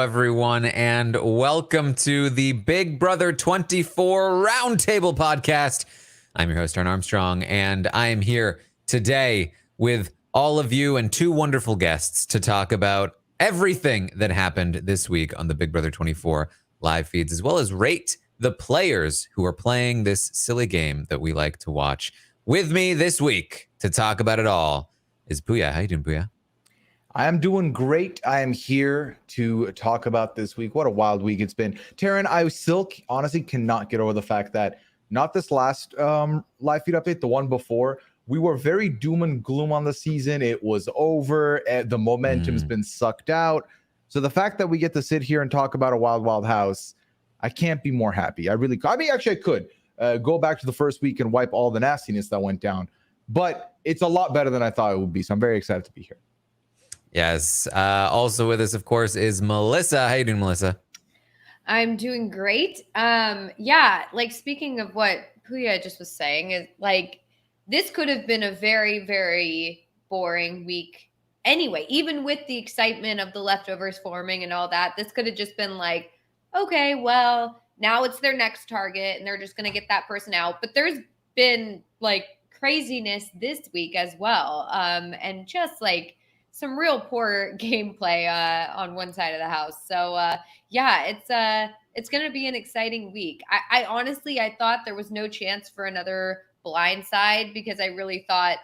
everyone, and welcome to the Big Brother 24 Roundtable podcast. I'm your host, Taran Armstrong, and I am here today with all of you and two wonderful guests to talk about everything that happened this week on the Big Brother 24 live feeds, as well as rate the players who are playing this silly game that we like to watch. With me this week to talk about it all is Pooya. How you doing, Pooya? I am doing great. I am here to talk about this week. What a wild week it's been. Taran, I still honestly cannot get over the fact that not this last live feed update, the one before, we were very doom and gloom on the season. It was over. The momentum's been sucked out. So the fact that we get to sit here and talk about a wild, wild house, I can't be more happy. Actually, I could go back to the first week and wipe all the nastiness that went down. But it's a lot better than I thought it would be. So I'm very excited to be here. Yes. Also with us, of course, is Melissa. How you doing, Melissa? I'm doing great. Speaking of what Pooya just was saying, is like this could have been a very, very boring week anyway. Even with the excitement of the leftovers forming and all that, this could have just been like, okay, well, now it's their next target and they're just going to get that person out. But there's been like craziness this week as well. And just like some real poor gameplay on one side of the house. So it's going to be an exciting week. I honestly thought there was no chance for another blind side because I really thought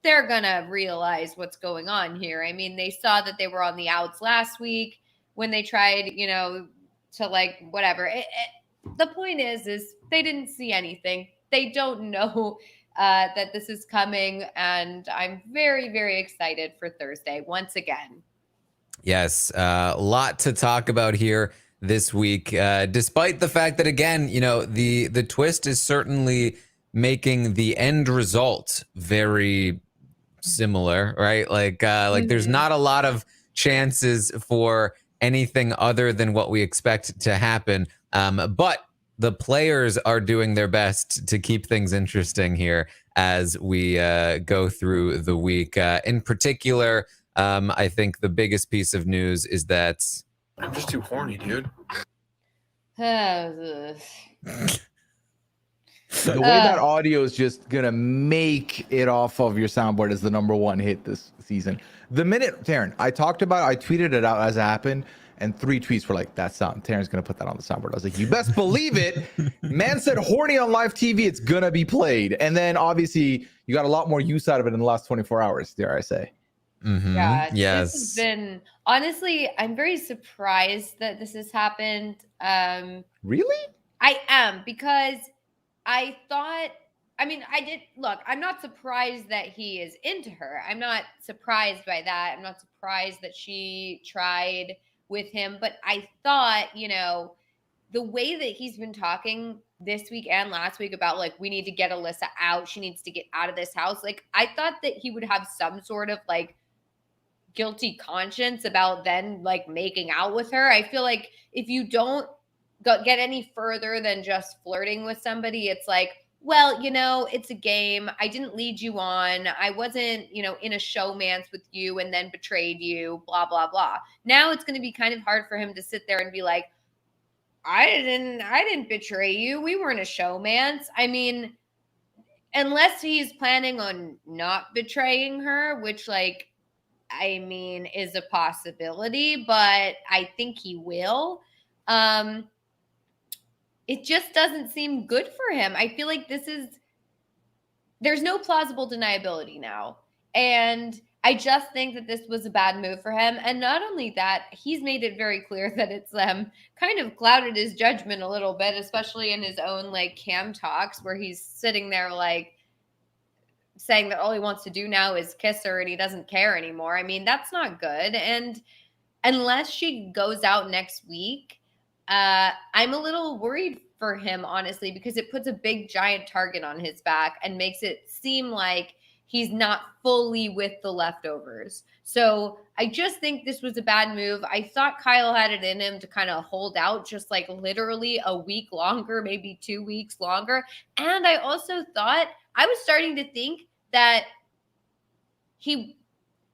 they're going to realize what's going on here. I mean, they saw that they were on the outs last week when they tried, to like whatever. The point is they didn't see anything. They don't know that this is coming, and I'm very, very excited for Thursday once again. Yes, a lot to talk about here this week, despite the fact that, again, the twist is certainly making the end result very similar, right? Like there's not a lot of chances for anything other than what we expect to happen, but the players are doing their best to keep things interesting here as we go through the week. In particular, I think the biggest piece of news is that I'm just too horny, dude. The way that audio is just gonna make it off of your soundboard as the #1 hit this season. The minute, Taran, I tweeted it out as it happened, and 3 tweets were like, that sound. Taran's gonna put that on the soundboard. I was like, you best believe it. Man said horny on live TV, it's gonna be played. And then obviously you got a lot more use out of it in the last 24 hours, dare I say. Mm-hmm. Yeah, yes. This has been, honestly, I'm very surprised that this has happened. Really? I am, because I'm not surprised that he is into her. I'm not surprised by that. I'm not surprised that she tried with him, but I thought, the way that he's been talking this week and last week about like, we need to get Alyssa out. She needs to get out of this house. Like, I thought that he would have some sort of like guilty conscience about then like making out with her. I feel like if you don't get any further than just flirting with somebody, it's like, well, it's a game. I didn't lead you on. I wasn't, in a showmance with you and then betrayed you, blah, blah, blah. Now it's going to be kind of hard for him to sit there and be like, I didn't betray you. We weren't a showmance. I mean, unless he's planning on not betraying her, which is a possibility, but I think he will. It just doesn't seem good for him. I feel like there's no plausible deniability now. And I just think that this was a bad move for him. And not only that, he's made it very clear that it's kind of clouded his judgment a little bit, especially in his own like cam talks where he's sitting there like saying that all he wants to do now is kiss her and he doesn't care anymore. I mean, that's not good. And unless she goes out next week, I'm a little worried for him, honestly, because it puts a big giant target on his back and makes it seem like he's not fully with the leftovers. So I just think this was a bad move. I thought Kyle had it in him to kind of hold out just like literally a week longer, maybe 2 weeks longer. And I also thought, I was starting to think that he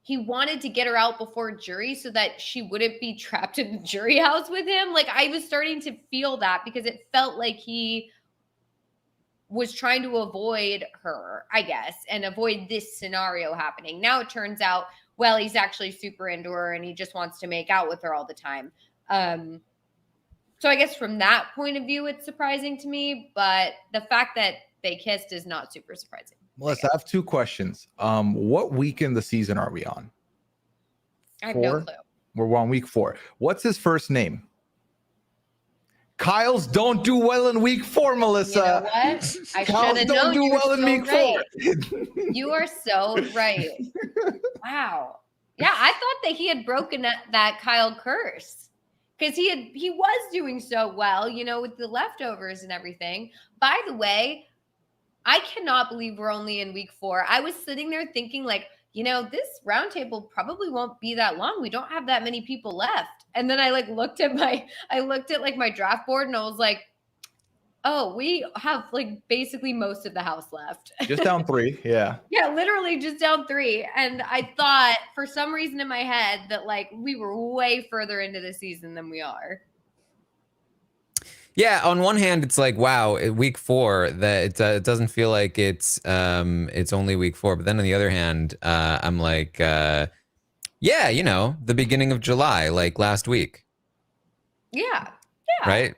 he wanted to get her out before jury so that she wouldn't be trapped in the jury house with him. Like, I was starting to feel that because it felt like he was trying to avoid her, I guess, and avoid this scenario happening. Now it turns out, well, he's actually super into her and he just wants to make out with her all the time. So I guess from that point of view, it's surprising to me, but the fact that they kissed is not super surprising. Melissa, I have 2 questions. What week in the season are we on? I have no clue. We're on week 4. What's his first name? Kyle's don't do well in week 4, Melissa. You know what? I Kyle's should have don't known. do well in week 4. You are so right. Wow. Yeah, I thought that he had broken that Kyle curse because he was doing so well, you know, with the leftovers and everything. By the way, I cannot believe we're only in week 4. I was sitting there thinking, like, you know, this roundtable probably won't be that long. We don't have that many people left. And then I looked at my draft board and I was like, oh, we have like basically most of the house left. Just down 3. Yeah. Yeah, literally just down 3. And I thought for some reason in my head that like we were way further into the season than we are. Yeah, on one hand, it's like, wow, week 4, that it doesn't feel like it's only week 4. But then on the other hand, I'm like, yeah, you know, the beginning of July, like last week. Yeah. Right?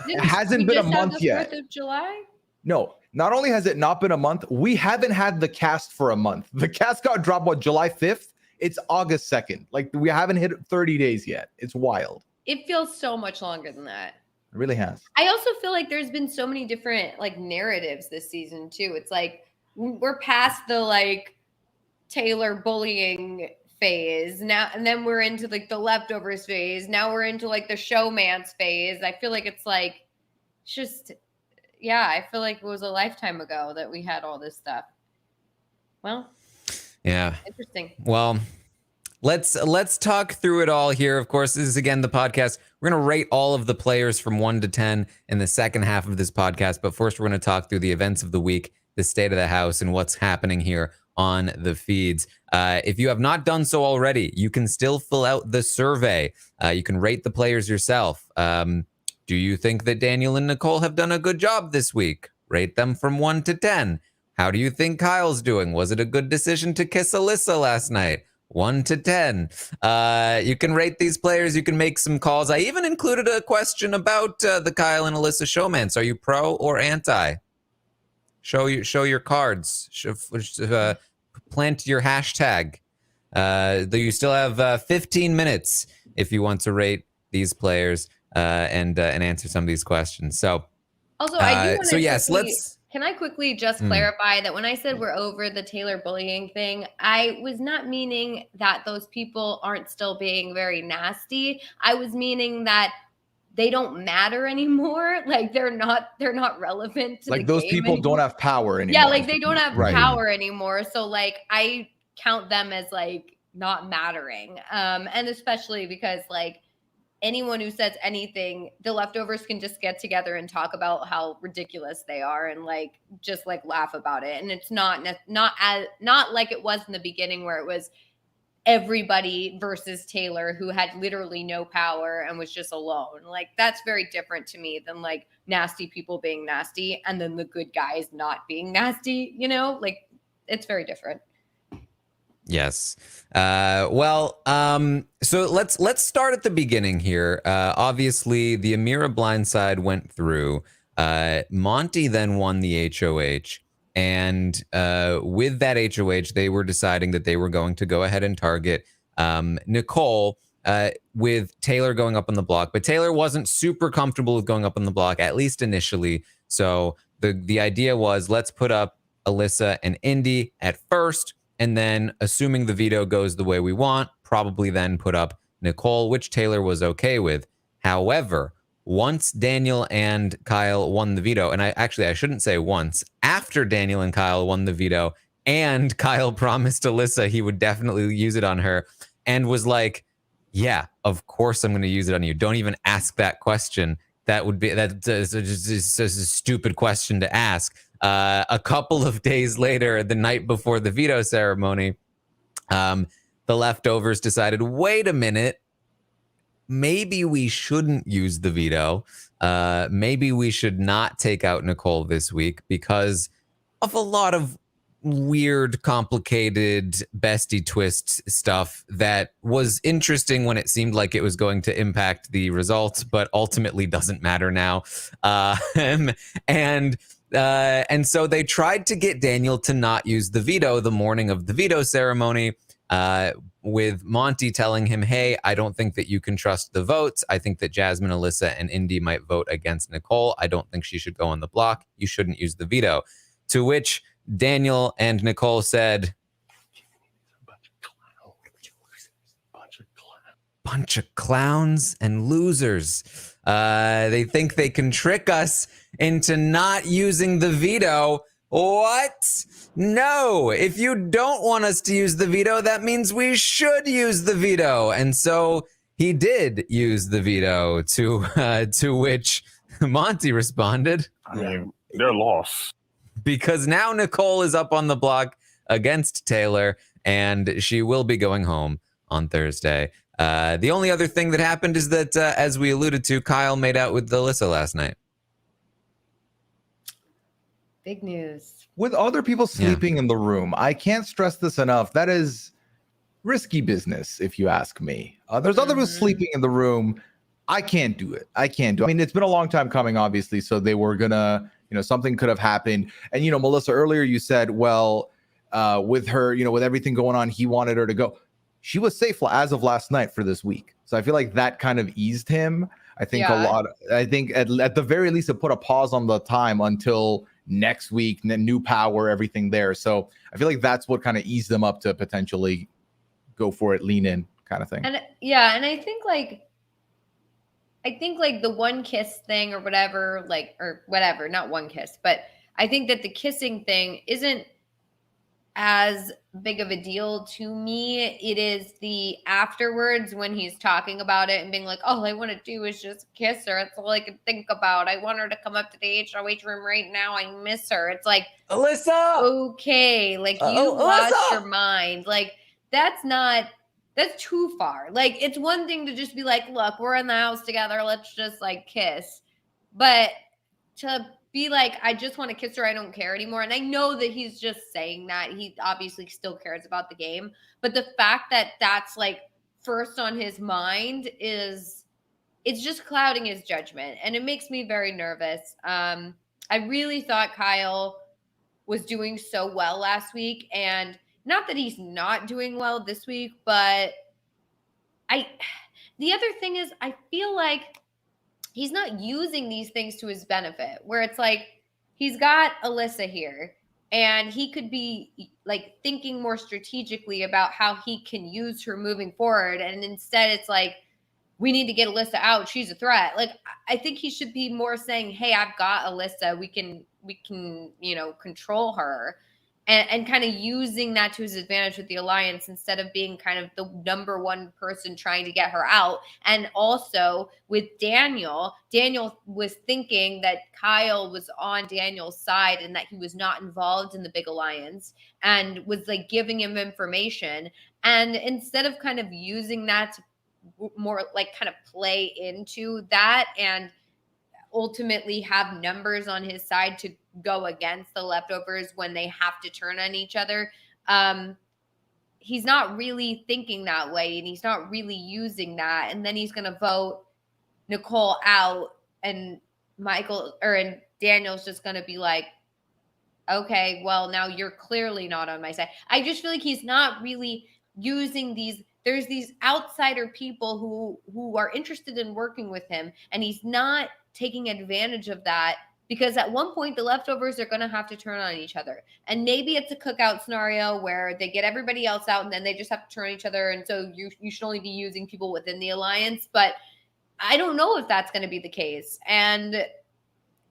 It hasn't been a month yet. 4th of July? No, not only has it not been a month, we haven't had the cast for a month. The cast got dropped, July 5th? It's August 2nd. Like, we haven't hit 30 days yet. It's wild. It feels so much longer than that. It really has. I also feel like there's been so many different like narratives this season too. It's like we're past the like Taylor bullying phase now, and then we're into like the leftovers phase. Now we're into like the showmance phase. I feel like it's like just I feel like it was a lifetime ago that we had all this stuff. Well, yeah. Interesting. Well, let's talk through it all here. Of course, this is again the podcast. We're going to rate all of the players from 1 to 10 in the second half of this podcast. But first, we're going to talk through the events of the week, the state of the house, and what's happening here on the feeds. If you have not done so already, you can still fill out the survey. You can rate the players yourself. Do you think that Daniel and Nicole have done a good job this week? Rate them from 1 to 10. How do you think Kyle's doing? Was it a good decision to kiss Alyssa last night? 1 to 10. You can rate these players. You can make some calls. I even included a question about the Kyle and Alyssa showmance. Are you pro or anti? Show your cards. Plant your hashtag. Though you still have 15 minutes if you want to rate these players and answer some of these questions. So, also, I do want to Can I quickly just clarify that when I said we're over the Taylor bullying thing, I was not meaning that those people aren't still being very nasty. I was meaning that they don't matter anymore. Like they're not relevant to like the those game people anymore. Don't have power anymore. Yeah, like they don't have Right. power anymore. So like I count them as like not mattering. And especially because like anyone who says anything, the leftovers can just get together and talk about how ridiculous they are and like just like laugh about it. And it's not like it was in the beginning where it was everybody versus Taylor who had literally no power and was just alone. Like that's very different to me than like nasty people being nasty and then the good guys not being nasty, you know? Like it's very different. Yes. So let's start at the beginning here. Obviously, the Amira blindside went through. Monty then won the HOH. And with that HOH, they were deciding that they were going to go ahead and target Nicole with Taylor going up on the block. But Taylor wasn't super comfortable with going up on the block, at least initially. So the idea was, let's put up Alyssa and Indy at first. And then, assuming the veto goes the way we want, probably then put up Nicole, which Taylor was okay with. However, once Daniel and Kyle won the veto, and I shouldn't say once, after Daniel and Kyle won the veto, and Kyle promised Alyssa he would definitely use it on her, and was like, yeah, of course I'm going to use it on you. Don't even ask that question. That's just a stupid question to ask. A couple of days later, the night before the veto ceremony, the leftovers decided, wait a minute, maybe we shouldn't use the veto. Maybe we should not take out Nicole this week because of a lot of weird, complicated bestie twist stuff that was interesting when it seemed like it was going to impact the results, but ultimately doesn't matter now. And so they tried to get Daniel to not use the veto the morning of the veto ceremony, with Monty telling him, hey, I don't think that you can trust the votes. I think that Jasmine, Alyssa, and Indy might vote against Nicole. I don't think she should go on the block. You shouldn't use the veto. To which Daniel and Nicole said, bunch of clowns and losers. They think they can trick us into not using the veto. What? No, if you don't want us to use the veto, that means we should use the veto. And so he did use the veto, to which Monty responded, I mean, they're lost. because now Nicole is up on the block against Taylor, and she will be going home on Thursday. The only other thing that happened is that, as we alluded to, Kyle made out with Alyssa last night. Big news. With other people sleeping in the room, I can't stress this enough. That is risky business, if you ask me. There's other people sleeping in the room. I can't do it. I mean, it's been a long time coming, obviously. So they were gonna, something could have happened. And, Melissa, earlier you said, well, with her, with everything going on, he wanted her to go. She was safe as of last night for this week. So I feel like that kind of eased him. I think at the very least, it put a pause on the time until next week, new power, everything there. So I feel like that's what kind of eased them up to potentially go for it, lean in kind of thing. And and I think the one kiss thing or whatever, not one kiss, but I think that the kissing thing isn't as big of a deal to me. It is the afterwards when he's talking about it and being like, all I want to do is just kiss her. It's all I can think about. I want her to come up to the HOH room right now. I miss her. It's like, Alyssa! Okay, like you lost your mind. Like that's too far. Like it's one thing to just be like, look, we're in the house together. Let's just like kiss. But to be like, I just want to kiss her. I don't care anymore. And I know that he's just saying that. He obviously still cares about the game. But the fact that that's like first on his mind it's just clouding his judgment. And it makes me very nervous. I really thought Kyle was doing so well last week. And not that he's not doing well this week, but the other thing is I feel like he's not using these things to his benefit, where it's like he's got Alyssa here and he could be like thinking more strategically about how he can use her moving forward. And instead it's like, we need to get Alyssa out. She's a threat. Like, I think he should be more saying, hey, I've got Alyssa. We can, control her. And kind of using that to his advantage with the alliance instead of being kind of the number one person trying to get her out. And also with Daniel was thinking that Kyle was on Daniel's side and that he was not involved in the big alliance and was like giving him information. And instead of kind of using that to more like kind of play into that and ultimately have numbers on his side to go against the leftovers when they have to turn on each other. He's not really thinking that way and he's not really using that. And then he's going to vote Nicole out and and Daniel's just going to be like, okay, well, now you're clearly not on my side. I just feel like he's not really using there's these outsider people who are interested in working with him and he's not taking advantage of that because at one point the leftovers are going to have to turn on each other. And maybe it's a cookout scenario where they get everybody else out and then they just have to turn on each other. And so you should only be using people within the alliance. But I don't know if that's going to be the case. And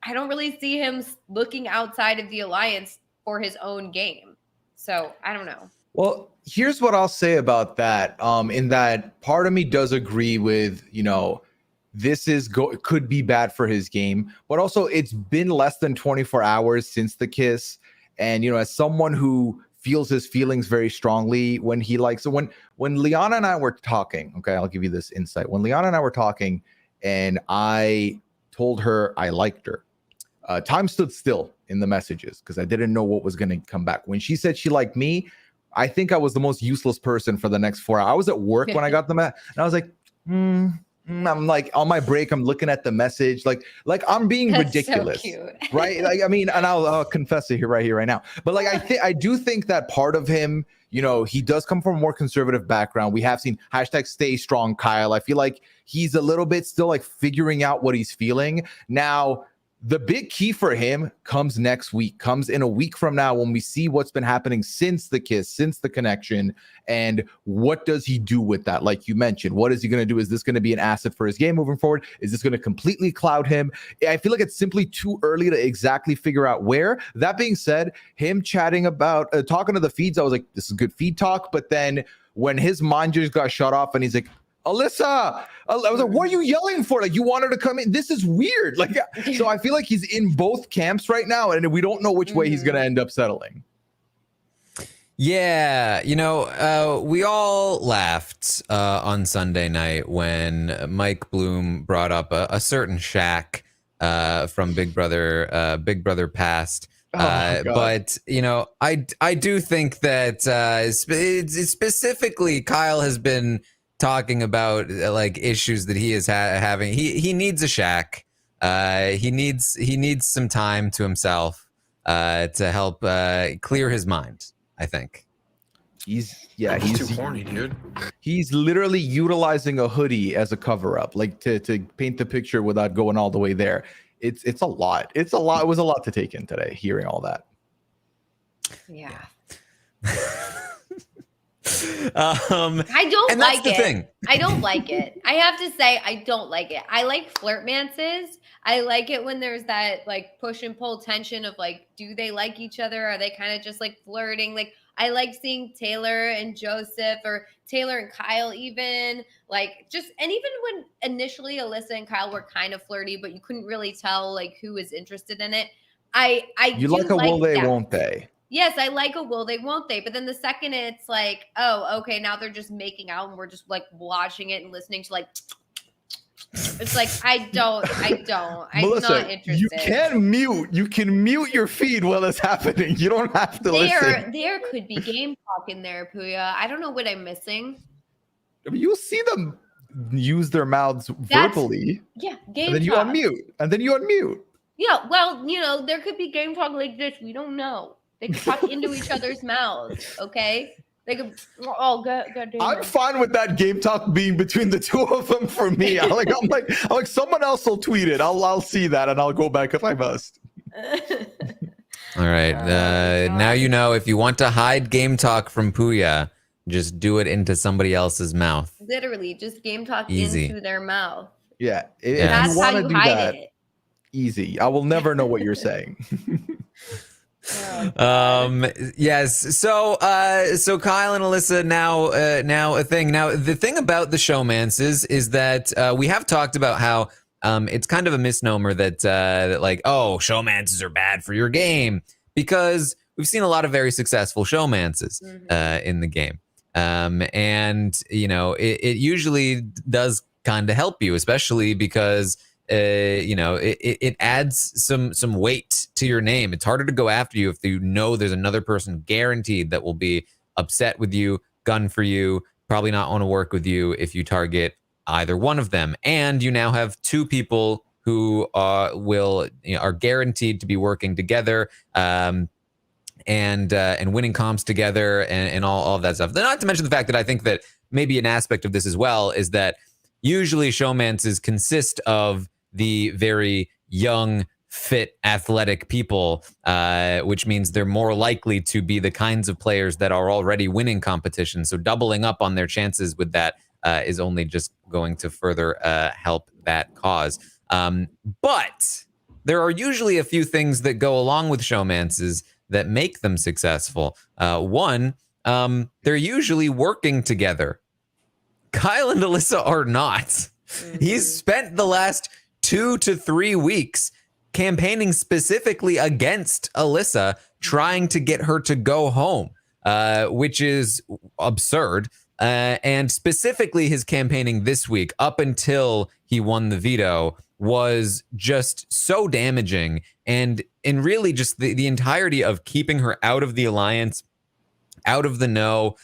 I don't really see him looking outside of the alliance for his own game. So I don't know. Well, here's what I'll say about that. In that part of me does agree with, this could be bad for his game, but also it's been less than 24 hours since the kiss. And, as someone who feels his feelings very strongly when he likes. So when Liana and I were talking, okay, I'll give you this insight. When Liana and I were talking, and I told her I liked her, time stood still in the messages because I didn't know what was going to come back. When she said she liked me, I think I was the most useless person for the next 4 hours. I was at work when I got the message, and I was like, I'm like on my break, I'm looking at the message, like I'm being That's ridiculous, so cute. right? Like, I mean, and I'll confess it right now. But like, I do think that part of him, you know, he does come from a more conservative background. We have seen #stay strong, Kyle. I feel like he's a little bit still like figuring out what he's feeling now. The big key for him comes next week, comes in a week from now when we see what's been happening since the kiss, since the connection, and what does he do with that? Like you mentioned, what is he going to do? Is this going to be an asset for his game moving forward? Is this going to completely cloud him? I feel like it's simply too early to exactly figure out where. That being said, him chatting about, talking to the feeds, I was like, this is good feed talk. But then when his mind just got shut off and he's like, Alyssa, I was like, what are you yelling for? Like, you want her to come in? This is weird. Like, so I feel like he's in both camps right now, and we don't know which way he's going to end up settling. Yeah, you know, we all laughed on Sunday night when Mike Bloom brought up a certain Shaq from Big Brother Past. But you know, I do think that specifically Kyle has been talking about like issues that he is having. He needs a Shaq. He needs some time to himself to help clear his mind, I think. He's too horny, dude. He's literally utilizing a hoodie as a cover up, like to paint the picture without going all the way there. It's a lot. It was a lot to take in today, hearing all that. Yeah. I don't like it. I don't like it. I have to say, I don't like it. I like flirtmances. I like it when there's that like push and pull tension of like, do they like each other? Are they kind of just like flirting? Like, I like seeing Taylor and Joseph, or Taylor and Kyle even, like just, and even when initially Alyssa and Kyle were kind of flirty, but you couldn't really tell like who was interested in it. You like a will they, won't they? Yes, I like a will they, won't they? But then the second it's like, oh, okay, now they're just making out and we're just like watching it and listening to like, it's like, I'm Melissa, not interested. You can mute your feed while it's happening. You don't have to listen. There could be game talk in there, Pooya. I don't know what I'm missing. I mean, you'll see them use their mouths verbally. Yeah, game and then talk. And then you unmute. Yeah, well, you know, there could be game talk like this. We don't know. They could talk into each other's mouths, okay? They could, God damn. I'm fine with that game talk being between the two of them for me. I'm like, someone else will tweet it. I'll see that and I'll go back if I must. All right. Now you know, if you want to hide game talk from Pooya, just do it into somebody else's mouth. Literally, just game talk Easy. into their mouth. Yeah. That's how you hide it. Easy. I will never know what you're saying. Yes. So Kyle and Alyssa now a thing. Now the thing about the Showmances is that we have talked about how it's kind of a misnomer that like, oh, Showmances are bad for your game, because we've seen a lot of very successful Showmances in the game, and you know it usually does kind of help you, especially because you know, it adds some weight to your name. It's harder to go after you if you know there's another person guaranteed that will be upset with you, gun for you, probably not want to work with you if you target either one of them. And you now have two people who are guaranteed to be working together, and winning comps together, and all of that stuff. Not to mention the fact that I think that maybe an aspect of this as well is that usually Showmances consist of the very young, fit, athletic people, which means they're more likely to be the kinds of players that are already winning competitions. So doubling up on their chances with that is only just going to further help that cause. But there are usually a few things that go along with Showmances that make them successful. One, they're usually working together. Kyle and Alyssa are not. He's spent the last 2 to 3 weeks campaigning specifically against Alyssa, trying to get her to go home. which is absurd. And specifically his campaigning this week up until he won the veto was just so damaging, and really just the entirety of keeping her out of the alliance, out of the know,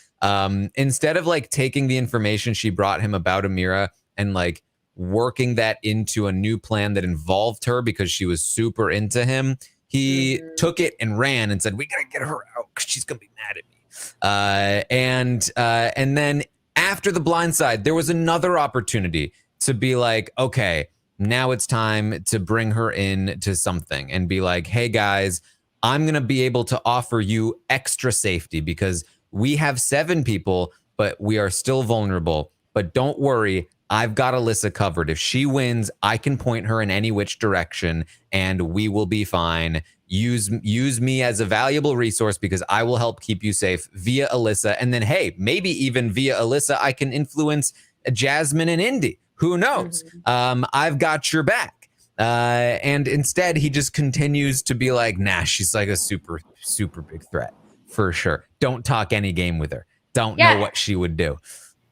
instead of like taking the information she brought him about Amira and like working that into a new plan that involved her because she was super into him. He took it and ran and said, we gotta get her out because she's gonna be mad at me. And then after the blind side, there was another opportunity to be like, okay, now it's time to bring her in to something and be like, hey guys, I'm going to be able to offer you extra safety because we have 7 people, but we are still vulnerable. But don't worry, I've got Alyssa covered. If she wins, I can point her in any which direction and we will be fine. Use me as a valuable resource because I will help keep you safe via Alyssa. And then, hey, maybe even via Alyssa, I can influence Jasmine and Indy. Who knows? I've got your back. And instead, he just continues to be like, nah, she's like a super, super big threat for sure. Don't talk any game with her. Don't know what she would do.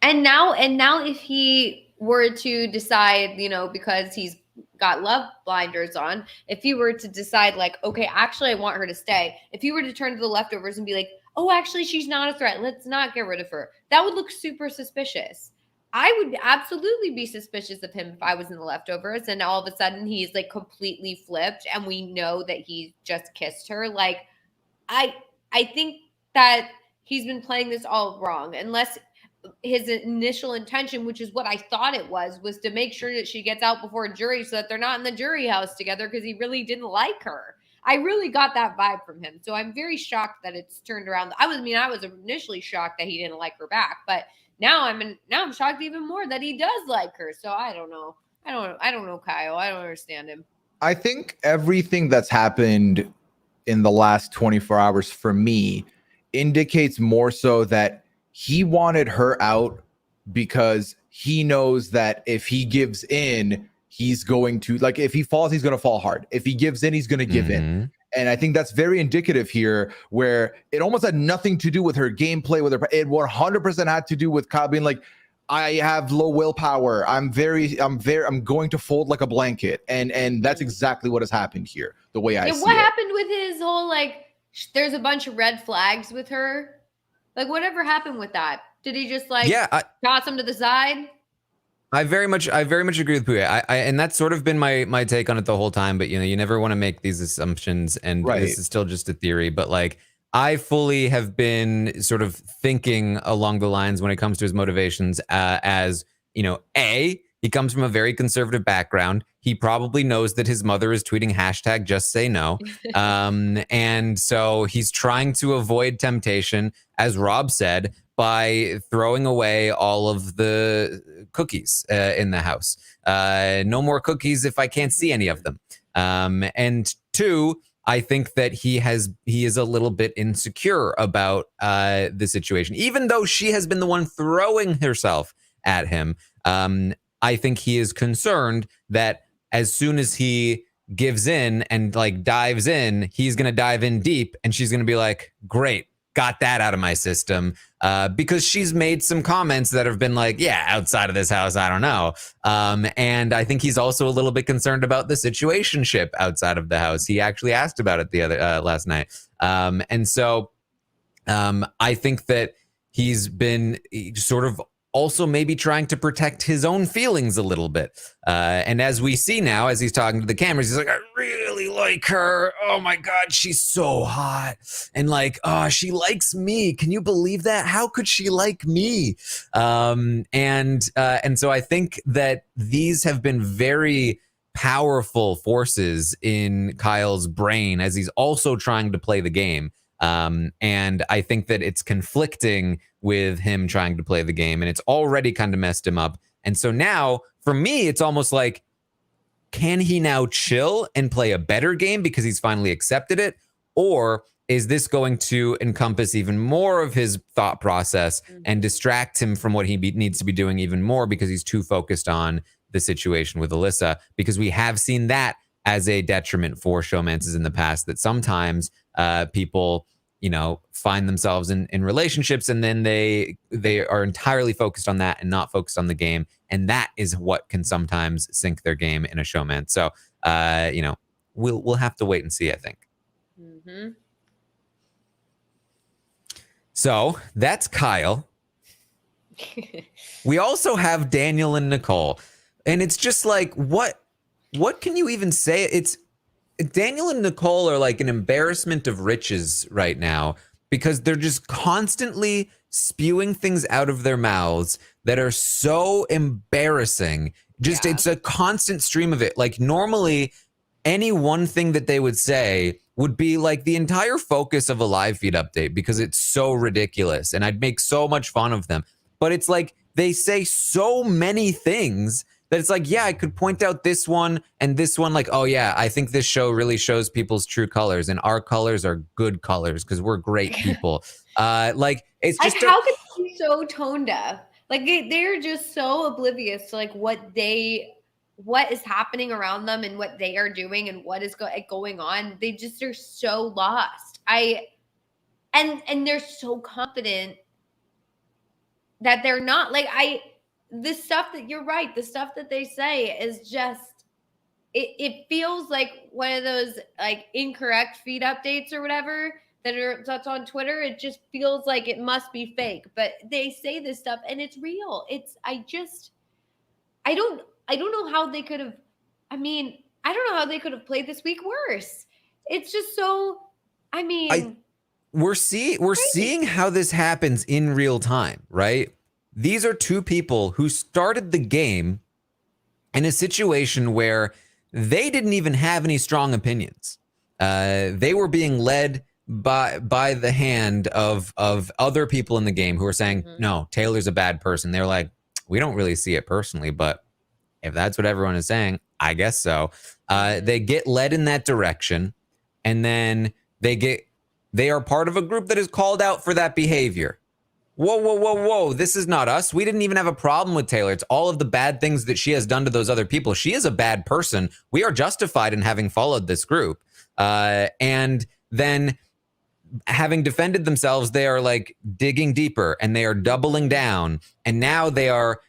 And now if he were to decide, you know, because he's got love blinders on, if he were to decide like, okay, actually I want her to stay. If he were to turn to the leftovers and be like, oh, actually she's not a threat, let's not get rid of her, that would look super suspicious. I would absolutely be suspicious of him if I was in the leftovers and all of a sudden he's like completely flipped and we know that he just kissed her. Like, I think that he's been playing this all wrong, unless his initial intention, which is what I thought it was to make sure that she gets out before a jury so that they're not in the jury house together because he really didn't like her. I really got that vibe from him. So I'm very shocked that it's turned around. I was initially shocked that he didn't like her back, but now I'm shocked even more that he does like her. So I don't know. I don't know Kyle. I don't understand him. I think everything that's happened in the last 24 hours for me indicates more so that he wanted her out because he knows that if he gives in, he's going to, like, if he falls, he's going to fall hard. If he gives in, he's going to give in. And I think that's very indicative here, where it almost had nothing to do with her gameplay, with her. It 100% had to do with Kyle being like, I have low willpower. I'm going to fold like a blanket. And that's exactly what has happened here, the way I see what it. happened with his whole, like, there's a bunch of red flags with her? Like, whatever happened with that? Did he just like toss him to the side? I very much agree with Pooya. And that's sort of been my take on it the whole time. But you know, you never want to make these assumptions, and this is still just a theory. But like, I fully have been sort of thinking along the lines when it comes to his motivations, as you know, he comes from a very conservative background. He probably knows that his mother is tweeting hashtag just say no. And so he's trying to avoid temptation, as Rob said, by throwing away all of the cookies in the house. No more cookies if I can't see any of them. And 2, I think that he is a little bit insecure about the situation, even though she has been the one throwing herself at him. I think he is concerned that as soon as he gives in and like dives in, he's going to dive in deep, and she's going to be like, great, got that out of my system, because she's made some comments that have been like, yeah, outside of this house, I don't know. And I think he's also a little bit concerned about the situationship outside of the house. He actually asked about it the other last night. And so I think that he's been sort of also maybe trying to protect his own feelings a little bit. And as we see now, as he's talking to the cameras, he's like, I really like her. Oh my God, she's so hot. And like, oh, she likes me. Can you believe that? How could she like me? And so I think that these have been very powerful forces in Kyle's brain as he's also trying to play the game. And I think that it's conflicting with him trying to play the game, and it's already kind of messed him up. And so now, for me, it's almost like, can he now chill and play a better game because he's finally accepted it? Or is this going to encompass even more of his thought process and distract him from what he needs to be doing even more because he's too focused on the situation with Alyssa? Because we have seen that as a detriment for showmances in the past, that sometimes people find themselves in relationships, and then they are entirely focused on that and not focused on the game, and that is what can sometimes sink their game in a showman. So we'll have to wait and see, I think. Mm-hmm. So that's Kyle. We also have Daniel and Nicole, and it's just like, what can you even say? It's Daniel and Nicole are like an embarrassment of riches right now, because they're just constantly spewing things out of their mouths that are so embarrassing. Just It's a constant stream of it. Like, normally any one thing that they would say would be like the entire focus of a live feed update, because it's so ridiculous and I'd make so much fun of them. But it's like they say so many things that it's like, yeah, I could point out this one and this one, like, oh yeah, I think this show really shows people's true colors, and our colors are good colors because we're great people. Like, it's just how could they be so tone deaf? Like, they're just so oblivious to like what is happening around them and what they are doing and what is going on. They just are so lost. And they're so confident that they're not. Like, the stuff that you're right, the stuff that they say is just, it feels like one of those like incorrect feed updates or whatever that's on Twitter. It just feels like it must be fake, but they say this stuff and it's real. I don't know how they could have, I don't know how they could have played this week worse. It's just so, we're seeing how this happens in real time, right? These are two people who started the game in a situation where they didn't even have any strong opinions. They were being led by the hand of other people in the game who are saying, no, Taylor's a bad person. They're like, we don't really see it personally, but if that's what everyone is saying, I guess so. They get led in that direction, and then they are part of a group that is called out for that behavior. Whoa. This is not us. We didn't even have a problem with Taylor. It's all of the bad things that she has done to those other people. She is a bad person. We are justified in having followed this group. And then, having defended themselves, they are like digging deeper and they are doubling down. And now they are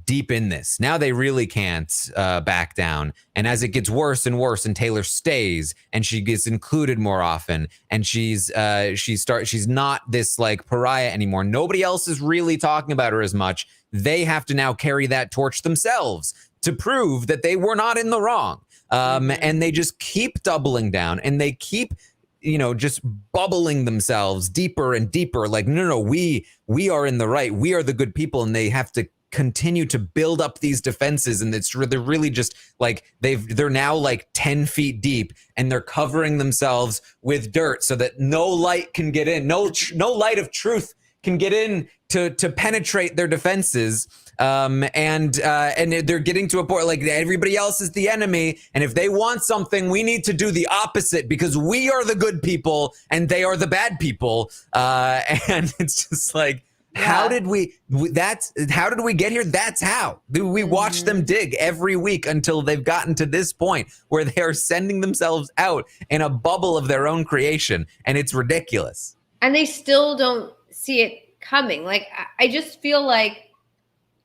deep in this. Now they really can't back down. And as it gets worse and worse, and Taylor stays, and she gets included more often, and she's not this like pariah anymore. Nobody else is really talking about her as much. They have to now carry that torch themselves to prove that they were not in the wrong. And they just keep doubling down, and they keep just bubbling themselves deeper and deeper. Like, no, we are in the right. We are the good people. And they have to continue to build up these defenses. And they're really just like, they're now like 10 feet deep, and they're covering themselves with dirt so that no light can get in. No light of truth can get in to penetrate their defenses. And they're getting to a point like everybody else is the enemy, and if they want something, we need to do the opposite because we are the good people and they are the bad people. And it's just like, how did we get here? That's how we watch them dig every week until they've gotten to this point where they are sending themselves out in a bubble of their own creation, and it's ridiculous. And they still don't see it coming. Like, I just feel like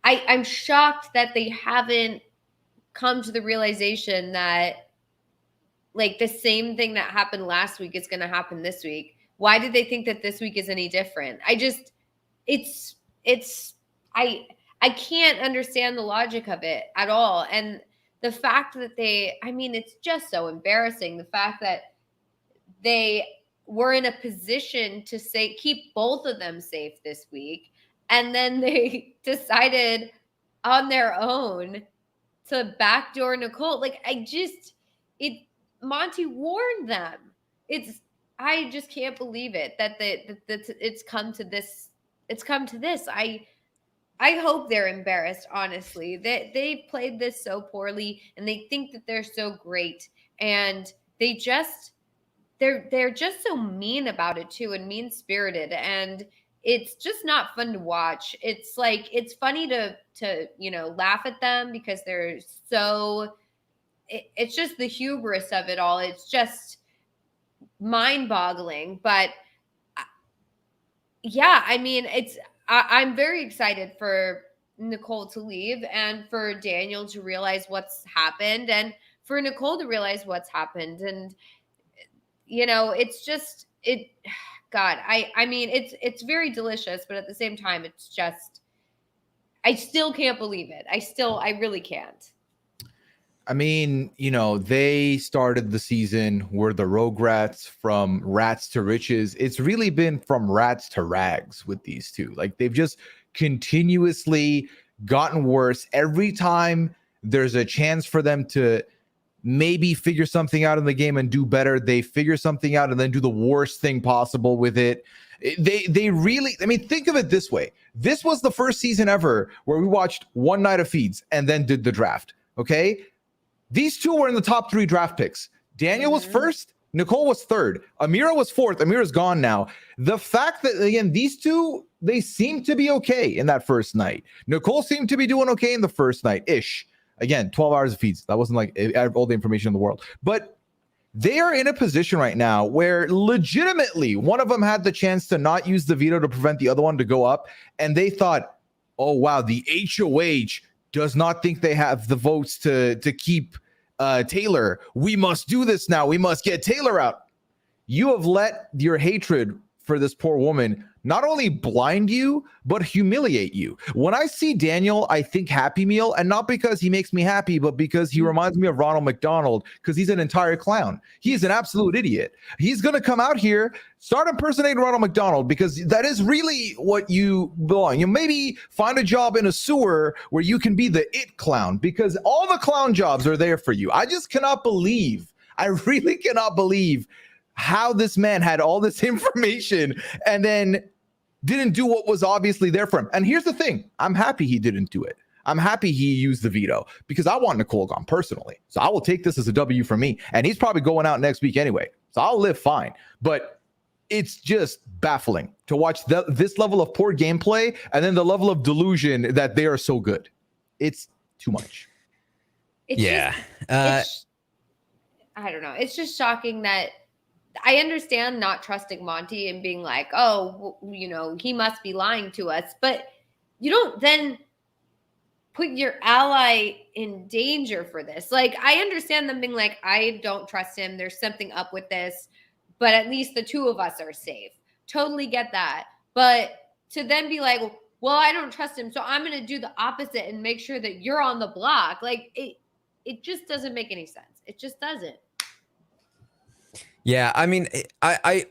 I'm shocked that they haven't come to the realization that like the same thing that happened last week is going to happen this week. Why did they think that this week is any different? I can't understand the logic of it at all. And the fact that it's just so embarrassing. The fact that they were in a position to keep both of them safe this week, and then they decided on their own to backdoor Nicole. Like, Monty warned them. I just can't believe it that it's come to this. It's come to this. I hope they're embarrassed, honestly. They played this so poorly, and they think that they're so great, and they're just so mean about it too, and mean-spirited, and it's just not fun to watch. It's like, it's funny to laugh at them because they're so, it's just the hubris of it all. It's just, mind-boggling. But yeah, I mean, I'm very excited for Nicole to leave and for Daniel to realize what's happened and for Nicole to realize what's happened. And, you know, it's just, God, I mean, it's very delicious, but at the same time, it's just, I still can't believe it. I really can't. I mean, you know, they started the season where the Rugrats from rats to riches. It's really been from rats to rags with these two. Like they've just continuously gotten worse. Every time there's a chance for them to maybe figure something out in the game and do better, they figure something out and then do the worst thing possible with it. They really, I mean, think of it this way. This was the first season ever where we watched one night of feeds and then did the draft. Okay. These two were in the top 3 draft picks. Daniel was first. Nicole was third. Amira was fourth. Amira's gone now. The fact that, again, these two, they seem to be okay in that first night. Nicole seemed to be doing okay in the first night-ish. Again, 12 hours of feeds. That wasn't like I have all the information in the world. But they are in a position right now where legitimately one of them had the chance to not use the veto to prevent the other one to go up. And they thought, oh, wow, the HOH does not think they have the votes to keep Taylor. We must do this now. We must get Taylor out. You have let your hatred for this poor woman not only blind you, but humiliate you. When I see Daniel, I think Happy Meal, and not because he makes me happy, but because he reminds me of Ronald McDonald, because he's an entire clown. He's an absolute idiot. He's going to come out here, start impersonating Ronald McDonald, because that is really what you belong. You maybe find a job in a sewer where you can be the it clown, because all the clown jobs are there for you. I just cannot believe, I really cannot believe how this man had all this information and then didn't do what was obviously there for him. And here's the thing. I'm happy he didn't do it. I'm happy he used the veto because I want Nicole gone personally. So I will take this as a W for me. And he's probably going out next week anyway. So I'll live fine. But it's just baffling to watch this level of poor gameplay and then the level of delusion that they are so good. It's too much. I don't know. It's just shocking that I understand not trusting Monty and being like, oh, you know, he must be lying to us. But you don't then put your ally in danger for this. Like, I understand them being like, I don't trust him. There's something up with this. But at least the two of us are safe. Totally get that. But to then be like, well, I don't trust him, so I'm going to do the opposite and make sure that you're on the block. Like, it just doesn't make any sense. It just doesn't. Yeah, I mean,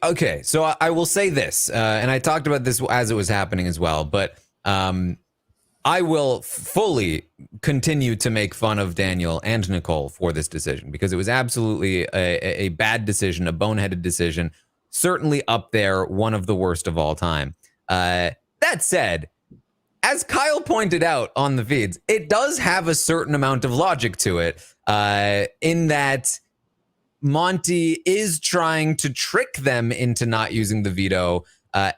okay, so I will say this, and I talked about this as it was happening as well, but I will fully continue to make fun of Daniel and Nicole for this decision because it was absolutely a bad decision, a boneheaded decision, certainly up there, one of the worst of all time. That said, as Kyle pointed out on the feeds, it does have a certain amount of logic to it in that Monty is trying to trick them into not using the veto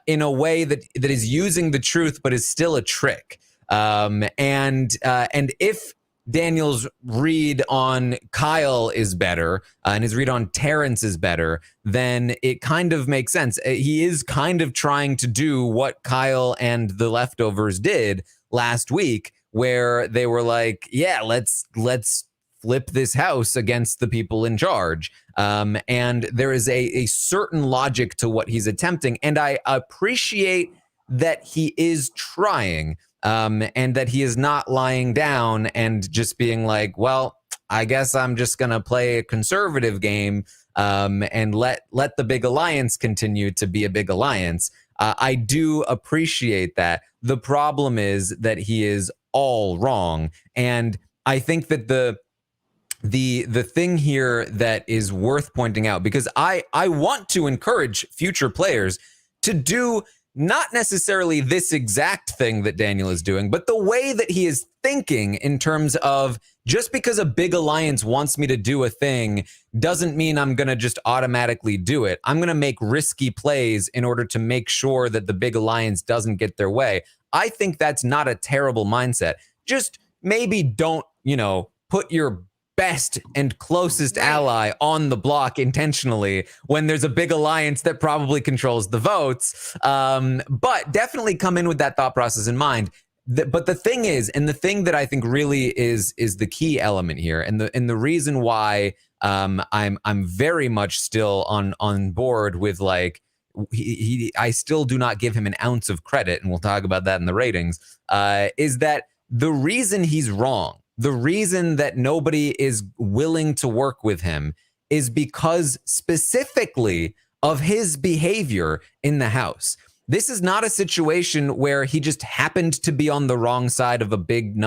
in a way that is using the truth, but is still a trick. And if Daniel's read on Kyle is better and his read on Terence is better, then it kind of makes sense. He is kind of trying to do what Kyle and the leftovers did last week, where they were like, yeah, let's flip this house against the people in charge. And there is a certain logic to what he's attempting. And I appreciate that he is trying and that he is not lying down and just being like, well, I guess I'm just going to play a conservative game and let the big alliance continue to be a big alliance. I do appreciate that. The problem is that he is all wrong. And I think that the thing here that is worth pointing out, because I want to encourage future players to do not necessarily this exact thing that Daniel is doing, but the way that he is thinking in terms of just because a big alliance wants me to do a thing doesn't mean I'm going to just automatically do it. I'm going to make risky plays in order to make sure that the big alliance doesn't get their way. I think that's not a terrible mindset. Just maybe don't, put your best and closest ally on the block intentionally when there's a big alliance that probably controls the votes. But definitely come in with that thought process in mind. But the thing is, and the thing that I think really is the key element here, and the reason why I'm very much still on board with like I still do not give him an ounce of credit, and we'll talk about that in the ratings, is that the reason he's wrong, the reason that nobody is willing to work with him is because specifically of his behavior in the house. This is not a situation where he just happened to be on the wrong side of a big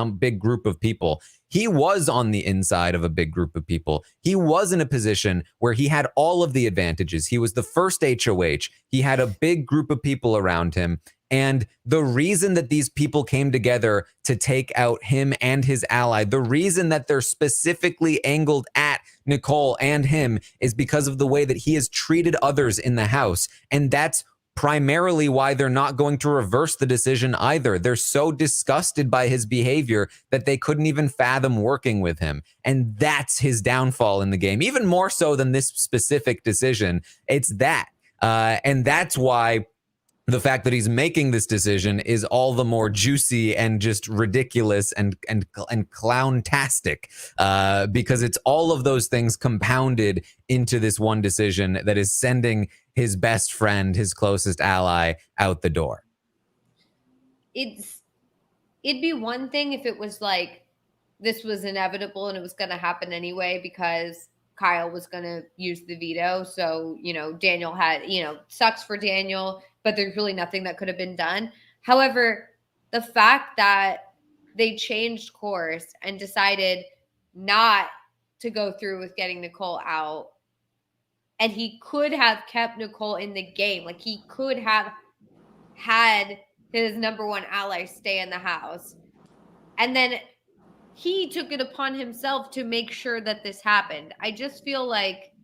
group of people. He was on the inside of a big group of people. He was in a position where he had all of the advantages. He was the first HOH. He had a big group of people around him. And the reason that these people came together to take out him and his ally, the reason that they're specifically angled at Nicole and him is because of the way that he has treated others in the house. And that's primarily why they're not going to reverse the decision either. They're so disgusted by his behavior that they couldn't even fathom working with him. And that's his downfall in the game, even more so than this specific decision. It's that. And that's why the fact that he's making this decision is all the more juicy and just ridiculous and clowntastic, because it's all of those things compounded into this one decision that is sending his best friend, his closest ally, out the door. It'd be one thing if it was like this was inevitable and it was going to happen anyway because Kyle was going to use the veto. So, Daniel had, sucks for Daniel, but there's really nothing that could have been done. However, the fact that they changed course and decided not to go through with getting Nicole out, and he could have kept Nicole in the game. Like he could have had his number one ally stay in the house. And then he took it upon himself to make sure that this happened. I just feel like,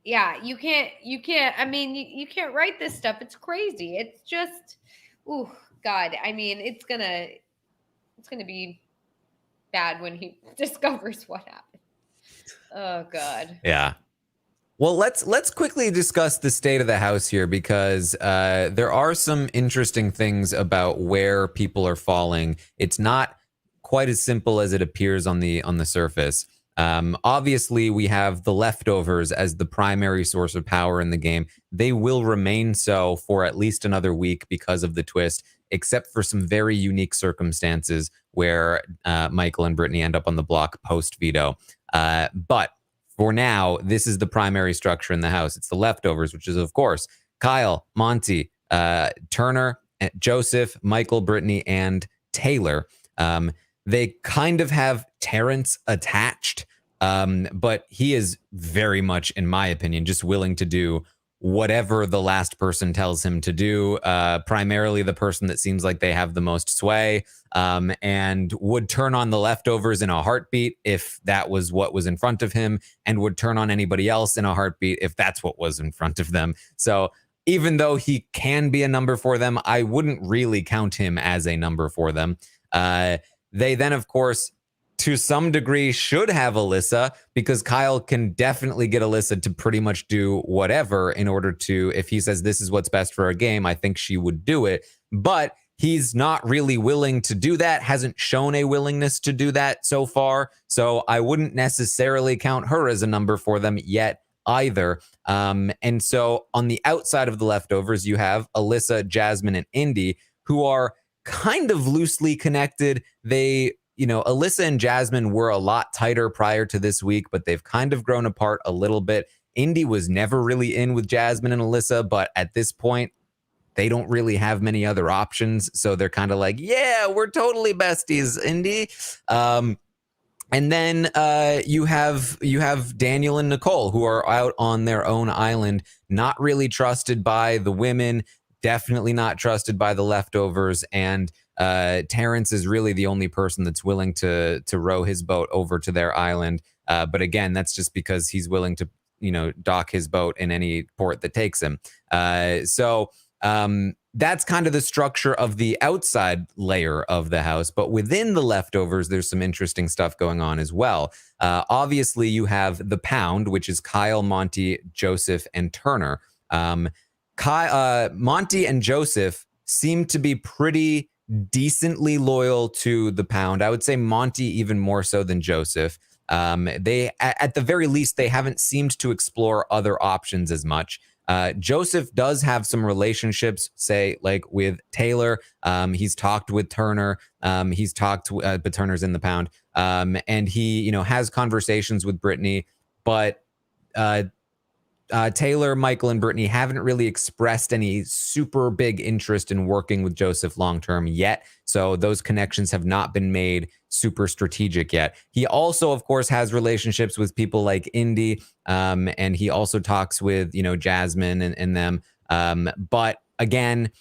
yeah, you can't write this stuff. It's crazy. It's just, oh God. I mean, it's gonna be bad when he discovers what happened. Oh God. Yeah. Well, let's quickly discuss the state of the house here, because there are some interesting things about where people are falling. It's not quite as simple as it appears on the surface. Obviously, we have the leftovers as the primary source of power in the game. They will remain so for at least another week because of the twist, except for some very unique circumstances where Michael and Brittany end up on the block post veto. But for now, this is the primary structure in the house. It's the leftovers, which is, of course, Kyle, Monty, Turner, Joseph, Michael, Brittany, and Taylor. They kind of have Terence attached, but he is very much, in my opinion, just willing to do whatever the last person tells him to do, primarily the person that seems like they have the most sway, and would turn on the leftovers in a heartbeat if that was what was in front of him, and would turn on anybody else in a heartbeat if that's what was in front of them. So even though he can be a number for them, I wouldn't really count him as a number for them. They then, of course, to some degree should have Alyssa, because Kyle can definitely get Alyssa to pretty much do whatever in order to, if he says this is what's best for a game, I think she would do it. But he's not really willing to do that, hasn't shown a willingness to do that so far. So I wouldn't necessarily count her as a number for them yet either. And so on the outside of the leftovers, you have Alyssa, Jasmine, and Indy, who are kind of loosely connected. Alyssa and Jasmine were a lot tighter prior to this week, but they've kind of grown apart a little bit. Indy was never really in with Jasmine and Alyssa, but at this point, they don't really have many other options. So they're kind of like, yeah, we're totally besties, Indy. And then you have Daniel and Nicole, who are out on their own island, not really trusted by the women, definitely not trusted by the leftovers, and Terence is really the only person that's willing to row his boat over to their island. But again, that's just because he's willing to, dock his boat in any port that takes him. So that's kind of the structure of the outside layer of the house. But within the leftovers, there's some interesting stuff going on as well. Obviously, you have the Pound, which is Kyle, Monty, Joseph, and Turner. Monty and Joseph seem to be pretty decently loyal to the Pound. I would say Monty even more so than Joseph. They, at the very least, they haven't seemed to explore other options as much. Joseph does have some relationships, say, like with Taylor. He's talked with Turner. But Turner's in the Pound. And he, has conversations with Brittany, but Taylor, Michael, and Brittany haven't really expressed any super big interest in working with Joseph long-term yet. So those connections have not been made super strategic yet. He also, of course, has relationships with people like Indy, and he also talks with, Jasmine and them. But again,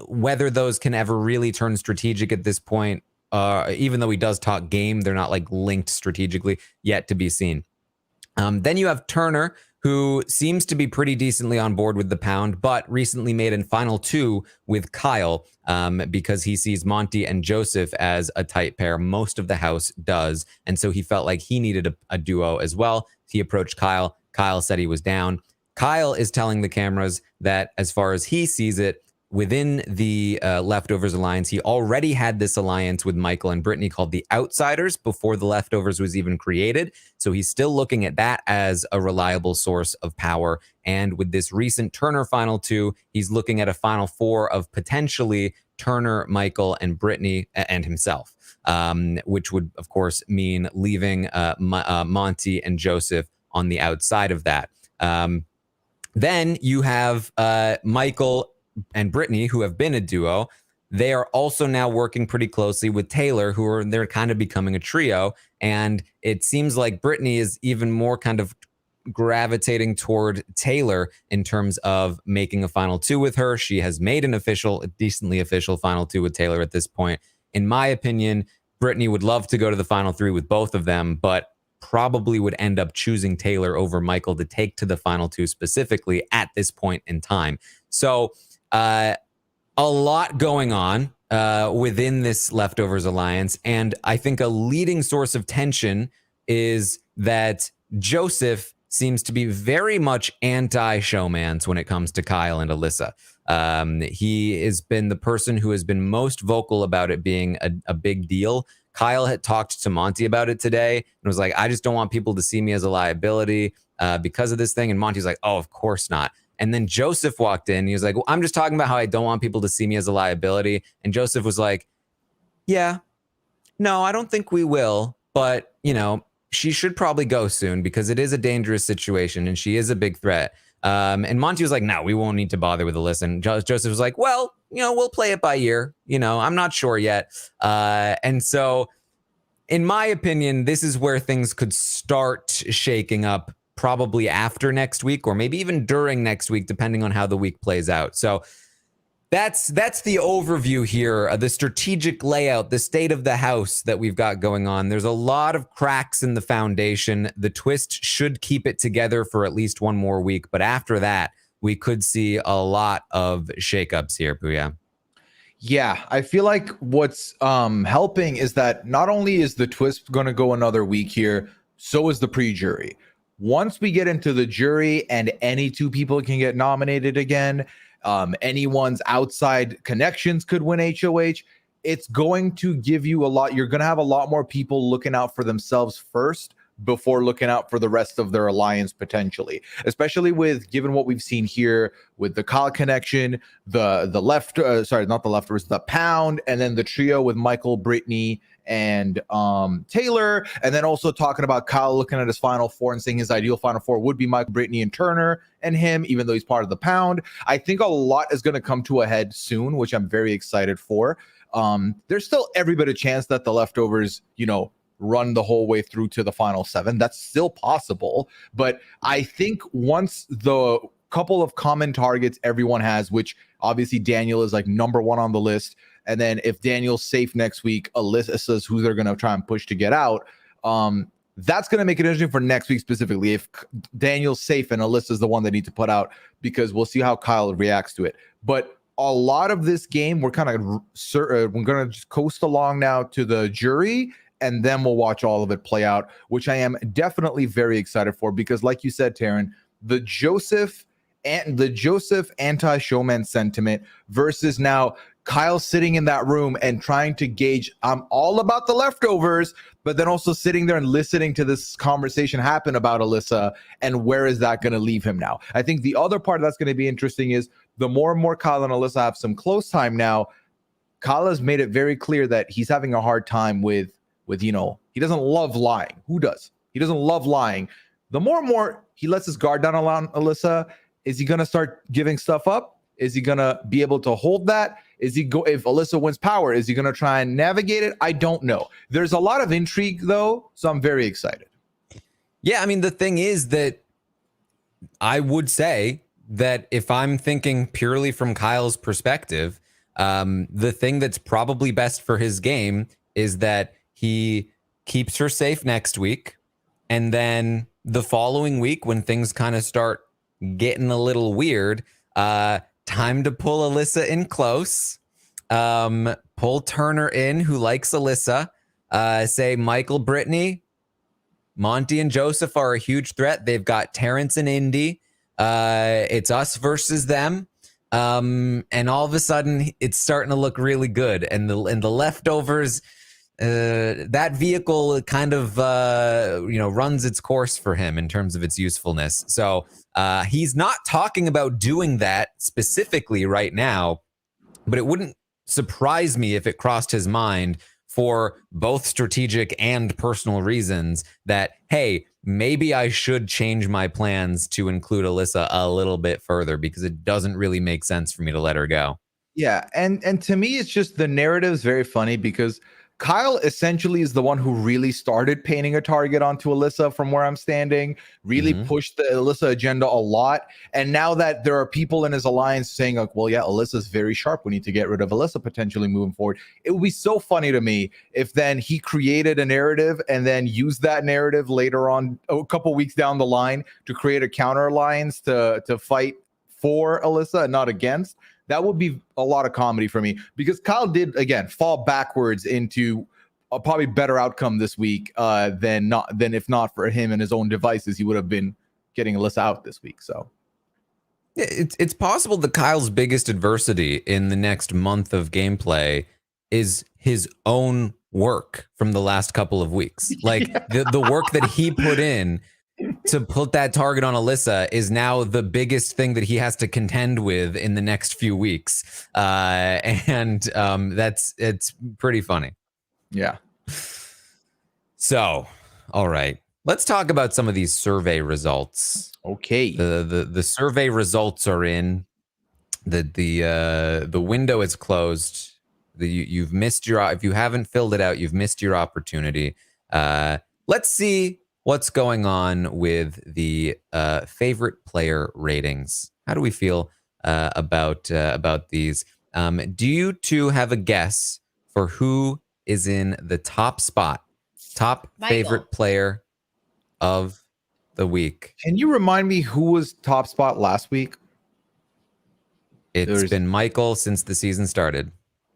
whether those can ever really turn strategic at this point, even though he does talk game, they're not like linked strategically, yet to be seen. Then you have Turner, who seems to be pretty decently on board with the Pound, but recently made a final two with Kyle because he sees Monty and Joseph as a tight pair. Most of the house does. And so he felt like he needed a duo as well. He approached Kyle. Kyle said he was down. Kyle is telling the cameras that as far as he sees it, within the Leftovers Alliance, he already had this alliance with Michael and Brittany called the Outsiders before the Leftovers was even created. So he's still looking at that as a reliable source of power. And with this recent Turner final two, he's looking at a final four of potentially Turner, Michael, and Brittany and himself, which would, of course, mean leaving Monty and Joseph on the outside of that. Then you have Michael and Brittany, who have been a duo. They are also now working pretty closely with Taylor, they're kind of becoming a trio. And it seems like Brittany is even more kind of gravitating toward Taylor in terms of making a final two with her. She has made a decently official final two with Taylor at this point. In my opinion, Brittany would love to go to the final three with both of them, but probably would end up choosing Taylor over Michael to take to the final two specifically at this point in time. So a lot going on within this Leftovers Alliance. And I think a leading source of tension is that Joseph seems to be very much anti-showmance when it comes to Kyle and Alyssa. He has been the person who has been most vocal about it being a big deal. Kyle had talked to Monty about it today and was like, I just don't want people to see me as a liability because of this thing. And Monty's like, oh, of course not. And then Joseph walked in. He was like, well, I'm just talking about how I don't want people to see me as a liability. And Joseph was like, yeah, no, I don't think we will. But, she should probably go soon because it is a dangerous situation and she is a big threat. And Monty was like, no, we won't need to bother with Alyssa. And Joseph was like, well, we'll play it by ear. I'm not sure yet. And so, in my opinion, this is where things could start shaking up probably after next week or maybe even during next week, depending on how the week plays out. So that's the overview here, the strategic layout, the state of the house that we've got going on. There's a lot of cracks in the foundation. The twist should keep it together for at least one more week. But after that, we could see a lot of shakeups here, Pooya. Yeah, I feel like what's helping is that not only is the twist going to go another week here, so is the pre-jury. Once we get into the jury and any two people can get nominated again, anyone's outside connections could win HOH. It's going to give you a lot. You're going to have a lot more people looking out for themselves first before looking out for the rest of their alliance potentially, especially with given what we've seen here with the Kyle connection, the Pound, and then the trio with Michael, Brittany, and Taylor, and then also talking about Kyle looking at his final four and saying his ideal final four would be Michael, Brittany, and Turner and him, even though he's part of the Pound. I think a lot is going to come to a head soon, which I'm very excited for. There's still every bit of chance that the Leftovers, run the whole way through to the final seven. That's still possible. But I think once the couple of common targets everyone has, which obviously Daniel is like number one on the list. And then if Daniel's safe next week, Alyssa says who they're going to try and push to get out. That's going to make it interesting for next week specifically. If Daniel's safe and Alyssa's the one they need to put out, because we'll see how Kyle reacts to it. But a lot of this game, we're kind of we're going to just coast along now to the jury, and then we'll watch all of it play out, which I am definitely very excited for, because like you said, Taran, the Joseph anti-showman sentiment versus now Kyle sitting in that room and trying to gauge, I'm all about the leftovers, but then also sitting there and listening to this conversation happen about Alyssa, and where is that going to leave him now? I think the other part that's going to be interesting is the more and more Kyle and Alyssa have some close time now, Kyle has made it very clear that he's having a hard time with he doesn't love lying. Who does? He doesn't love lying. The more and more he lets his guard down around Alyssa, is he going to start giving stuff up? Is he going to be able to hold that? If Alyssa wins power, is he going to try and navigate it? I don't know. There's a lot of intrigue, though, so I'm very excited. Yeah, I mean, the thing is that I would say that if I'm thinking purely from Kyle's perspective, the thing that's probably best for his game is that he keeps her safe next week, and then the following week when things kind of start getting a little weird, time to pull Alyssa in close, pull Turner in, who likes Alyssa, say Michael, Brittany, Monty, and Joseph are a huge threat. They've got Terence and Indy. It's us versus them. And all of a sudden it's starting to look really good. And the leftovers, that vehicle kind of, runs its course for him in terms of its usefulness. So he's not talking about doing that specifically right now, but it wouldn't surprise me if it crossed his mind for both strategic and personal reasons that, hey, maybe I should change my plans to include Alyssa a little bit further, because it doesn't really make sense for me to let her go. Yeah, and to me, it's just the narrative is very funny, because Kyle essentially is the one who really started painting a target onto Alyssa from where I'm standing, really pushed the Alyssa agenda a lot. And now that there are people in his alliance saying, like, well, yeah, Alyssa's very sharp, we need to get rid of Alyssa potentially moving forward. It would be so funny to me if then he created a narrative and then used that narrative later on, a couple weeks down the line, to create a counter alliance to fight for Alyssa and not against. That would be a lot of comedy for me, because Kyle did, again, fall backwards into a probably better outcome this week than if not for him and his own devices, he would have been getting Alyssa out this week. So it's possible that Kyle's biggest adversity in the next month of gameplay is his own work from the last couple of weeks. Like the work that he put in to put that target on Alyssa is now the biggest thing that he has to contend with in the next few weeks. It's pretty funny. Yeah. So, all right, let's talk about some of these survey results. Okay. The survey results are in. The window is closed. You've missed your, if you haven't filled it out, you've missed your opportunity. Let's see what's going on with the favorite player ratings. How do we feel about these? Do you two have a guess for who is in the top spot, top favorite player of the week? Can you remind me who was top spot last week? It's been Michael since the season started.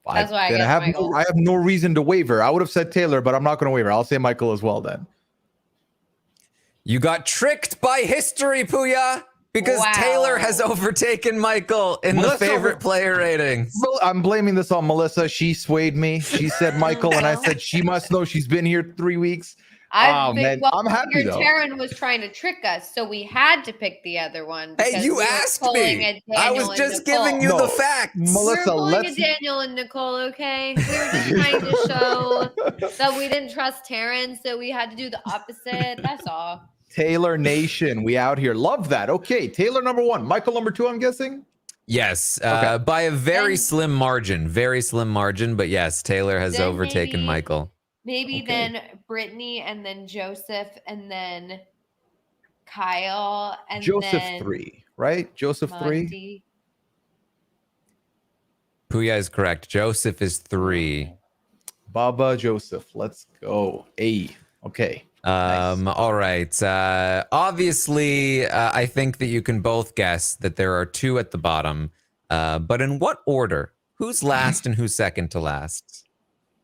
That's why I guess Michael. I have no reason to waver. I would have said Taylor, but I'm not going to waver. I'll say Michael as well then. You got tricked by history, Pooya, because Taylor has overtaken Michael in the favorite player ratings. I'm blaming this on Melissa. She swayed me. She said Michael, and I said she must know. She's been here 3 weeks. I'm happy though. Taran was trying to trick us, so we had to pick the other one. Hey, you asked me. I was just giving you the facts. Melissa, let's Daniel and Nicole. Okay, we were just trying to show that we didn't trust Terence, so we had to do the opposite. That's all. Taylor Nation, we out here. Love that. Okay, Taylor number 1, Michael number 2. I'm guessing. Yes, by a very slim margin. But yes, Taylor has overtaken Michael. Maybe then Brittany, and then Joseph, and then Kyle, and Joseph then 3, right? Joseph Monty. 3. Pooya is correct. Joseph is 3. Baba Joseph. Let's go. Okay. Nice. All right. Obviously, I think that you can both guess that there are 2 at the bottom. But in what order? Who's last and who's second to last?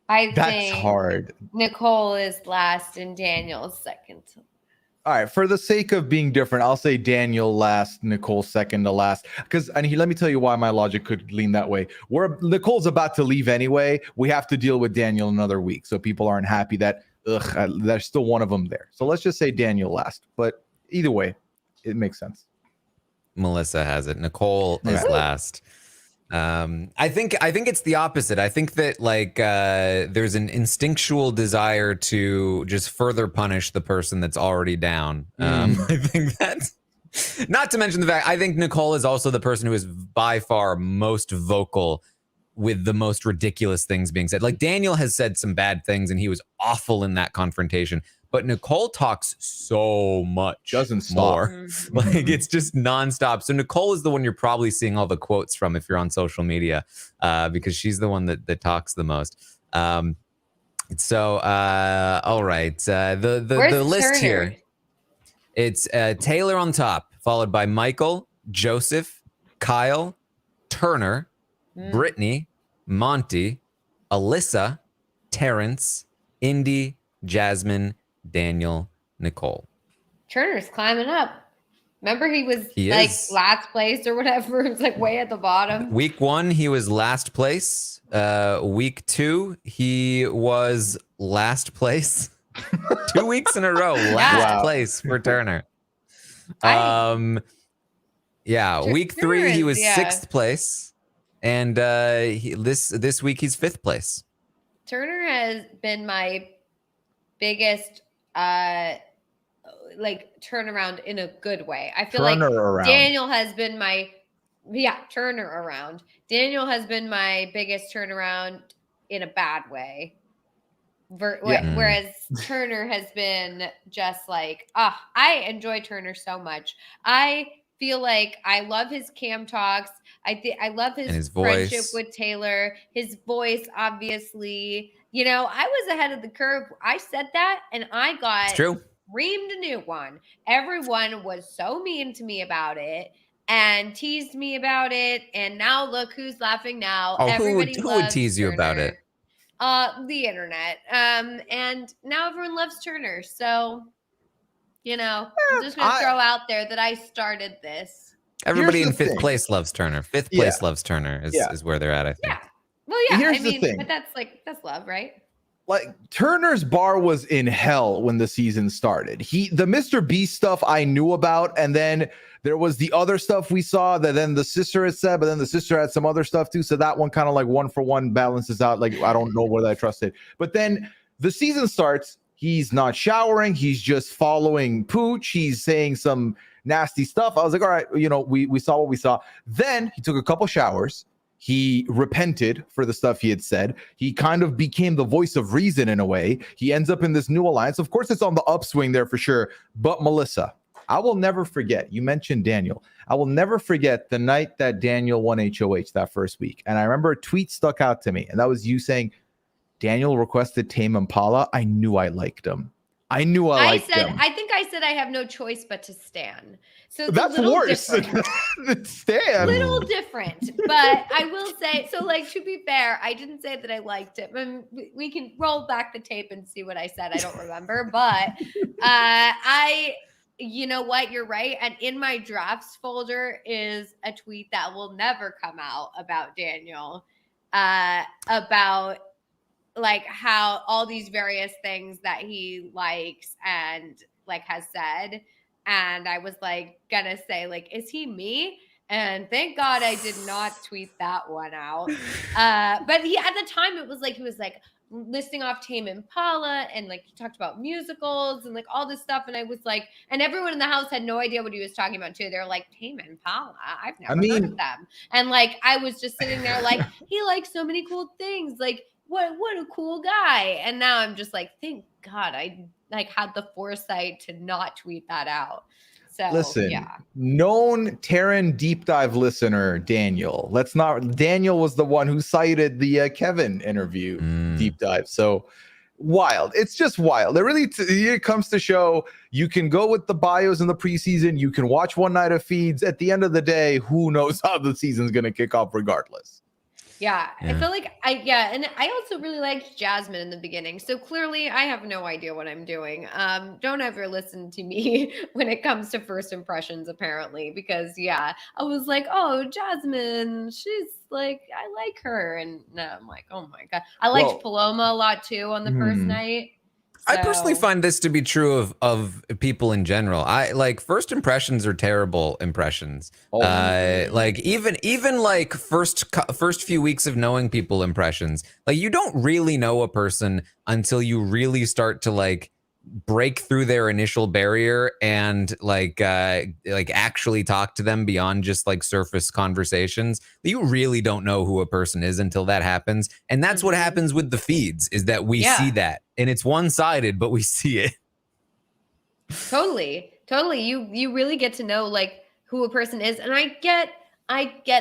I That's think hard. Nicole is last and Daniel's second. All right, for the sake of being different, I'll say Daniel last, Nicole second to last. Let me tell you why my logic could lean that way. Nicole's about to leave anyway. We have to deal with Daniel another week, so people aren't happy that there's still one of them there. So let's just say Daniel last. But either way, it makes sense. Melissa has it. Nicole is last. I think it's the opposite. I think that there's an instinctual desire to just further punish the person that's already down. I think that's not to mention the fact I think Nicole is also the person who is by far most vocal with the most ridiculous things being said. Like Daniel has said some bad things and he was awful in that confrontation. But Nicole talks so much. Doesn't stop. Like it's just nonstop. So Nicole is the one you're probably seeing all the quotes from if you're on social media, because she's the one that talks the most. All right. The list Turner? here. It's Taylor on top, followed by Michael, Joseph, Kyle, Turner, Brittany, Monty, Alyssa, Terence, Indy, Jasmine, Daniel, Nicole. Turner's climbing up. Remember he was He like is. last place or whatever. It was like way at the bottom. Week 1, he was last place. Week 2, he was last place. 2 weeks in a row, last place for Turner. Week 3, he was 6th place. And this week, he's 5th place. Turner has been my biggest turnaround in a good way. I feel like Daniel has been my turner around. Daniel has been my biggest turnaround in a bad way. Whereas Turner has been just like, I enjoy Turner so much. I feel like I love his cam talks. I love his friendship with Taylor, his voice, obviously. You know, I was ahead of the curve. I said that, and I got reamed a new one. Everyone was so mean to me about it and teased me about it. And now look who's laughing now. Oh, who would tease you about it? The internet. And now everyone loves Turner. So, you know, I'm just going to throw out there that I started this. Everybody in 5th place loves Turner. 5th place loves Turner is where they're at, I think. Yeah. Well, yeah. Here's the thing. But that's love, right? Like Turner's bar was in hell when the season started. The Mr. Beast stuff I knew about, and then there was the other stuff we saw that then the sister had said, but then the sister had some other stuff too. So that one kind of like 1-for-1 balances out. Like I don't know whether I trust it. But then the season starts. He's not showering. He's just following Pooch. He's saying some nasty stuff. I was like, all right, you know, we saw what we saw. Then he took a couple showers. He repented for the stuff he had said. He kind of became the voice of reason in a way. He ends up in this new alliance. Of course, it's on the upswing there for sure. But Melissa, I will never forget. You mentioned Daniel. I will never forget the night that Daniel won HOH that first week. And I remember a tweet stuck out to me. And that was you saying, Daniel requested Tame Impala. I knew I liked him. I liked him. I think I said I have no choice but to stan. So that's worse than stan. Little different, but I will say so. Like to be fair, I didn't say that I liked it. We can roll back the tape and see what I said. I don't remember, but you know what? You're right. And in my drafts folder is a tweet that will never come out about Daniel, about like how all these various things that he likes and like has said. And I was like gonna say like, is he me? And thank God I did not tweet that one out. But he at the time it was like he was like listing off Tame Impala and like he talked about musicals and like all this stuff. And I was like, and everyone in the house had no idea what he was talking about too. They're like, Tame Impala, I've never heard of them. And like I was just sitting there like he likes so many cool things. Like what a cool guy. And now I'm just like, thank God I like had the foresight to not tweet that out. So listen, yeah. Known Taran deep dive listener Daniel. Daniel was the one who cited the Kevin interview deep dive. So wild. It's just wild. It really it comes to show you can go with the bios in the preseason. You can watch one night of feeds. At the end of the day, who knows how the season's going to kick off regardless. Yeah, I feel like and I also really liked Jasmine in the beginning. So clearly I have no idea what I'm doing. Don't ever listen to me when it comes to first impressions, apparently, because I was like, oh, Jasmine, she's like, I like her. And now I'm like, oh my God. I liked Paloma a lot too on the first night. I personally find this to be true of people in general. I like first impressions are terrible impressions. Like even like first few weeks of knowing people impressions. Like you don't really know a person until you really start to like break through their initial barrier and like actually talk to them beyond just like surface conversations. You really don't know who a person is until that happens. And that's what happens with the feeds, is that we see that. And it's one-sided, but we see it. Totally. You really get to know like who a person is. And I get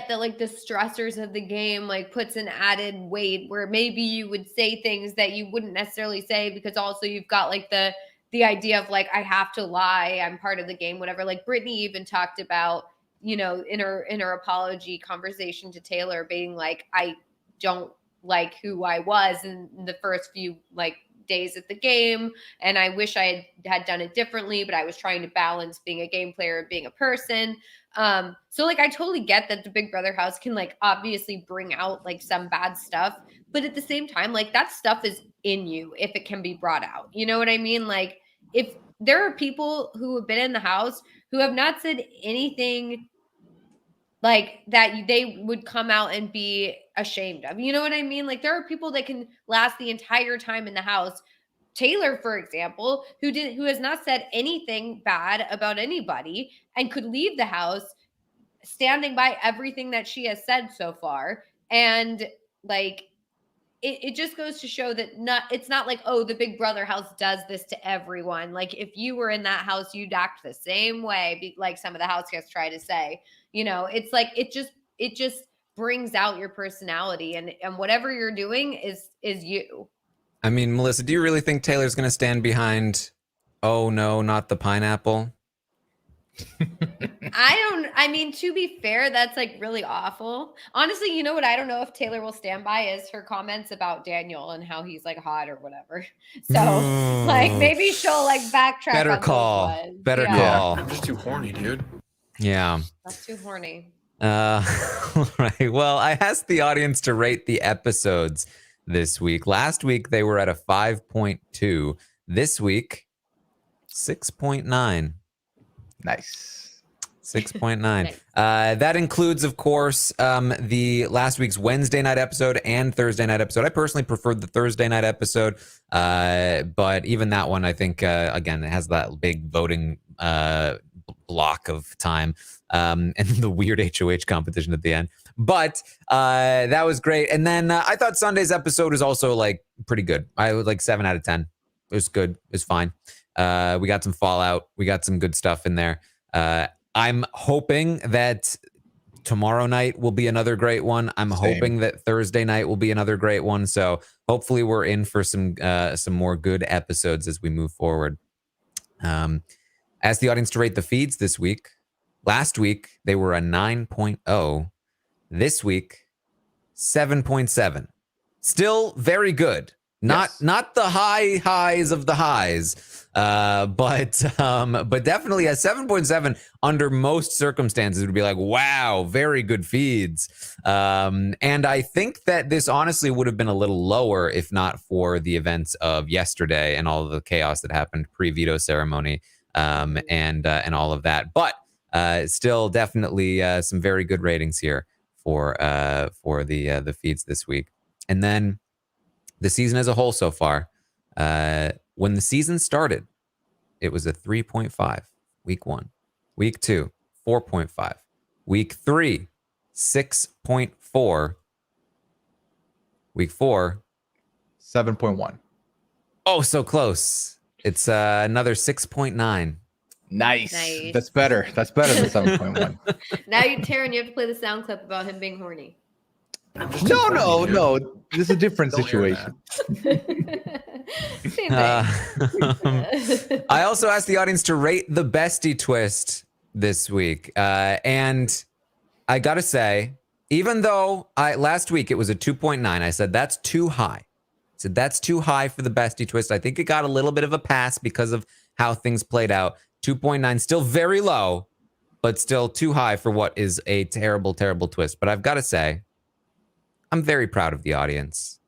that like the stressors of the game like puts an added weight where maybe you would say things that you wouldn't necessarily say, because also you've got like the idea of like, I have to lie, I'm part of the game, whatever. Like Brittany even talked about, in her apology conversation to Taylor being like, I don't like who I was in the first few like days at the game, and I wish I had done it differently, but I was trying to balance being a game player and being a person. So like I totally get that the Big Brother house can like obviously bring out like some bad stuff, but at the same time, like that stuff is in you if it can be brought out. You know what I mean? Like if there are people who have been in the house who have not said anything like that they would come out and be ashamed of. You know what I mean? Like there are people that can last the entire time in the house. Taylor, for example, who has not said anything bad about anybody and could leave the house standing by everything that she has said so far. And like it just goes to show that it's not like, oh, the Big Brother house does this to everyone. Like if you were in that house, you'd act the same way, like some of the house guests try to say. It's like it just brings out your personality, and whatever you're doing is you. I mean, Melissa, do you really think Taylor's going to stand behind, oh no, not the pineapple? I mean, to be fair, that's like really awful. Honestly, you know what I don't know if Taylor will stand by is her comments about Daniel and how he's like hot or whatever. So like maybe she'll like backtrack. Better call. Call. I'm just too horny, dude. Yeah. That's too horny. All right. Well, I asked the audience to rate the episodes this week. Last week, they were at a 5.2. This week, 6.9. Nice. 6.9. Nice. That includes, of course, the last week's Wednesday night episode and Thursday night episode. I personally preferred the Thursday night episode, but even that one, I think, again, it has that big voting block of time and the weird HOH competition at the end. But that was great. And then I thought Sunday's episode was also like pretty good. I was like 7 out of 10. It was good. It was fine. We got some fallout. We got some good stuff in there. I'm hoping that tomorrow night will be another great one. I'm hoping that Thursday night will be another great one. So hopefully we're in for some more good episodes as we move forward. Ask the audience to rate the feeds this week. Last week, they were a 9.0. This week, 7.7. Still very good. Not the highs of the highs, but definitely a 7.7 under most circumstances would be like, wow, very good feeds. And I think that this honestly would have been a little lower if not for the events of yesterday and all of the chaos that happened pre-veto ceremony, and all of that. But still, definitely some very good ratings here for the feeds this week. And then the season as a whole so far, when the season started, it was a 3.5. Week 1. Week 2, 4.5. Week 3, 6.4. Week 4, 7.1. Oh, so close. It's another 6.9. Nice. That's better. That's better than 7.1. Now, Taran, you have to play the sound clip about him being horny. No. This is a different situation. Same thing. I also asked the audience to rate the bestie twist this week. And I got to say, even though last week it was a 2.9, I said that's too high. I said that's too high for the bestie twist. I think it got a little bit of a pass because of how things played out. 2.9, still very low, but still too high for what is a terrible, terrible twist. But I've got to say, I'm very proud of the audience.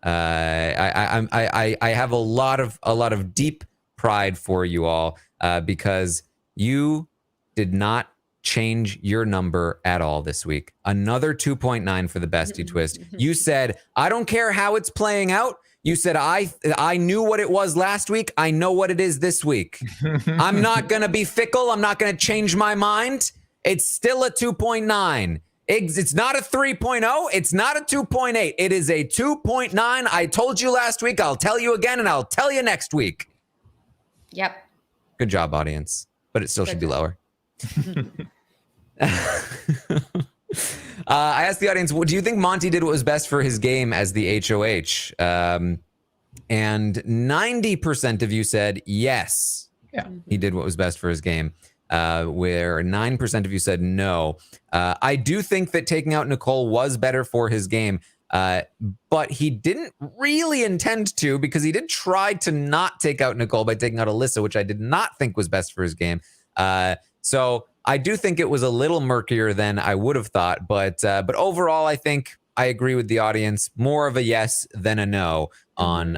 I have a lot of deep pride for you all because you did not change your number at all this week. Another 2.9 for the bestie twist. You said, I don't care how it's playing out. You said, I knew what it was last week. I know what it is this week. I'm not going to be fickle. I'm not going to change my mind. It's still a 2.9. It's not a 3.0. It's not a 2.8. It is a 2.9. I told you last week. I'll tell you again, and I'll tell you next week. Yep. Good job, audience. But it still should be lower. I asked the audience, do you think Monty did what was best for his game as the HOH? And 90% of you said yes. Yeah. He did what was best for his game. Where 9% of you said no. I do think that taking out Nicole was better for his game, but he didn't really intend to, because he did try to not take out Nicole by taking out Alyssa, which I did not think was best for his game. So I do think it was a little murkier than I would have thought, but overall, I think I agree with the audience. More of a yes than a no on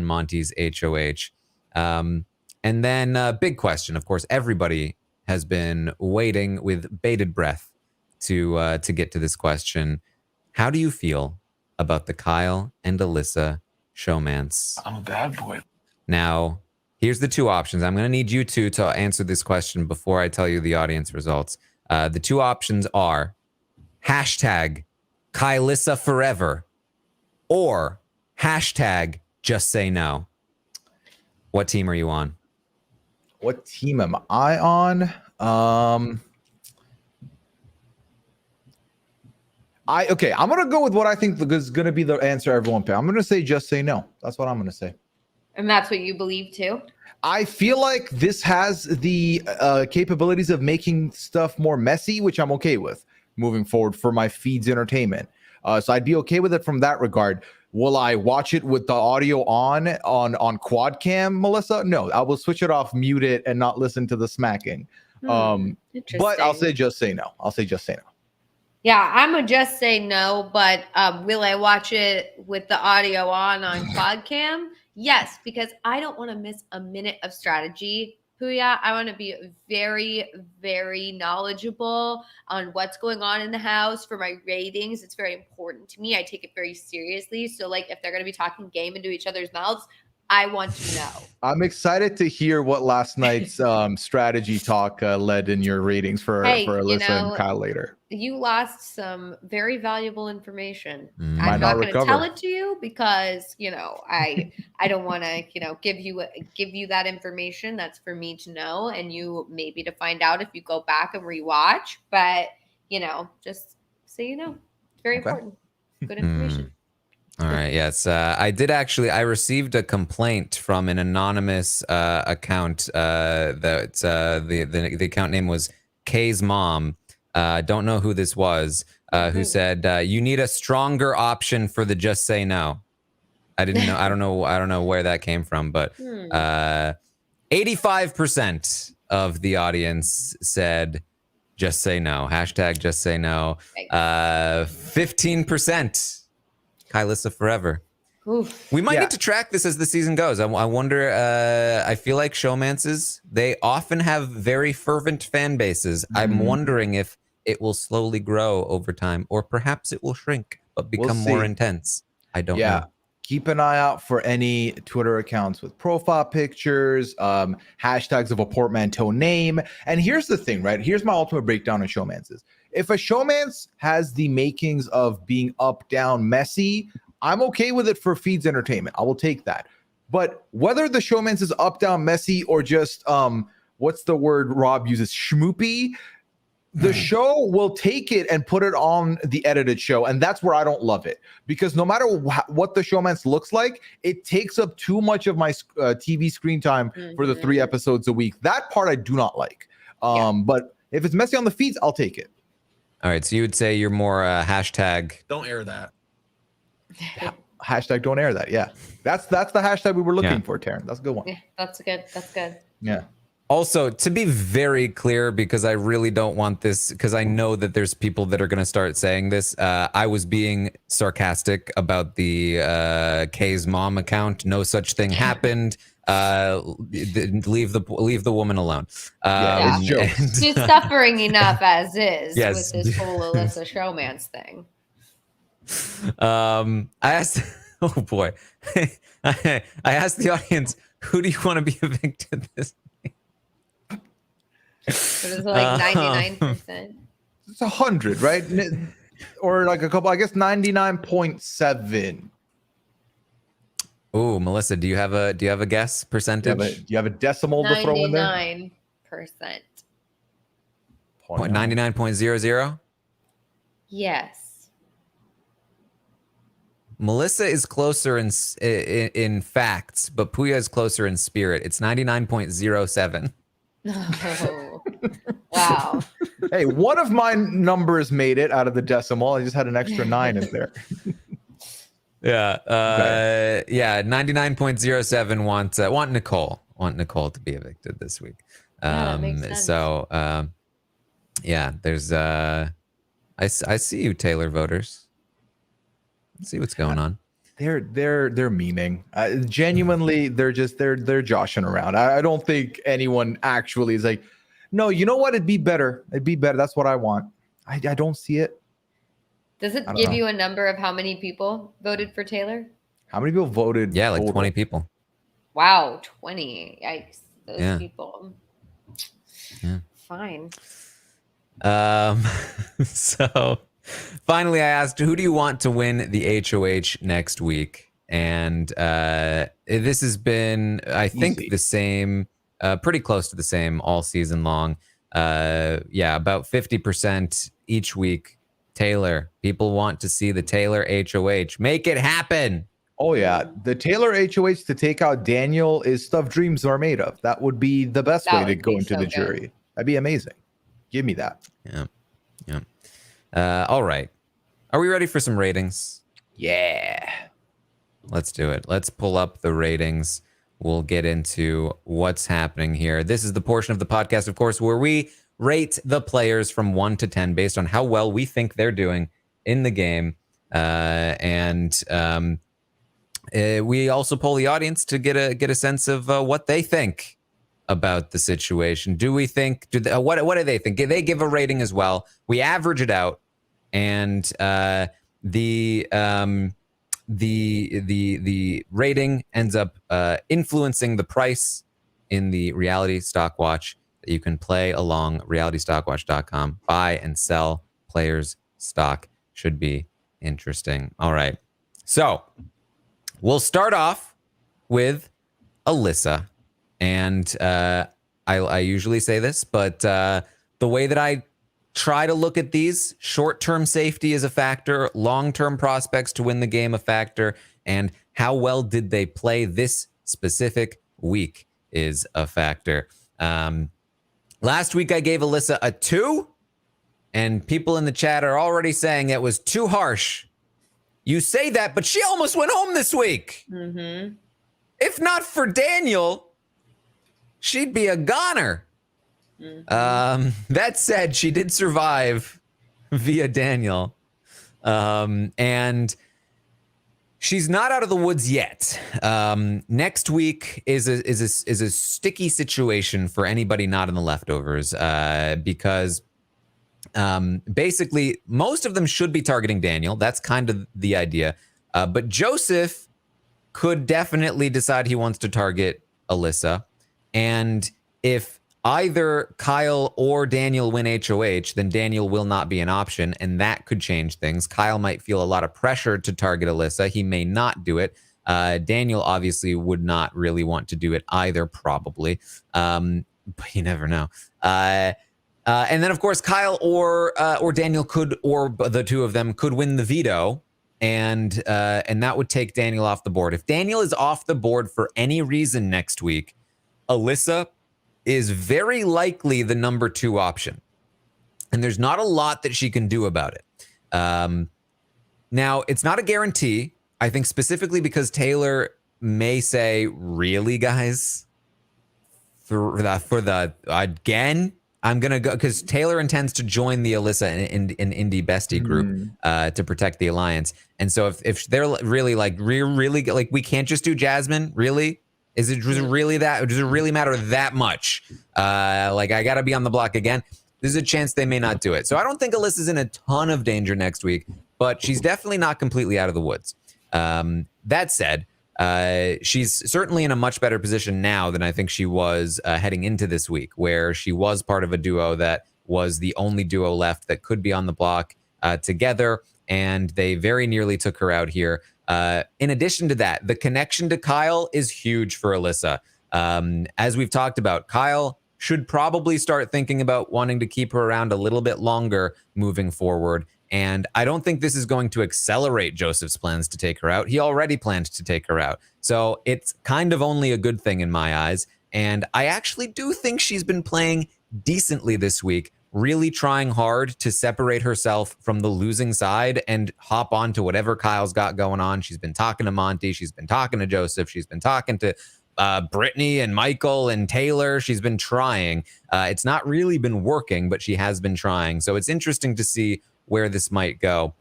Monty's HOH. And then big question, of course, everybody has been waiting with bated breath to get to this question. How do you feel about the Kyle and Alyssa showmance? I'm a bad boy. Now, here's the two options. I'm going to need you two to answer this question before I tell you the audience results. The two options are hashtag Kylissa forever or hashtag just say no. What team are you on? What team am I on? I'm gonna go with what I think is gonna be the answer everyone picked. I'm gonna say just say no. That's what I'm gonna say. And that's what you believe too? I feel like this has the capabilities of making stuff more messy, which I'm okay with moving forward for my feed's entertainment. So I'd be okay with it from that regard. Will I watch it with the audio on quad cam, Melissa? No, I will switch it off, mute it, and not listen to the smacking. But I'll say just say no. Yeah, I'm a just say no, but will I watch it with the audio on quad cam? Yes, because I don't want to miss a minute of strategy. Pooya, I want to be very, very knowledgeable on what's going on in the house for my ratings. It's very important to me. I take it very seriously. So, like, if they're going to be talking game into each other's mouths, I want to know. I'm excited to hear what last night's strategy talk led in your ratings for Alyssa and Kyle later. You lost some very valuable information. Might I'm not going to tell it to you because, I don't want to, give you that information. That's for me to know and you maybe to find out if you go back and rewatch. But, just so you know, it's very important. Good information. All right. Yes. I received a complaint from an anonymous account that the account name was Kay's mom. Don't know who this was, who said, you need a stronger option for the just say no. I didn't know. I don't know where that came from, but 85% of the audience said just say no. Hashtag just say no. 15%. Kylissa forever. Oof. We might need to track this as the season goes. I wonder, I feel like showmances, they often have very fervent fan bases. I'm wondering if it will slowly grow over time, or perhaps it will shrink, but become more intense. I don't know. Keep an eye out for any Twitter accounts with profile pictures, hashtags of a portmanteau name. And here's the thing, right? Here's my ultimate breakdown on showmances. If a showmance has the makings of being up, down, messy, I'm okay with it for feeds entertainment. I will take that. But whether the showmance is up, down, messy, or just, what's the word Rob uses, schmoopy, the show will take it and put it on the edited show, and that's where I don't love it, because no matter what the showmance looks like, it takes up too much of my TV screen time for the 3 episodes a week. That part I do not like. But if it's messy on the feeds, I'll take it. All right, so you would say you're more hashtag Don't air that. Hashtag don't air that. Yeah, that's the hashtag we were looking for, Taran. That's a good one. Yeah, that's good. That's good. Yeah. Also, to be very clear, because I really don't want this, because I know that there's people that are going to start saying this. I was being sarcastic about the Kay's mom account. No such thing happened. Leave the woman alone. She's suffering enough as is Yes. with this whole Alyssa showmance thing. I asked, oh boy, I asked the audience, who do you want to be evicted this week? It was like 99%. It's 100, right? Or like a couple, I guess 99.7. Oh, Melissa, do you have a guess percentage? Do you have a decimal to throw in there? 99%. 99.00? Yes. Melissa is closer in facts, but Pooya is closer in spirit. It's 99.07. Oh, wow. Hey, one of my numbers made it out of the decimal. I just had an extra 9 in there. Yeah. Yeah. 99.07 want Nicole. Want Nicole to be evicted this week. That makes sense. So, yeah, there's, I see you, Taylor voters. Let's see what's going on. They're memeing. Genuinely, they're joshing around. I don't think anyone actually is like, no, you know what? It'd be better. That's what I want. I don't see it. Does it give you a number of how many people voted for Taylor? How many people voted? Yeah, like total? 20 people. Wow, 20. Yikes. Those people. Yeah. Fine. So finally I asked, who do you want to win the HOH next week? And this has been, I think, Easy. the same, pretty close to the same all season long. Yeah, about 50% each week. Taylor, people want to see the Taylor HOH. Make it happen. Oh yeah, the Taylor HOH to take out Daniel is stuff dreams are made of. That would be the best way to go into the jury. That'd be amazing. Give me that. Yeah. All right. Are we ready for some ratings? Yeah. Let's do it. Let's pull up the ratings. We'll get into what's happening here. This is the portion of the podcast, of course, where we rate the players from 1 to 10 based on how well we think they're doing in the game. We also poll the audience to get a sense of what they think about the situation. Do we think? What do they think? They give a rating as well. We average it out, and the rating ends up influencing the price in the reality stock watch that you can play along realitystockwatch.com. Buy and sell players' stock. Should be interesting. All right. So we'll start off with Alyssa. And I usually say this, but the way that I try to look at these, short-term safety is a factor, long-term prospects to win the game a factor, and how well did they play this specific week is a factor. Last week I gave Alyssa a 2, and people in the chat are already saying it was too harsh. You say that, but she almost went home this week. Mm-hmm. If not for Daniel, she'd be a goner. Mm-hmm. That said, she did survive via Daniel. And she's not out of the woods yet. Next week is a sticky situation for anybody not in the leftovers, because basically most of them should be targeting Daniel. That's kind of the idea. But Joseph could definitely decide he wants to target Alyssa. And if either Kyle or Daniel win HOH, then Daniel will not be an option, and that could change things. Kyle might feel a lot of pressure to target Alyssa. He may not do it. Daniel obviously would not really want to do it either, probably. But you never know. And then, of course, Kyle or Daniel could, or the two of them could win the veto, and that would take Daniel off the board. If Daniel is off the board for any reason next week, Alyssa is very likely the number 2 option, and there's not a lot that she can do about it. Now, it's not a guarantee. I think specifically because Taylor may say, "Really, guys, for the again." I'm going to go because Taylor intends to join the Alyssa and Indy bestie group to protect the alliance. And so if they're really like, really like, we can't just do Jasmine. Really? Does it really matter that much? Like, I got to be on the block again. There's a chance they may not do it. So I don't think Alyssa's in a ton of danger next week, but she's definitely not completely out of the woods. That said, she's certainly in a much better position now than I think she was heading into this week, where she was part of a duo that was the only duo left that could be on the block together, and they very nearly took her out here. In addition to that, the connection to Kyle is huge for Alyssa. As we've talked about, Kyle should probably start thinking about wanting to keep her around a little bit longer moving forward. And I don't think this is going to accelerate Joseph's plans to take her out. He already planned to take her out. So it's kind of only a good thing in my eyes. And I actually do think she's been playing decently this week, really trying hard to separate herself from the losing side and hop on to whatever Kyle's got going on. She's been talking to Monty. She's been talking to Joseph. She's been talking to Brittany and Michael and Taylor. She's been trying. It's not really been working, but she has been trying. So it's interesting to see where this might go.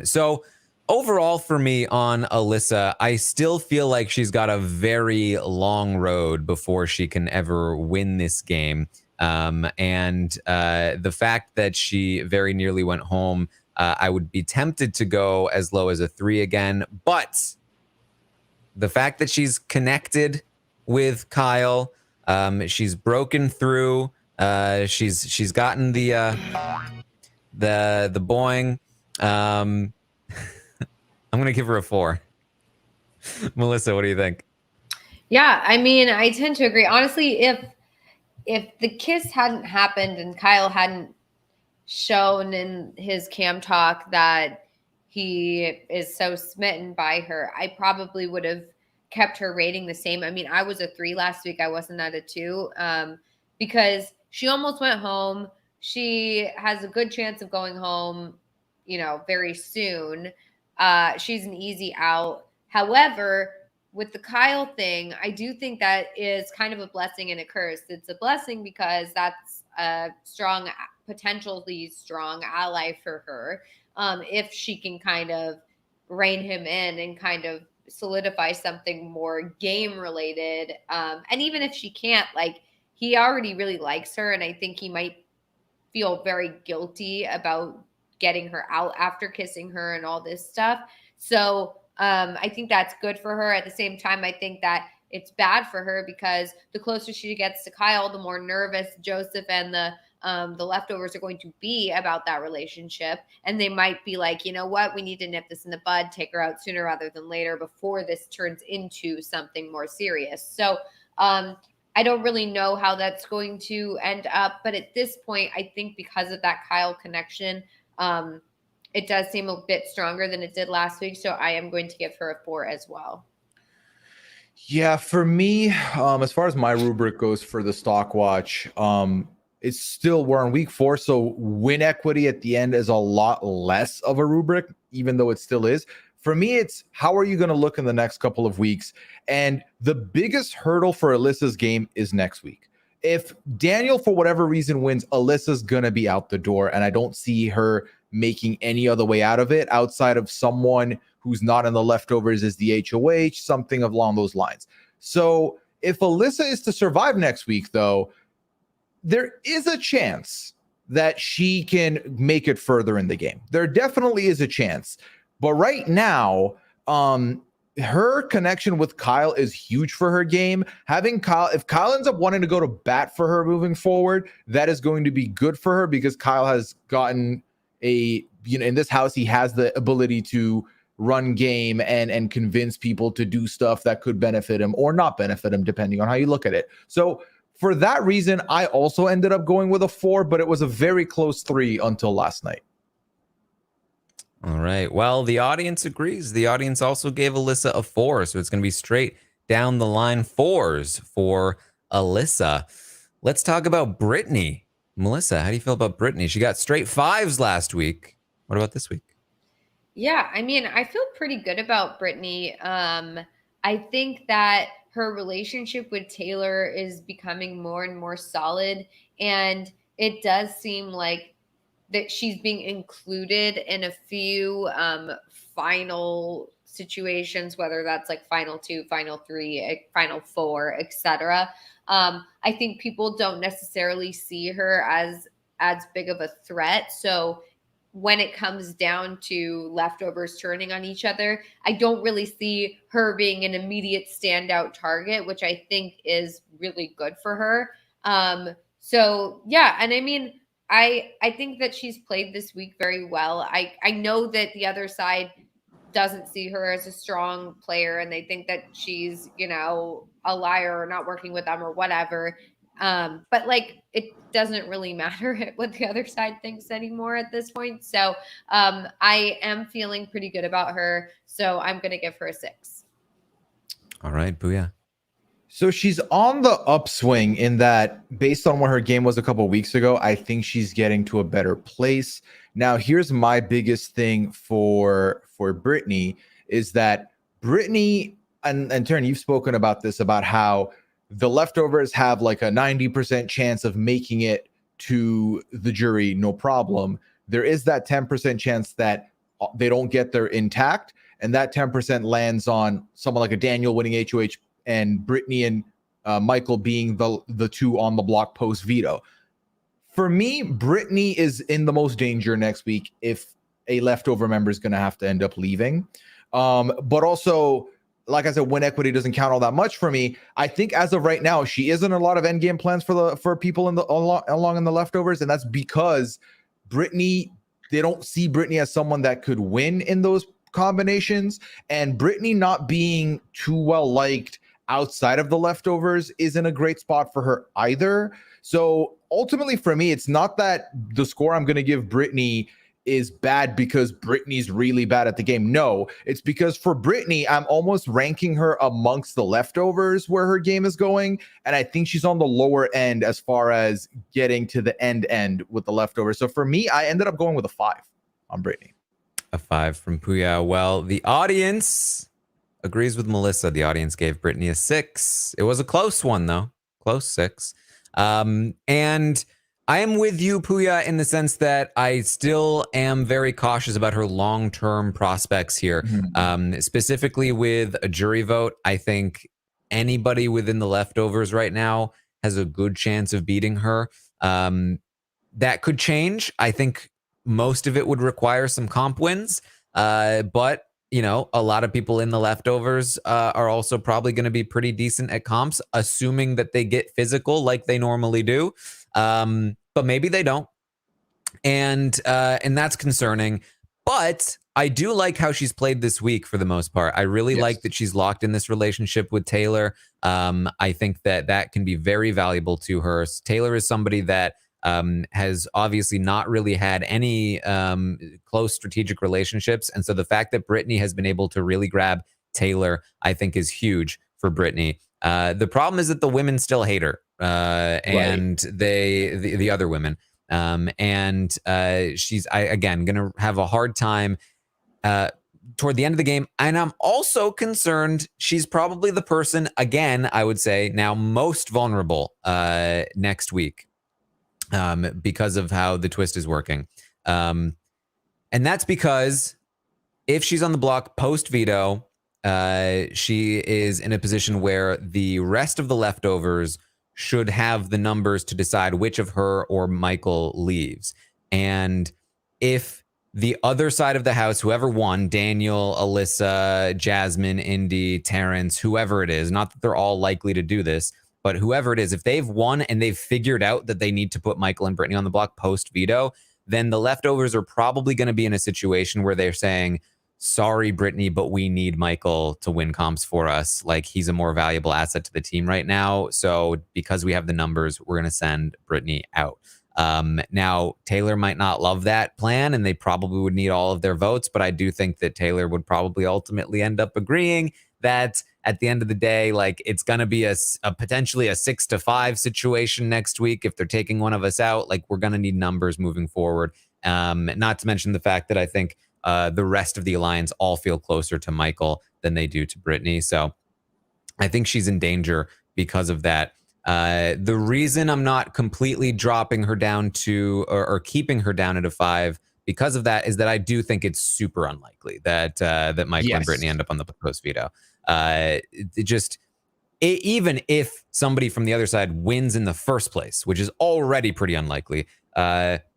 So overall for me on Alyssa, I still feel like she's got a very long road before she can ever win this game. And the fact that she very nearly went home, I would be tempted to go as low as a 3 again. But the fact that she's connected with Kyle, she's broken through, she's gotten the boing. I'm gonna give her a 4. Melissa, what do you think? Yeah, I mean, I tend to agree. Honestly, if the kiss hadn't happened and Kyle hadn't shown in his cam talk that he is so smitten by her, I probably would have kept her rating the same. I mean, I was a 3 last week. I wasn't at a 2 because she almost went home. She has a good chance of going home, very soon. She's an easy out. However, with the Kyle thing, I do think that is kind of a blessing and a curse. It's a blessing because that's a potentially strong ally for her. If she can kind of rein him in and kind of solidify something more game related. And even if she can't, he already really likes her. And I think he might feel very guilty about getting her out after kissing her and all this stuff. So I think that's good for her. At the same time, I think that it's bad for her because the closer she gets to Kyle, the more nervous Joseph and the leftovers are going to be about that relationship. And they might be like, you know what, we need to nip this in the bud, take her out sooner rather than later before this turns into something more serious. So I don't really know how that's going to end up. But at this point, I think because of that Kyle connection, it does seem a bit stronger than it did last week. So I am going to give her a 4 as well. Yeah, for me, as far as my rubric goes for the stock watch, it's still, we're on week 4. So win equity at the end is a lot less of a rubric, even though it still is. For me, it's how are you going to look in the next couple of weeks? And the biggest hurdle for Alyssa's game is next week. If Daniel, for whatever reason, wins, Alyssa's going to be out the door. And I don't see her making any other way out of it outside of someone who's not in the leftovers as the HOH, something along those lines. So if Alyssa is to survive next week, though, there is a chance that she can make it further in the game. There definitely is a chance. But right now, her connection with Kyle is huge for her game. Having Kyle, if Kyle ends up wanting to go to bat for her moving forward, that is going to be good for her because Kyle has gotten in this house, he has the ability to run game and convince people to do stuff that could benefit him or not benefit him, depending on how you look at it. So For that reason, I also ended up going with a 4, but it was a very close 3 until last night. All right. Well, the audience agrees. The audience also gave Alyssa a 4, so it's going to be straight down the line 4s for Alyssa. Let's talk about Brittany. Melissa, how do you feel about Brittany? She got straight 5s last week. What about this week? Yeah, I mean, I feel pretty good about Brittany. I think that her relationship with Taylor is becoming more and more solid, and it does seem like that she's being included in a few final situations, whether that's like final 2, final 3, final 4, etc. I think people don't necessarily see her as big of a threat. So when it comes down to leftovers turning on each other, I don't really see her being an immediate standout target, which I think is really good for her. So yeah, and I mean, I think that she's played this week very well. I know that the other side doesn't see her as a strong player and they think that she's, a liar or not working with them or whatever. But like, it doesn't really matter what the other side thinks anymore at this point. So I am feeling pretty good about her. So I'm going to give her a 6. All right, Pooya. So she's on the upswing in that, based on what her game was a couple of weeks ago, I think she's getting to a better place. Now, here's my biggest thing for Brittany is that Brittany, and Taran, you've spoken about this, about how the leftovers have like a 90% chance of making it to the jury, no problem. There is that 10% chance that they don't get there intact, and that 10% lands on someone like a Daniel winning HOH and Brittany and Michael being the 2 on the block post veto. For me, Brittany is in the most danger next week if a leftover member is going to have to end up leaving. But also, like I said, win equity doesn't count all that much for me. I think as of right now, she isn't a lot of endgame plans for people along in the leftovers, and that's because Brittany, they don't see Brittany as someone that could win in those combinations, and Brittany not being too well liked outside of the leftovers isn't a great spot for her either. So ultimately for me, it's not that the score I'm going to give Brittany is bad because Brittany's really bad at the game. No, it's because for Brittany, I'm almost ranking her amongst the leftovers where her game is going. And I think she's on the lower end as far as getting to the end with the leftovers. So for me, I ended up going with a 5 on Brittany. A 5 from Pooya. Well, the audience agrees with Melissa. The audience gave Brittany a 6. It was a close one, though. Close 6. And I am with you, Pooya, in the sense that I still am very cautious about her long-term prospects here. Specifically with a jury vote, I think anybody within the leftovers right now has a good chance of beating her. That could change. I think most of it would require some comp wins. But a lot of people in the leftovers are also probably going to be pretty decent at comps, assuming that they get physical like they normally do. But maybe they don't. And that's concerning. But I do like how she's played this week for the most part. I really like that she's locked in this relationship with Taylor. I think that can be very valuable to her. Taylor is somebody that has obviously not really had any close strategic relationships. And so the fact that Brittany has been able to really grab Taylor, I think is huge for Brittany. The problem is that the women still hate her, and the other women. And she's, again, going to have a hard time toward the end of the game. And I'm also concerned she's probably the person, again, I would say now most vulnerable next week. Because of how the twist is working. And that's because if she's on the block post veto, she is in a position where the rest of the leftovers should have the numbers to decide which of her or Michael leaves. And if the other side of the house, whoever won, Daniel, Alyssa, Jasmine, Indy, Terence, whoever it is, not that they're all likely to do this, but whoever it is, if they've won and they've figured out that they need to put Michael and Brittany on the block post veto, then the leftovers are probably going to be in a situation where they're saying, sorry, Brittany, but we need Michael to win comps for us. Like, he's a more valuable asset to the team right now. So because we have the numbers, we're going to send Brittany out. Now, Taylor might not love that plan, and they probably would need all of their votes, but I do think that Taylor would probably ultimately end up agreeing that at the end of the day, like, it's going to be a potentially a 6-5 situation next week. If they're taking one of us out, like, we're going to need numbers moving forward. Not to mention the fact that I think the rest of the alliance all feel closer to Michael than they do to Brittany. So I think she's in danger because of that. The reason I'm not completely dropping her down to or keeping her down at a 5 because of that is that I do think it's super unlikely that that Michael and Brittany end up on the post veto. Even if somebody from the other side wins in the first place, which is already pretty unlikely,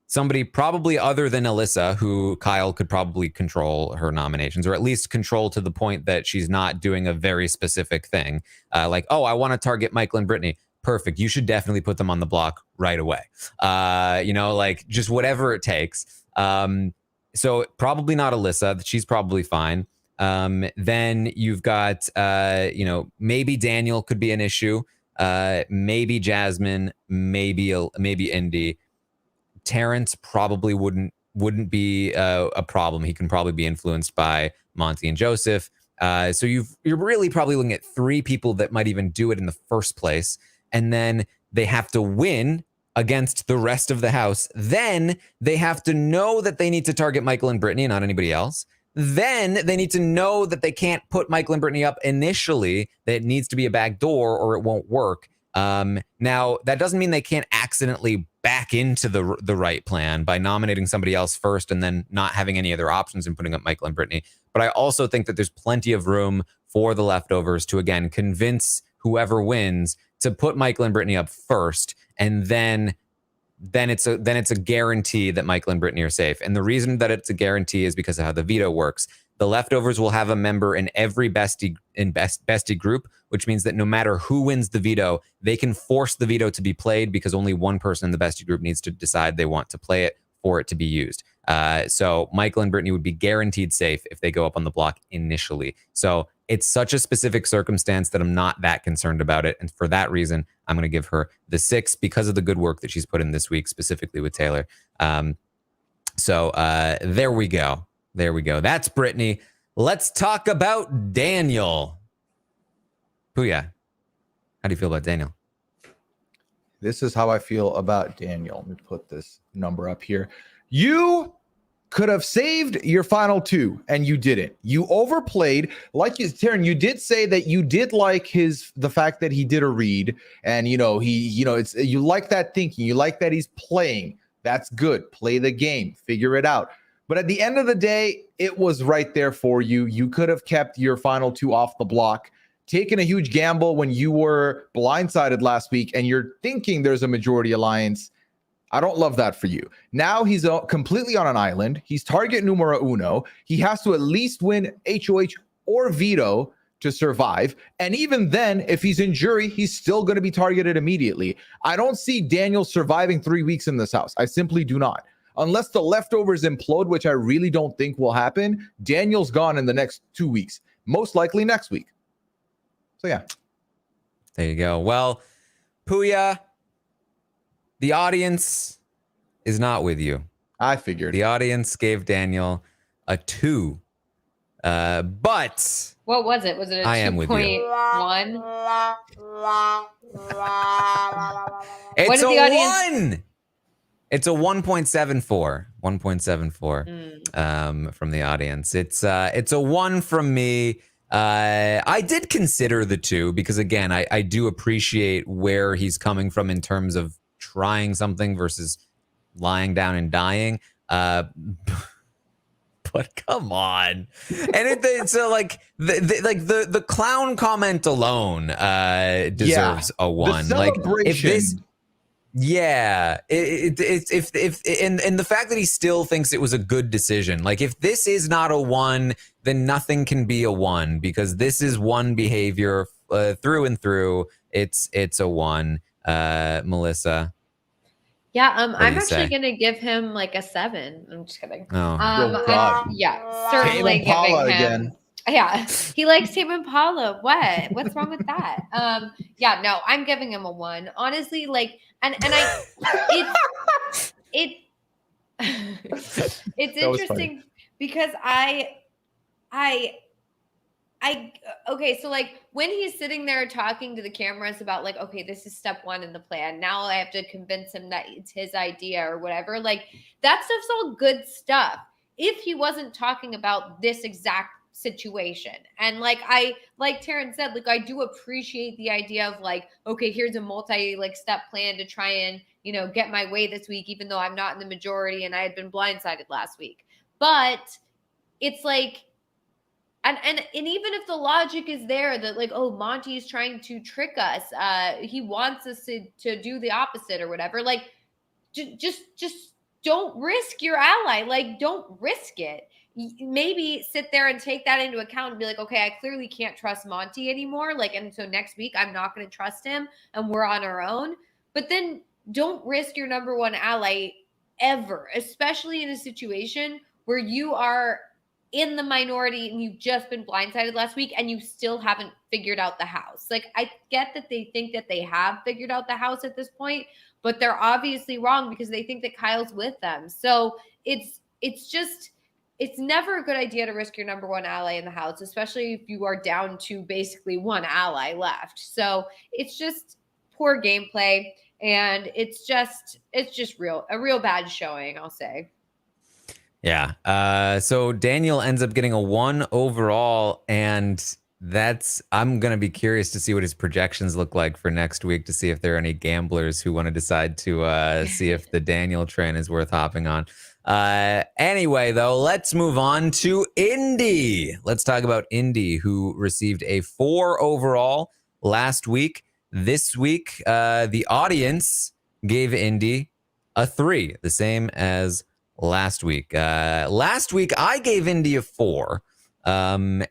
somebody probably other than Alyssa, who Kyle could probably control her nominations, or at least control to the point that she's not doing a very specific thing. Like, oh, I want to target Michael and Brittany. Perfect. You should definitely put them on the block right away. Like, just whatever it takes. So probably not Alyssa. She's probably fine. Then you've got, maybe Daniel could be an issue. Maybe Jasmine, maybe Indy. Terence probably wouldn't be a problem. He can probably be influenced by Monty and Joseph. So you're really probably looking at 3 people that might even do it in the first place. And then they have to win against the rest of the house. Then they have to know that they need to target Michael and Brittany, not anybody else. Then they need to know that they can't put Michael and Brittany up initially, that it needs to be a back door or it won't work. Now, that doesn't mean they can't accidentally back into the right plan by nominating somebody else first and then not having any other options and putting up Michael and Brittany. But I also think that there's plenty of room for the leftovers to, again, convince whoever wins to put Michael and Brittany up first, and then it's a guarantee that Michael and Brittany are safe. And the reason that it's a guarantee is because of how the veto works. The leftovers will have a member in every bestie group, which means that no matter who wins the veto, they can force the veto to be played because only one person in the bestie group needs to decide they want to play it for it to be used. So Michael and Brittany would be guaranteed safe if they go up on the block initially. So it's such a specific circumstance that I'm not that concerned about it. And for that reason, I'm going to give her the 6 because of the good work that she's put in this week, specifically with Taylor. So there we go. There we go. That's Brittany. Let's talk about Daniel. Pooya, how do you feel about Daniel? This is how I feel about Daniel. Let me put this number up here. You could have saved your final 2 and you didn't. You overplayed. Like you, Taran, you did say that you did like the fact that he did a read, and you like that thinking. You like that he's playing. That's good. Play the game. Figure it out. But at the end of the day, it was right there for you. You could have kept your final 2 off the block, taken a huge gamble when you were blindsided last week, and you're thinking there's a majority alliance. I don't love that for you. Now he's completely on an island. He's target numero uno. He has to at least win HOH or veto to survive. And even then, if he's in jury, he's still going to be targeted immediately. I don't see Daniel surviving 3 weeks in this house. I simply do not. Unless the leftovers implode, which I really don't think will happen, Daniel's gone in the next 2 weeks. Most likely next week. So yeah. There you go. Well, Pooya, the audience is not with you. I figured. The audience gave Daniel a 2. But what was it? Was it a 2.1? It's a 1. It's a 1.74. 1.74 from the audience. It's a 1 from me. I did consider the 2 because, again, I do appreciate where he's coming from in terms of trying something versus lying down and dying. But come on. And the clown comment alone deserves a 1. The celebration. Like, if this, yeah, if the fact that he still thinks it was a good decision, like, if this is not a 1, then nothing can be a 1, because this is 1 behavior through and through. It's a 1. Melissa. Yeah, do I'm you actually say? gonna give him like a 7. I'm just kidding. Oh, Oh, God. Yeah, certainly Tame Impala giving him. again. Yeah, he likes Tame Impala. What? What's wrong with that? Yeah, no, I'm giving him a 1. Honestly, like, and I, it, it's That was funny. interesting because I okay, so like when he's sitting there talking to the cameras about like, okay, this is step 1 in the plan. Now I have to convince him that it's his idea or whatever. Like that stuff's all good stuff. If he wasn't talking about this exact situation. And like Terence said, like I do appreciate the idea of like, okay, here's a multi like step plan to try and, get my way this week, even though I'm not in the majority and I had been blindsided last week. But it's like, and even if the logic is there that like, oh, Monty is trying to trick us, he wants us to do the opposite or whatever, like just don't risk your ally. Like don't risk it. Maybe sit there and take that into account and be like, okay, I clearly can't trust Monty anymore. Like, and so next week I'm not going to trust him and we're on our own. But then don't risk your number 1 ally ever, especially in a situation where you are in the minority and you've just been blindsided last week and you still haven't figured out the house. Like I get that they think that they have figured out the house at this point, but they're obviously wrong because they think that Kyle's with them. So it's never a good idea to risk your number 1 ally in the house, especially if you are down to basically 1 ally left. So it's just poor gameplay and it's just a real bad showing, I'll say. Yeah. So Daniel ends up getting a 1 overall, and I'm gonna be curious to see what his projections look like for next week to see if there are any gamblers who want to decide to see if the Daniel train is worth hopping on. Anyway, though, let's move on to Indy. Let's talk about Indy, who received a 4 overall last week. This week, the audience gave Indy a 3, the same as last week. Last week I gave Indy a 4. And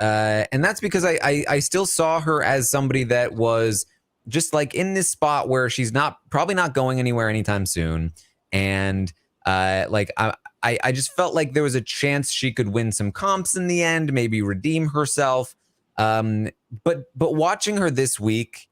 that's because I still saw her as somebody that was just like in this spot where she's probably not going anywhere anytime soon. And like I just felt like there was a chance she could win some comps in the end, maybe redeem herself. But watching her this week,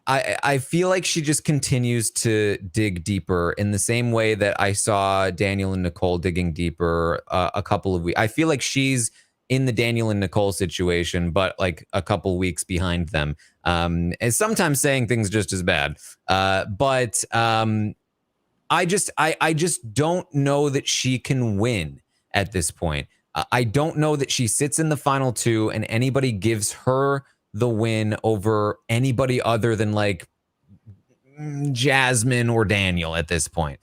I feel like she just continues to dig deeper in the same way that I saw Daniel and Nicole digging deeper a couple of weeks. I feel like she's in the Daniel and Nicole situation, but like a couple weeks behind them. And sometimes saying things just as bad. But I just don't know that she can win at this point. I don't know that she sits in the final 2 and anybody gives her the win over anybody other than like Jasmine or Daniel at this point,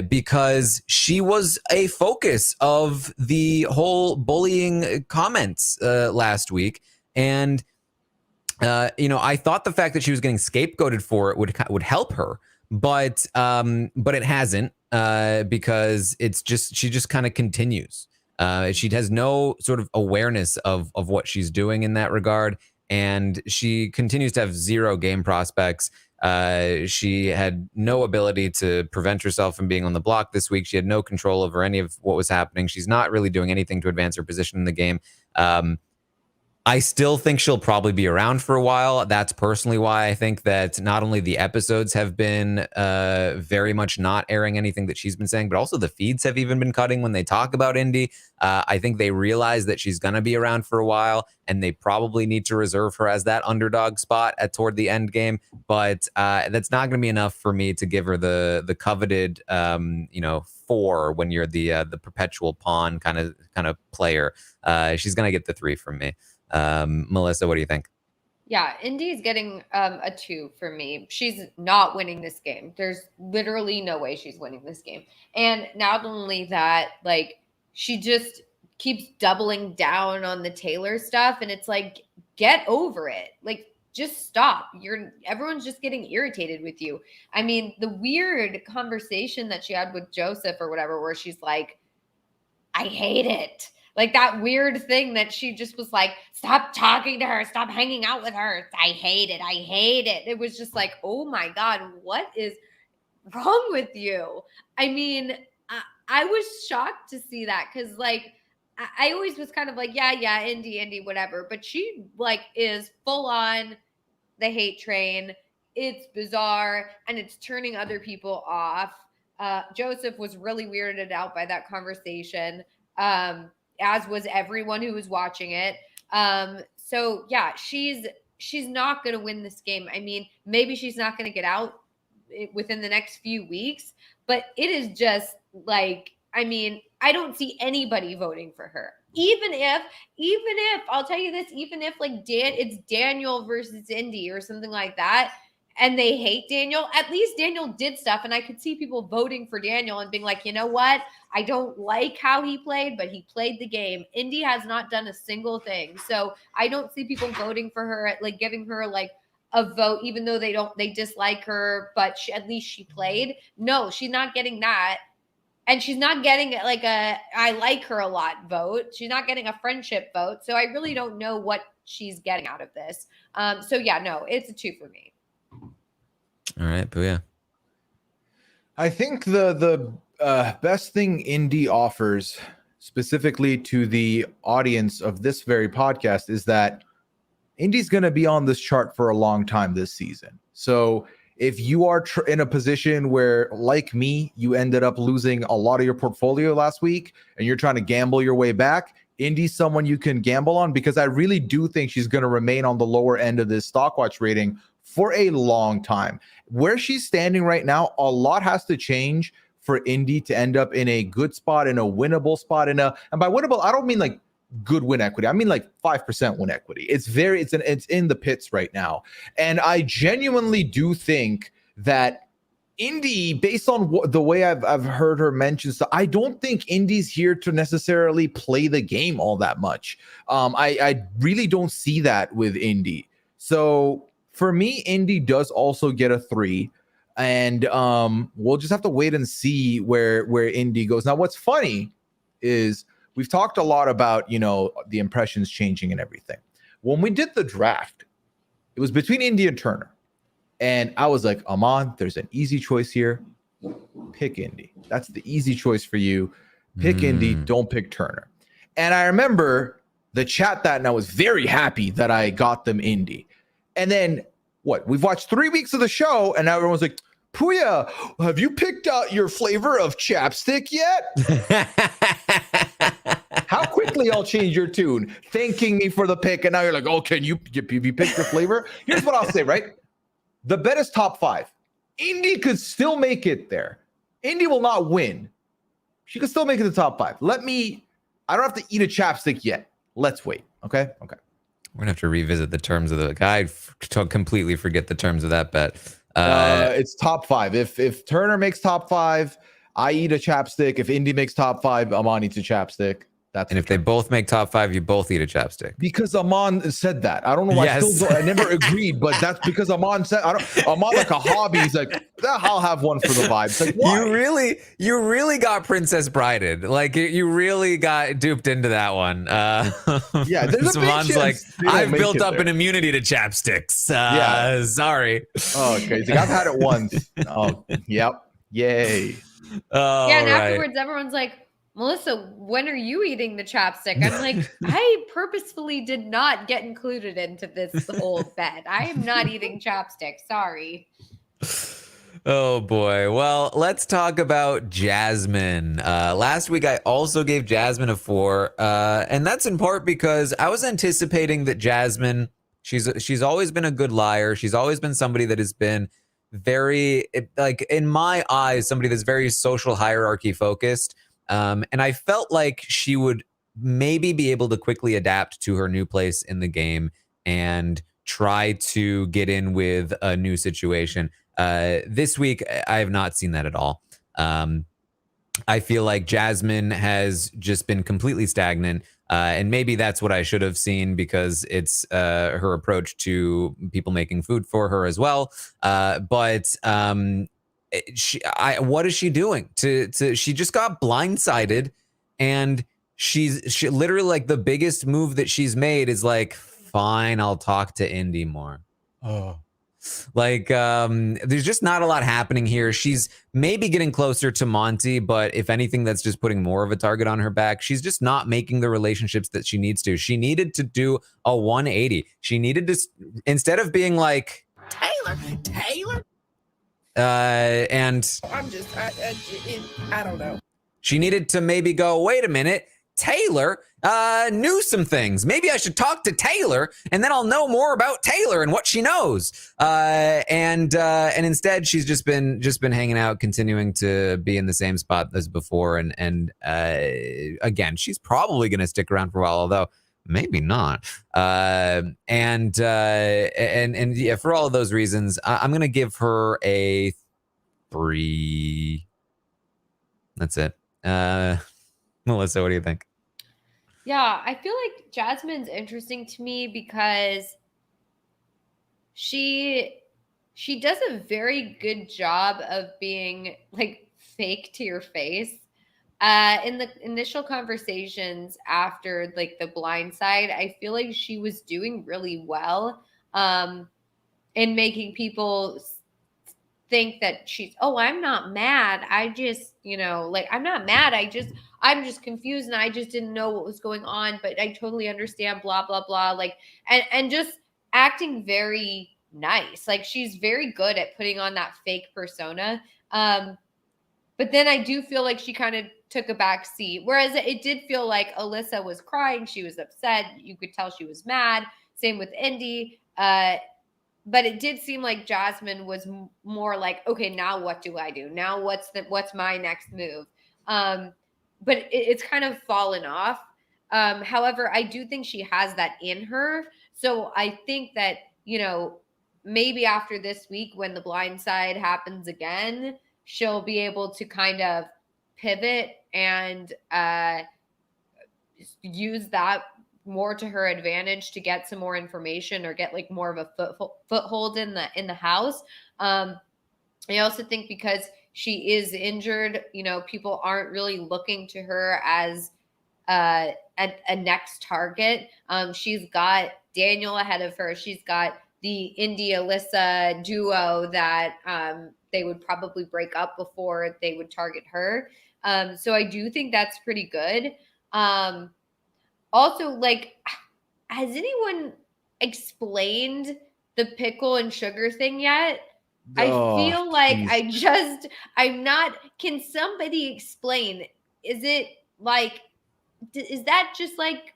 because she was a focus of the whole bullying comments last week. And, I thought the fact that she was getting scapegoated for it would help her. But it hasn't, because she just kind of continues. She has no sort of awareness of what she's doing in that regard. And she continues to have 0 game prospects. She had no ability to prevent herself from being on the block this week. She had no control over any of what was happening. She's not really doing anything to advance her position in the game. I still think she'll probably be around for a while. That's personally why I think that not only the episodes have been very much not airing anything that she's been saying, but also the feeds have even been cutting when they talk about Indy. I think they realize that she's going to be around for a while, and they probably need to reserve her as that underdog spot toward the end game. But that's not going to be enough for me to give her the coveted 4 when you're the perpetual pawn kind of player. She's going to get the 3 from me. Melissa, what do you think? Yeah, Indy's getting a 2 for me. She's not winning this game. There's literally no way she's winning this game. And not only that, like she just keeps doubling down on the Taylor stuff, and it's like, get over it. Like just stop. Everyone's just getting irritated with you. I mean, the weird conversation that she had with Joseph or whatever, where she's like, I hate it. Like that weird thing that she just was like, stop talking to her, stop hanging out with her. I hate it. I hate it. It was just like, oh my God, what is wrong with you? I mean, I was shocked to see that because, like, I always was kind of like, yeah, Indy, whatever. But she, like, is full on the hate train. It's bizarre and it's turning other people off. Joseph was really weirded out by that conversation, as was everyone who was watching it. So yeah, she's not going to win this game. I mean, maybe she's not going to get out within the next few weeks, but it is just like, I mean, I don't see anybody voting for her. Even if I'll tell you this, even if like it's Daniel versus Indy or something like that, and they hate Daniel, at least Daniel did stuff. And I could see people voting for Daniel and being like, you know what? I don't like how he played, but he played the game. Indy has not done a single thing. So I don't see people voting for her, like giving her like a vote, even though they dislike her, but at least she played. No, she's not getting that. And she's not getting like a I like her a lot vote. She's not getting a friendship vote. So I really don't know what she's getting out of this. So yeah, no, it's a 2 for me. All right, Pooya. I think the best thing Indy offers specifically to the audience of this very podcast is that Indy's going to be on this chart for a long time this season. So if you are in a position where, like me, you ended up losing a lot of your portfolio last week and you're trying to gamble your way back, Indy's someone you can gamble on, because I really do think she's going to remain on the lower end of this Stockwatch rating for a long time. Where she's standing right now, a lot has to change for Indy to end up in a good spot, in a winnable spot, and by winnable, I don't mean like good win equity. I mean like 5% win equity. It's in the pits right now. And I genuinely do think that Indy, based on the way I've heard her mention stuff, I don't think Indy's here to necessarily play the game all that much. I really don't see that with Indy. So for me, Indy does also get a 3. And we'll just have to wait and see where Indy goes. Now, what's funny is we've talked a lot about, the impressions changing and everything. When we did the draft, it was between Indy and Turner. And I was like, Aman, there's an easy choice here. Pick Indy. That's the easy choice for you. Pick Indy. Don't pick Turner. And I remember the chat that, and I was very happy that I got them Indy. And then we've watched 3 weeks of the show, and now everyone's like, Pooya, have you picked out your flavor of chapstick yet? How quickly I'll change your tune, thanking me for the pick, and now you're like, oh, can you pick your flavor? Here's what I'll say, right? The bet is top 5. Indy could still make it there. Indy will not win. She could still make it the top 5. I don't have to eat a chapstick yet. Let's wait. Okay. We're gonna have to revisit the terms of the guide. Completely forget the terms of that bet. It's top 5. If Turner makes top 5, I eat a chapstick. If Indy makes top 5, Aman eats a chapstick. And if they both make top 5, you both eat a chapstick. Because Aman said that. I don't know why. Yes. I never agreed, but that's because Aman said. Aman like a hobby. He's like, I'll have one for the vibes. Like, why? You really got Princess Brided. Like you really got duped into that one. Yeah, there's a big Aman's like, I've built up there. an immunity to chapsticks. Sorry. Oh, okay. He's like, I've had it once. Oh, yep. Yay. Oh, Yeah, and right. afterwards, everyone's like, Melissa, when are you eating the chapstick? I'm like, I purposefully did not get included into this whole bet. I am not eating chapstick. Sorry. Oh boy. Well, let's talk about Jasmine. Last week I also gave Jasmine a 4, and that's in part because I was anticipating that Jasmine, she's always been a good liar. She's always been somebody that has been very, like in my eyes, somebody that's very social hierarchy focused. And I felt like she would maybe be able to quickly adapt to her new place in the game and try to get in with a new situation. This week, I have not seen that at all. I feel like Jasmine has just been completely stagnant. And maybe that's what I should have seen because it's her approach to people making food for her as well. But what is she doing? She just got blindsided, and she literally, like, the biggest move that she's made is like, fine, I'll talk to Indy more. Oh, Like, there's just not a lot happening here. She's maybe getting closer to Monty, but if anything, that's just putting more of a target on her back. She's just not making the relationships that she needs to. She needed to do a 180. She needed to, instead of being like, Taylor. And I don't know. she needed to maybe go, wait a minute, Taylor knew some things. Maybe I should talk to Taylor, and then I'll know more about Taylor and what she knows. And instead, she's just been hanging out, continuing to be in the same spot as before. And again, she's probably going to stick around for a while, although maybe not. And yeah, for all of those reasons, I'm going to give her a 3. That's it. Melissa, what do you think? Yeah, I feel like Jasmine's interesting to me because she does a very good job of being like fake to your face. In the initial conversations after like the blind side, I feel like she was doing really well in making people think that she's, oh, I'm not mad. I just, like, I'm not mad. I'm just confused and I just didn't know what was going on, but I totally understand, blah, blah, blah. Like, and just acting very nice. Like, she's very good at putting on that fake persona. But then I do feel like she kind of took a back seat. Whereas it did feel like Alyssa was crying. She was upset. You could tell she was mad. Same with Indy. But it did seem like Jasmine was more like, okay, now what do I do? Now what's my next move? But it's kind of fallen off. However, I do think she has that in her. So I think that, maybe after this week when the blind side happens again, she'll be able to kind of pivot and use that more to her advantage to get some more information or get like more of a foothold in the house. I also think because she is injured, people aren't really looking to her as a next target. She's got Daniel ahead of her. She's got the Indy Alyssa duo that they would probably break up before they would target her. So I do think that's pretty good. Also, like, has anyone explained the pickle and sugar thing yet? I feel like can somebody explain? Is it like, is that just like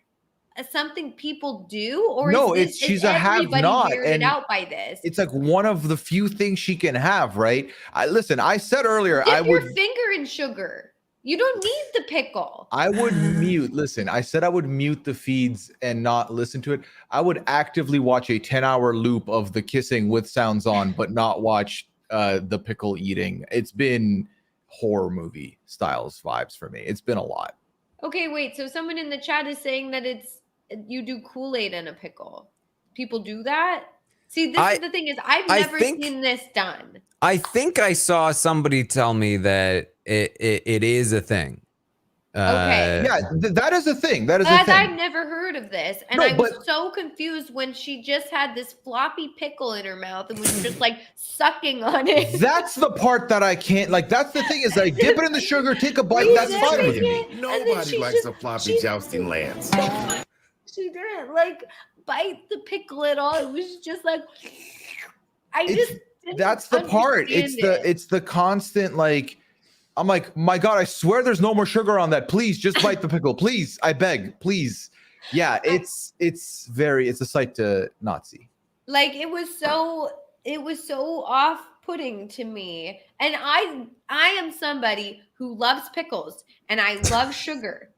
something people do? Or No, is she's a have-not, weirded and out by this? it's like one of the few things she can have, right? Listen, I said earlier, Dip your finger in sugar. You don't need the pickle. I would mute. Listen, I said I would mute the feeds and not listen to it. I would actively watch a 10-hour loop of the kissing with sounds on, but not watch the pickle eating. It's been horror movie styles vibes for me. It's been a lot. Okay, wait. So someone in the chat is saying that you do Kool-Aid in a pickle. People do that? See, this is the thing is I've never seen this done. I think I saw somebody tell me that it is a thing. Okay. Yeah, that is a thing. That is a thing. I've never heard of this. And I was so confused when she just had this floppy pickle in her mouth and was just like sucking on it. That's the part that I can't, like, that's the thing is like dip it in the sugar, take a bite, that's fine with me. Nobody likes a floppy jousting lance. She didn't like bite the pickle at all. It was just like, that's the part. It's the constant, like, I'm like, my God, I swear there's no more sugar on that. Please just bite the pickle. Please. I beg, please. Yeah, it's a sight to not see. Like it was so off-putting to me. And I am somebody who loves pickles and I love sugar.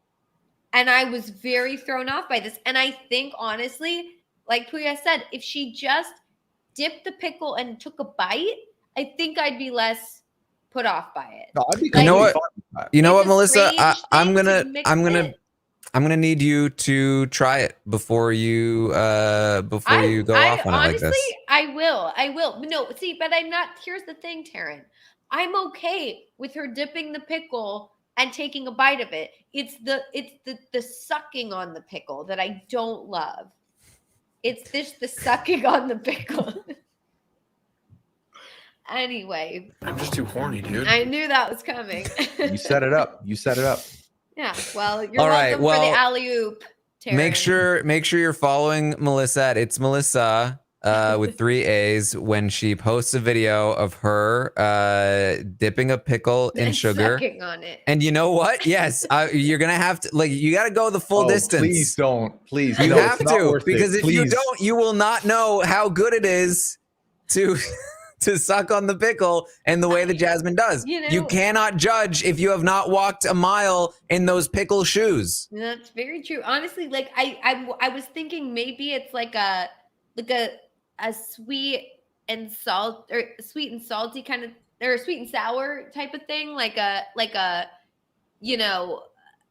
And I was very thrown off by this. And I think honestly, like Pooya said, if she just dipped the pickle and took a bite, I think I'd be less put off by it. No, I'd be you know what, Melissa? I'm gonna need you to try it before you go off on it like this. I will. No, see, but I'm not. Here's the thing, Taran. I'm okay with her dipping the pickle and taking a bite of it. It's the sucking on the pickle that I don't love. It's the sucking on the pickle. Anyway, I'm just too horny, dude. I knew that was coming. You set it up. You set it up. Yeah. Well, you're All right, welcome for the well, alley oop. Make sure you're following Melissa at It's Melissa with 3 A's when she posts a video of her dipping a pickle in sugar. Sucking on it. And you know what? Yes, you're gonna have to you got to go the full distance. Please don't. Please, You no, have it's not to, worth because it. if you Please. don't, you will not know how good it is to to suck on the pickle and the way that Jasmine does. You cannot judge if you have not walked a mile in those pickle shoes. That's very true. Honestly, like I was thinking maybe it's like a sweet and salty kind of, or sweet and sour type of thing, like a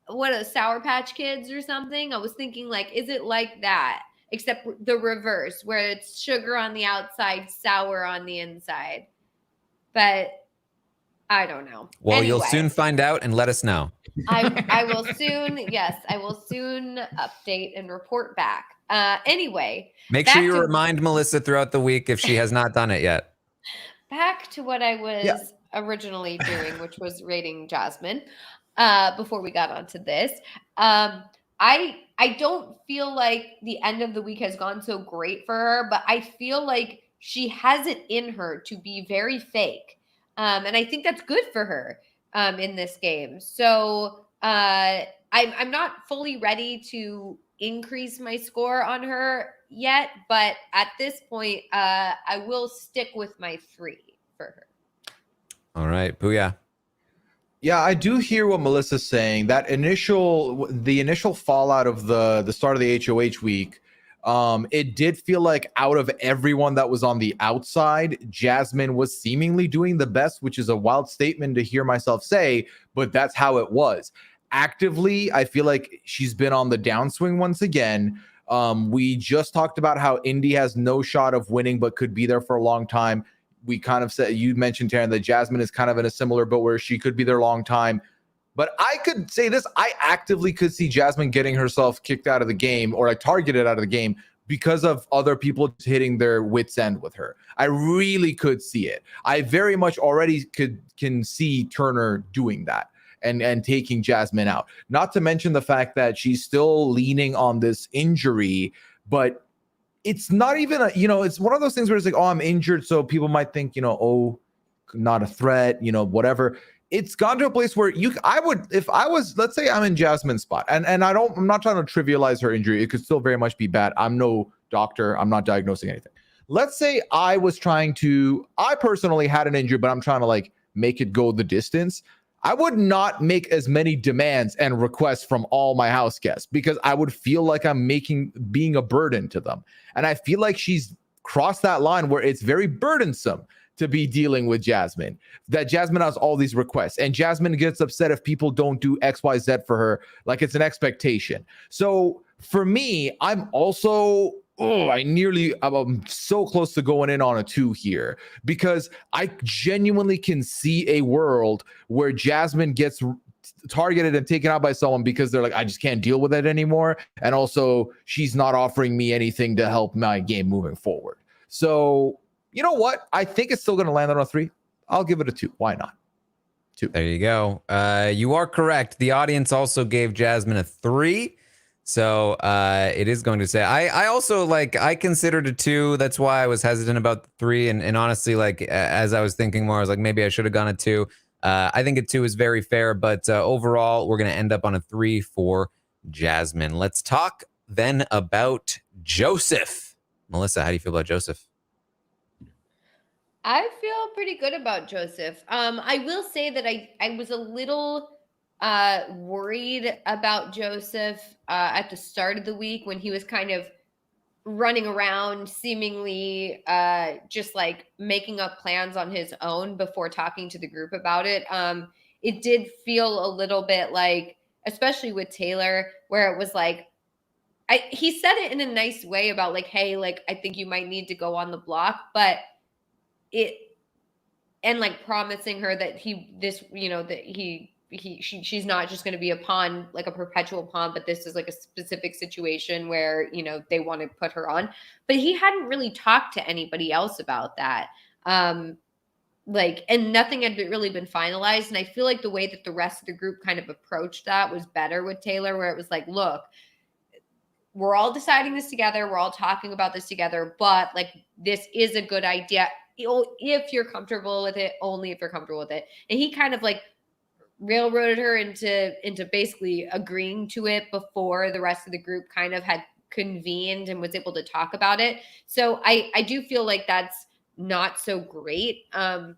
what a Sour Patch Kids or something. I was thinking, like, is it like that? Except the reverse, where it's sugar on the outside, sour on the inside. But I don't know. Well, anyway, you'll soon find out and let us know. I will soon, yes, I will soon update and report back. Anyway. Make sure you remind Melissa throughout the week if she has not done it yet. Back to what I was originally doing, which was rating Jasmine, before we got onto this. I don't feel like the end of the week has gone so great for her, but I feel like she has it in her to be very fake. And I think that's good for her in this game. So I'm not fully ready to increase my score on her yet, but at this point, I will stick with my 3 for her. All right, Pooya. Yeah, I do hear what Melissa's saying. The initial fallout of the start of the HOH week, it did feel like out of everyone that was on the outside, Jasmine was seemingly doing the best, which is a wild statement to hear myself say, but that's how it was. Actively, I feel like she's been on the downswing once again. We just talked about how Indy has no shot of winning, but could be there for a long time. We kind of said, you mentioned, Taran, that Jasmine is kind of in a similar boat where she could be there a long time. But I could say this, I actively could see Jasmine getting herself kicked out of the game, or like targeted out of the game, because of other people hitting their wits' end with her. I really could see it. I very much already can see Turner doing that and taking Jasmine out. Not to mention the fact that she's still leaning on this injury, but it's not even it's one of those things where it's like, oh, I'm injured, so people might think, oh, not a threat, whatever. It's gone to a place where if I was, let's say I'm in Jasmine's spot, and I'm not trying to trivialize her injury. It could still very much be bad. I'm no doctor. I'm not diagnosing anything. Let's say I personally had an injury, but I'm trying to like make it go the distance. I would not make as many demands and requests from all my house guests, because I would feel like I'm being a burden to them. And I feel like she's crossed that line where it's very burdensome to be dealing with Jasmine, that Jasmine has all these requests, and Jasmine gets upset if people don't do X, Y, Z for her. Like it's an expectation. So for me, I'm also, I'm so close to going in on a 2 here, because I genuinely can see a world where Jasmine gets targeted and taken out by someone because they're like, I just can't deal with it anymore. And also she's not offering me anything to help my game moving forward. So you know what? I think it's still going to land on a 3. I'll give it a 2. Why not? 2. There you go. You are correct. The audience also gave Jasmine a 3. So it is going to say, I also I considered a 2. That's why I was hesitant about the 3. And honestly, as I was thinking more, I was like, maybe I should have gone a 2. I think a 2 is very fair, but overall, we're going to end up on a 3 for Jasmine. Let's talk then about Joseph. Melissa, how do you feel about Joseph? I feel pretty good about Joseph. I will say that I was a little worried about Joseph at the start of the week, when he was kind of running around seemingly just like making up plans on his own before talking to the group about it. It did feel a little bit like, especially with Taylor, where it was like, he said it in a nice way about like, hey, like, I think you might need to go on the block, but promising her that she's not just going to be a pawn, like a perpetual pawn, but this is like a specific situation where, they want to put her on. But he hadn't really talked to anybody else about that. like, and nothing had really been finalized. And I feel like the way that the rest of the group kind of approached that was better with Taylor, where it was like, look, we're all deciding this together. We're all talking about this together, but like, this is a good idea if you're comfortable with it, only if you're comfortable with it. And he kind of like railroaded her into basically agreeing to it before the rest of the group kind of had convened and was able to talk about it. So I do feel like that's not so great. In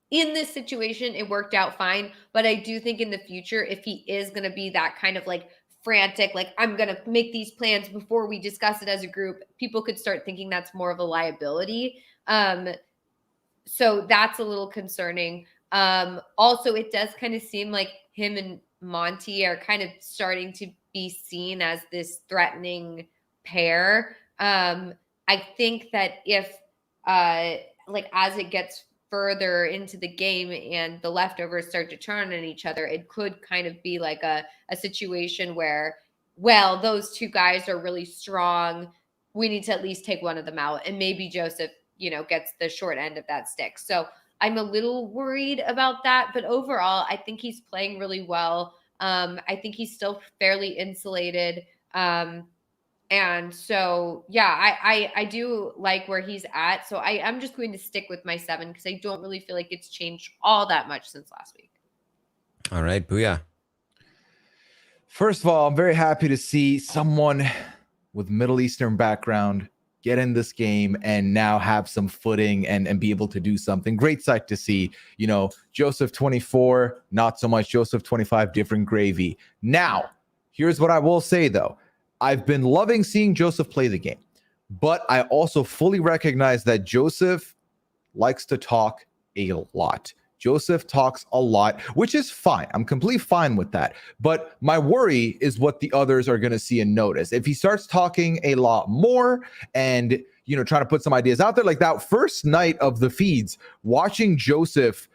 this situation, it worked out fine, but I do think in the future, if he is going to be that kind of like frantic, like I'm going to make these plans before we discuss it as a group, people could start thinking that's more of a liability. So that's a little concerning. Also, it does kind of seem like him and Monty are kind of starting to be seen as this threatening pair. I think that if like as it gets further into the game and the leftovers start to turn on each other, it could kind of be like a situation where, well, those two guys are really strong. We need to at least take one of them out. And maybe Joseph, gets the short end of that stick. So I'm a little worried about that. But overall, I think he's playing really well. I think he's still fairly insulated. And so, yeah, I do like where he's at. So I'm just going to stick with my 7 because I don't really feel like it's changed all that much since last week. All right, Pooya. First of all, I'm very happy to see someone with Middle Eastern background get in this game and now have some footing and be able to do something. Great sight to see. Joseph 24, not so much. Joseph 25, different gravy. Now, here's what I will say, though. I've been loving seeing Joseph play the game, but I also fully recognize that Joseph likes to talk a lot. Joseph talks a lot, which is fine. I'm completely fine with that. But my worry is what the others are going to see and notice. If he starts talking a lot more and, trying to put some ideas out there, like that first night of the feeds, watching Joseph,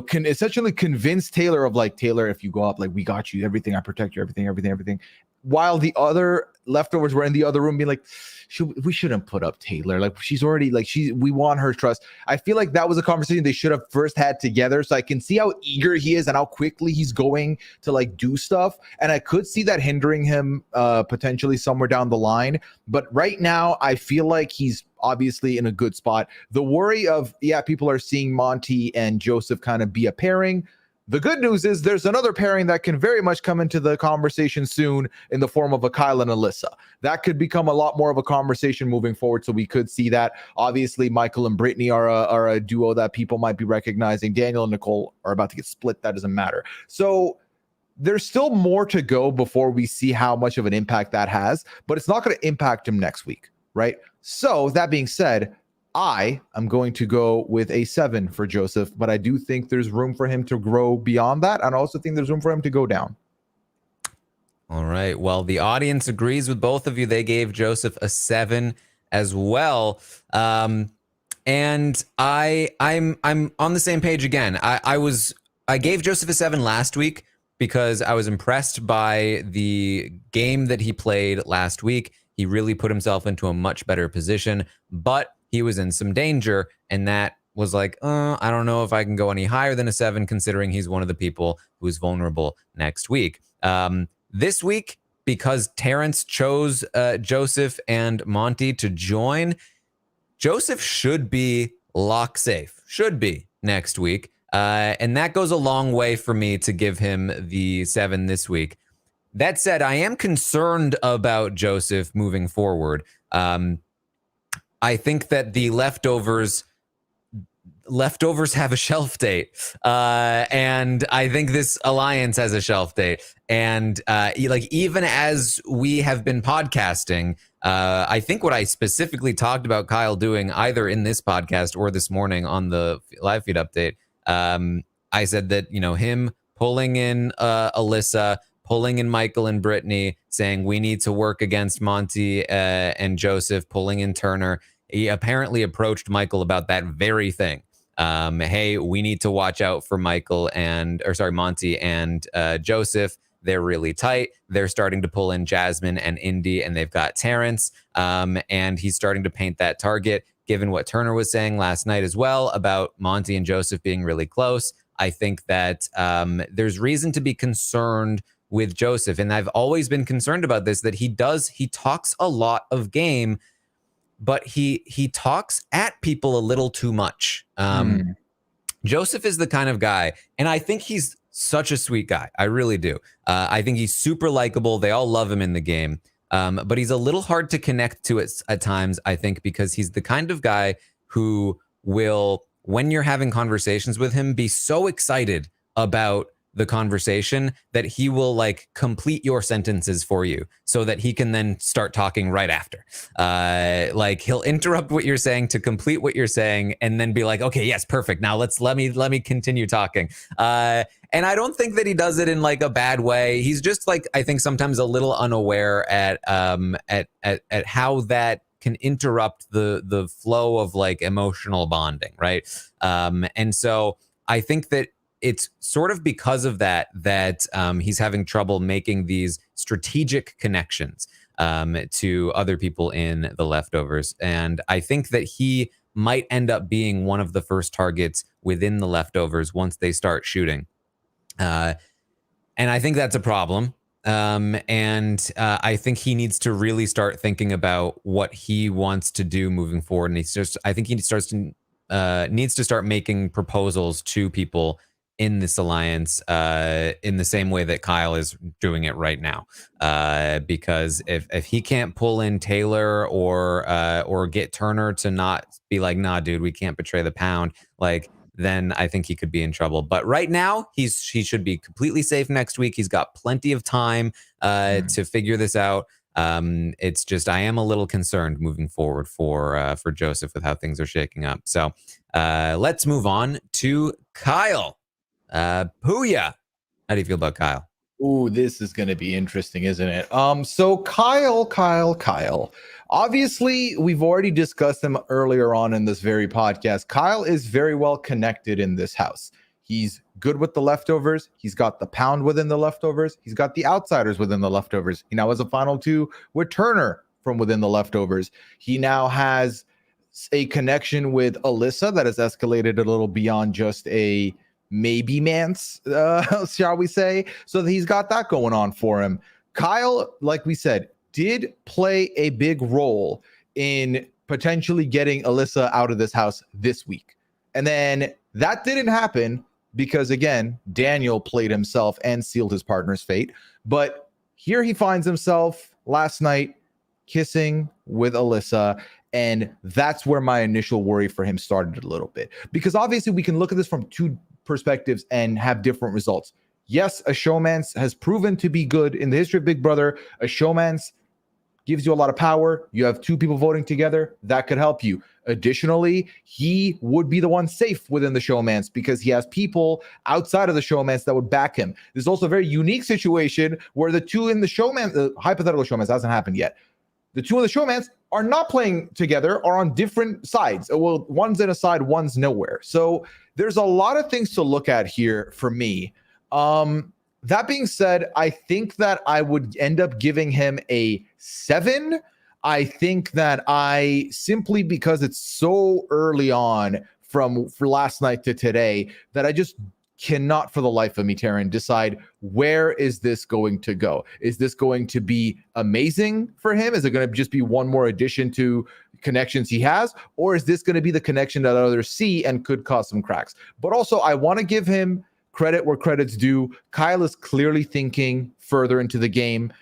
can essentially convince Taylor of like, Taylor, if you go up, like, we got you, everything, I protect you, everything. While the other leftovers were in the other room being like, we shouldn't put up Taylor. Like, she's already like, we want her trust. I feel like that was a conversation they should have first had together. So I can see how eager he is and how quickly he's going to like do stuff. And I could see that hindering him potentially somewhere down the line. But right now, I feel like he's obviously in a good spot. The worry of, people are seeing Monty and Joseph kind of be a pairing. The good news is there's another pairing that can very much come into the conversation soon in the form of a Kyle and Alyssa. That could become a lot more of a conversation moving forward, so we could see that. Obviously, Michael and Brittany are a duo that people might be recognizing. Daniel and Nicole are about to get split. That doesn't matter. So there's still more to go before we see how much of an impact that has, but it's not going to impact him next week, right? So that being said, I am going to go with a 7 for Joseph, but I do think there's room for him to grow beyond that. And I also think there's room for him to go down. All right. Well, the audience agrees with both of you. They gave Joseph a 7 as well. And I'm on the same page again. I gave Joseph a 7 last week because I was impressed by the game that he played last week. He really put himself into a much better position, but he was in some danger, and that was like, I don't know if I can go any higher than a 7, considering he's one of the people who's vulnerable next week. This week, because Terence chose Joseph and Monty to join, Joseph should be lock safe, should be next week. And that goes a long way for me to give him the 7 this week. That said, I am concerned about Joseph moving forward. I think that the leftovers have a shelf date. And I think this alliance has a shelf date. And even as we have been podcasting, I think what I specifically talked about Kyle doing either in this podcast or this morning on the live feed update, I said that, him pulling in Alyssa, pulling in Michael and Brittany, saying we need to work against Monty and Joseph, pulling in Turner. He apparently approached Michael about that very thing. Hey, we need to watch out for Monty and Joseph. They're really tight. They're starting to pull in Jasmine and Indy, and they've got Terence. And he's starting to paint that target. given what Turner was saying last night as well about Monty and Joseph being really close. I think that there's reason to be concerned with Joseph. And I've always been concerned about this, that he talks a lot of game, but he talks at people a little too much. Joseph is the kind of guy, and I think he's such a sweet guy. I really do. I think he's super likable. They all love him in the game. But he's a little hard to connect to at times, I think, because he's the kind of guy who will, when you're having conversations with him, be so excited about the conversation that he will like complete your sentences for you so that he can then start talking right after. Like he'll interrupt what you're saying to complete what you're saying and then be like, okay, yes, perfect. Now let me continue talking. And I don't think that he does it in like a bad way. He's just like, I think sometimes a little unaware at how that can interrupt the flow of like emotional bonding, right? And so I think that it's sort of because of that he's having trouble making these strategic connections to other people in the leftovers. And I think that he might end up being one of the first targets within the leftovers once they start shooting. And I think that's a problem. And I think he needs to really start thinking about what he wants to do moving forward. And I think he needs to start making proposals to people in this alliance in the same way that Kyle is doing it right now. Because if he can't pull in Taylor or get Turner to not be like, nah, dude, we can't betray the pound, like, then I think he could be in trouble. But right now, he should be completely safe next week. He's got plenty of time to figure this out. It's just I am a little concerned moving forward for Joseph with how things are shaking up. So let's move on to Kyle. Pooya, how do you feel about Kyle? Ooh, this is going to be interesting, isn't it? So Kyle. Obviously, we've already discussed him earlier on in this very podcast. Kyle is very well connected in this house. He's good with the leftovers. He's got the pound within the leftovers. He's got the outsiders within the leftovers. He now has a final two with Turner from within the leftovers. He now has a connection with Alyssa that has escalated a little beyond just a maybe man's, shall we say. So he's got that going on for him. Kyle, like we said, did play a big role in potentially getting Alyssa out of this house this week. And then that didn't happen because, again, Daniel played himself and sealed his partner's fate. But here he finds himself last night kissing with Alyssa. And that's where my initial worry for him started a little bit. Because obviously we can look at this from two perspectives and have different results. Yes, a showmance has proven to be good in the history of Big Brother. A showmance gives you a lot of power. You have two people voting together. That could help you. Additionally, he would be the one safe within the showmance because he has people outside of the showmance that would back him. There's also a very unique situation where the two in the showmance, the hypothetical showmance hasn't happened yet. The two in the showmance are not playing together, are on different sides. Well, one's in a side, one's nowhere. So there's a lot of things to look at here for me. That being said, I think that I would end up giving him a 7. I think that I simply because it's so early on for last night to today that I just cannot for the life of me, Taran, decide where is this going to go. Is this going to be amazing for him? Is it going to just be one more addition to connections he has? Or is this going to be the connection that others see and could cause some cracks? But also, I want to give him credit where credit's due. Kyle is clearly thinking further into the game.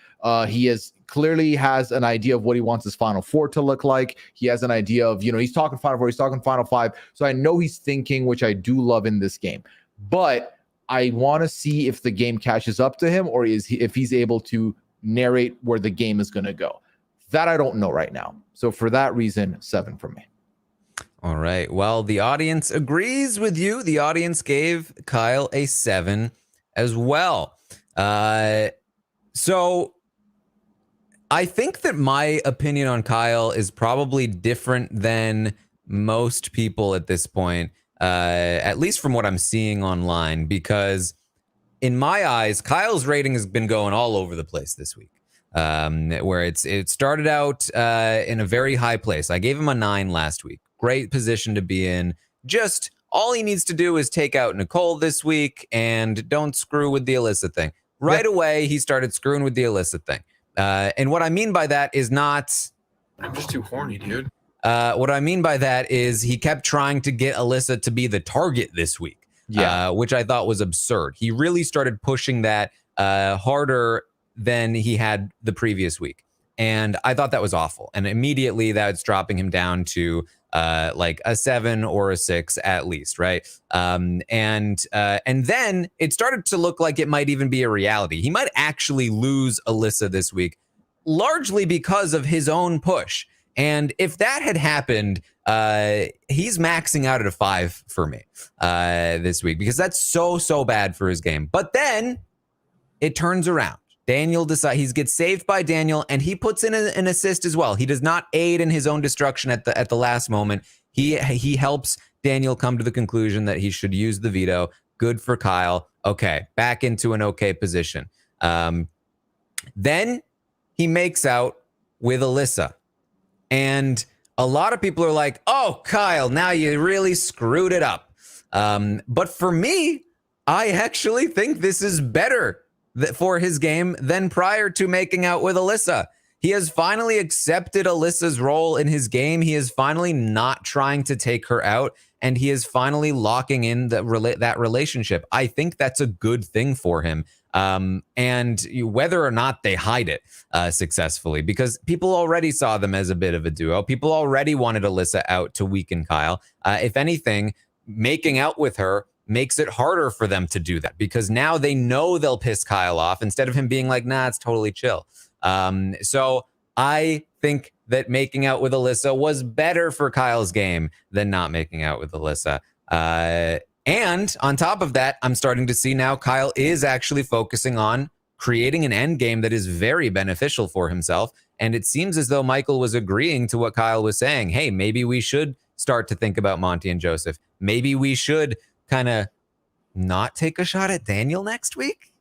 He clearly has an idea of what he wants his Final Four to look like. He has an idea of, he's talking Final Four, he's talking Final Five. So I know he's thinking, which I do love in this game. But I want to see if the game catches up to him or if he's able to narrate where the game is going to go. That I don't know right now. So for that reason, 7 for me. All right. Well, the audience agrees with you. The audience gave Kyle a 7 as well. So I think that my opinion on Kyle is probably different than most people at this point, at least from what I'm seeing online, because in my eyes, Kyle's rating has been going all over the place this week. Where it started out in a very high place. I gave him a 9 last week. great position to be in. Just all he needs to do is take out Nicole this week and don't screw with the Alyssa thing. Right away, he started screwing with the Alyssa thing. And what I mean by that is not... I'm just too horny, dude. What I mean by that is he kept trying to get Alyssa to be the target this week, which I thought was absurd. He really started pushing that harder than he had the previous week. And I thought that was awful. And immediately that's dropping him down to like a 7 or a 6 at least, right? And then it started to look like it might even be a reality. He might actually lose Alyssa this week, largely because of his own push. And if that had happened, he's maxing out at a 5 for me this week, because that's so bad for his game. But then it turns around. Daniel he gets saved by Daniel, and he puts in an assist as well. He does not aid in his own destruction at the last moment. He helps Daniel come to the conclusion that he should use the veto. Good for Kyle. Okay, back into an okay position. Then he makes out with Alyssa. And a lot of people are like, oh, Kyle, now you really screwed it up. But for me, I actually think this is better for his game than prior to making out with Alyssa. He has finally accepted Alyssa's role in his game. He is finally not trying to take her out, and he is finally locking in that relationship. I think that's a good thing for him. And whether or not they hide it successfully, because people already saw them as a bit of a duo. People already wanted Alyssa out to weaken Kyle. If anything, making out with her makes it harder for them to do that, because now they know they'll piss Kyle off instead of him being like, nah, it's totally chill. So I think that making out with Alyssa was better for Kyle's game than not making out with Alyssa. And on top of that, I'm starting to see now Kyle is actually focusing on creating an end game that is very beneficial for himself. And it seems as though Michael was agreeing to what Kyle was saying. Hey, maybe we should start to think about Monty and Joseph. Maybe we should kind of not take a shot at Daniel next week.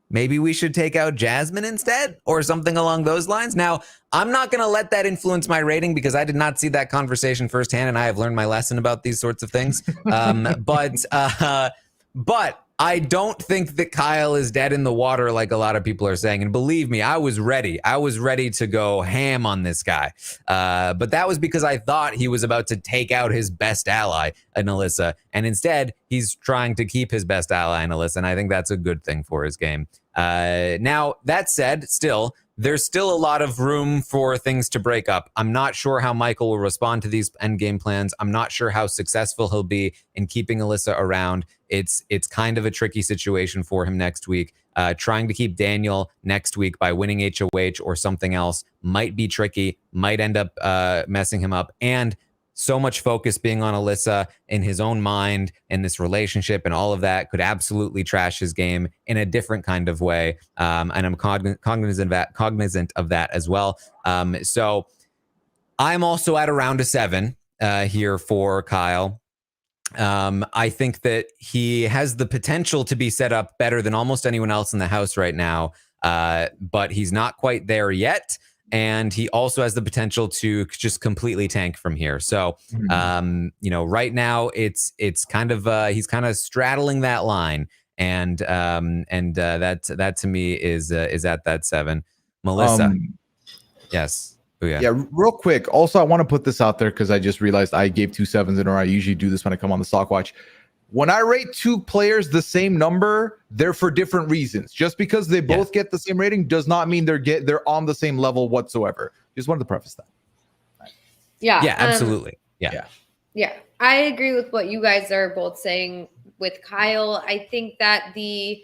Maybe we should take out Jasmine instead, or something along those lines. Now, I'm not going to let that influence my rating, because I did not see that conversation firsthand, and I have learned my lesson about these sorts of things. But I don't think that Kyle is dead in the water like a lot of people are saying. And believe me, I was ready. I was ready to go ham on this guy. But that was because I thought he was about to take out his best ally in Alyssa. And instead, he's trying to keep his best ally in Alyssa. And I think that's a good thing for his game. Now, that said, there's still a lot of room for things to break up. I'm not sure how Michael will respond to these endgame plans. I'm not sure how successful he'll be in keeping Alyssa around. It's kind of a tricky situation for him next week. Trying to keep Daniel next week by winning HOH or something else might be tricky, might end up messing him up. And so much focus being on Alyssa in his own mind and this relationship and all of that could absolutely trash his game in a different kind of way. And I'm cognizant of that as well. So I'm also at around a 7 here for Kyle. I think that he has the potential to be set up better than almost anyone else in the house right now. But he's not quite there yet. And he also has the potential to just completely tank from here. So, right now it's kind of he's kind of straddling that line, and that to me is at that 7. Melissa, yes, Pooya. Yeah, real quick. Also, I want to put this out there because I just realized I gave 2 7s in a row. I usually do this when I come on the Stock Watch. When I rate 2 players the same number, they're for different reasons. Just because they both get the same rating does not mean they're on the same level whatsoever. Just wanted to preface that. Yeah. Yeah, absolutely. Yeah. I agree with what you guys are both saying with Kyle. I think that the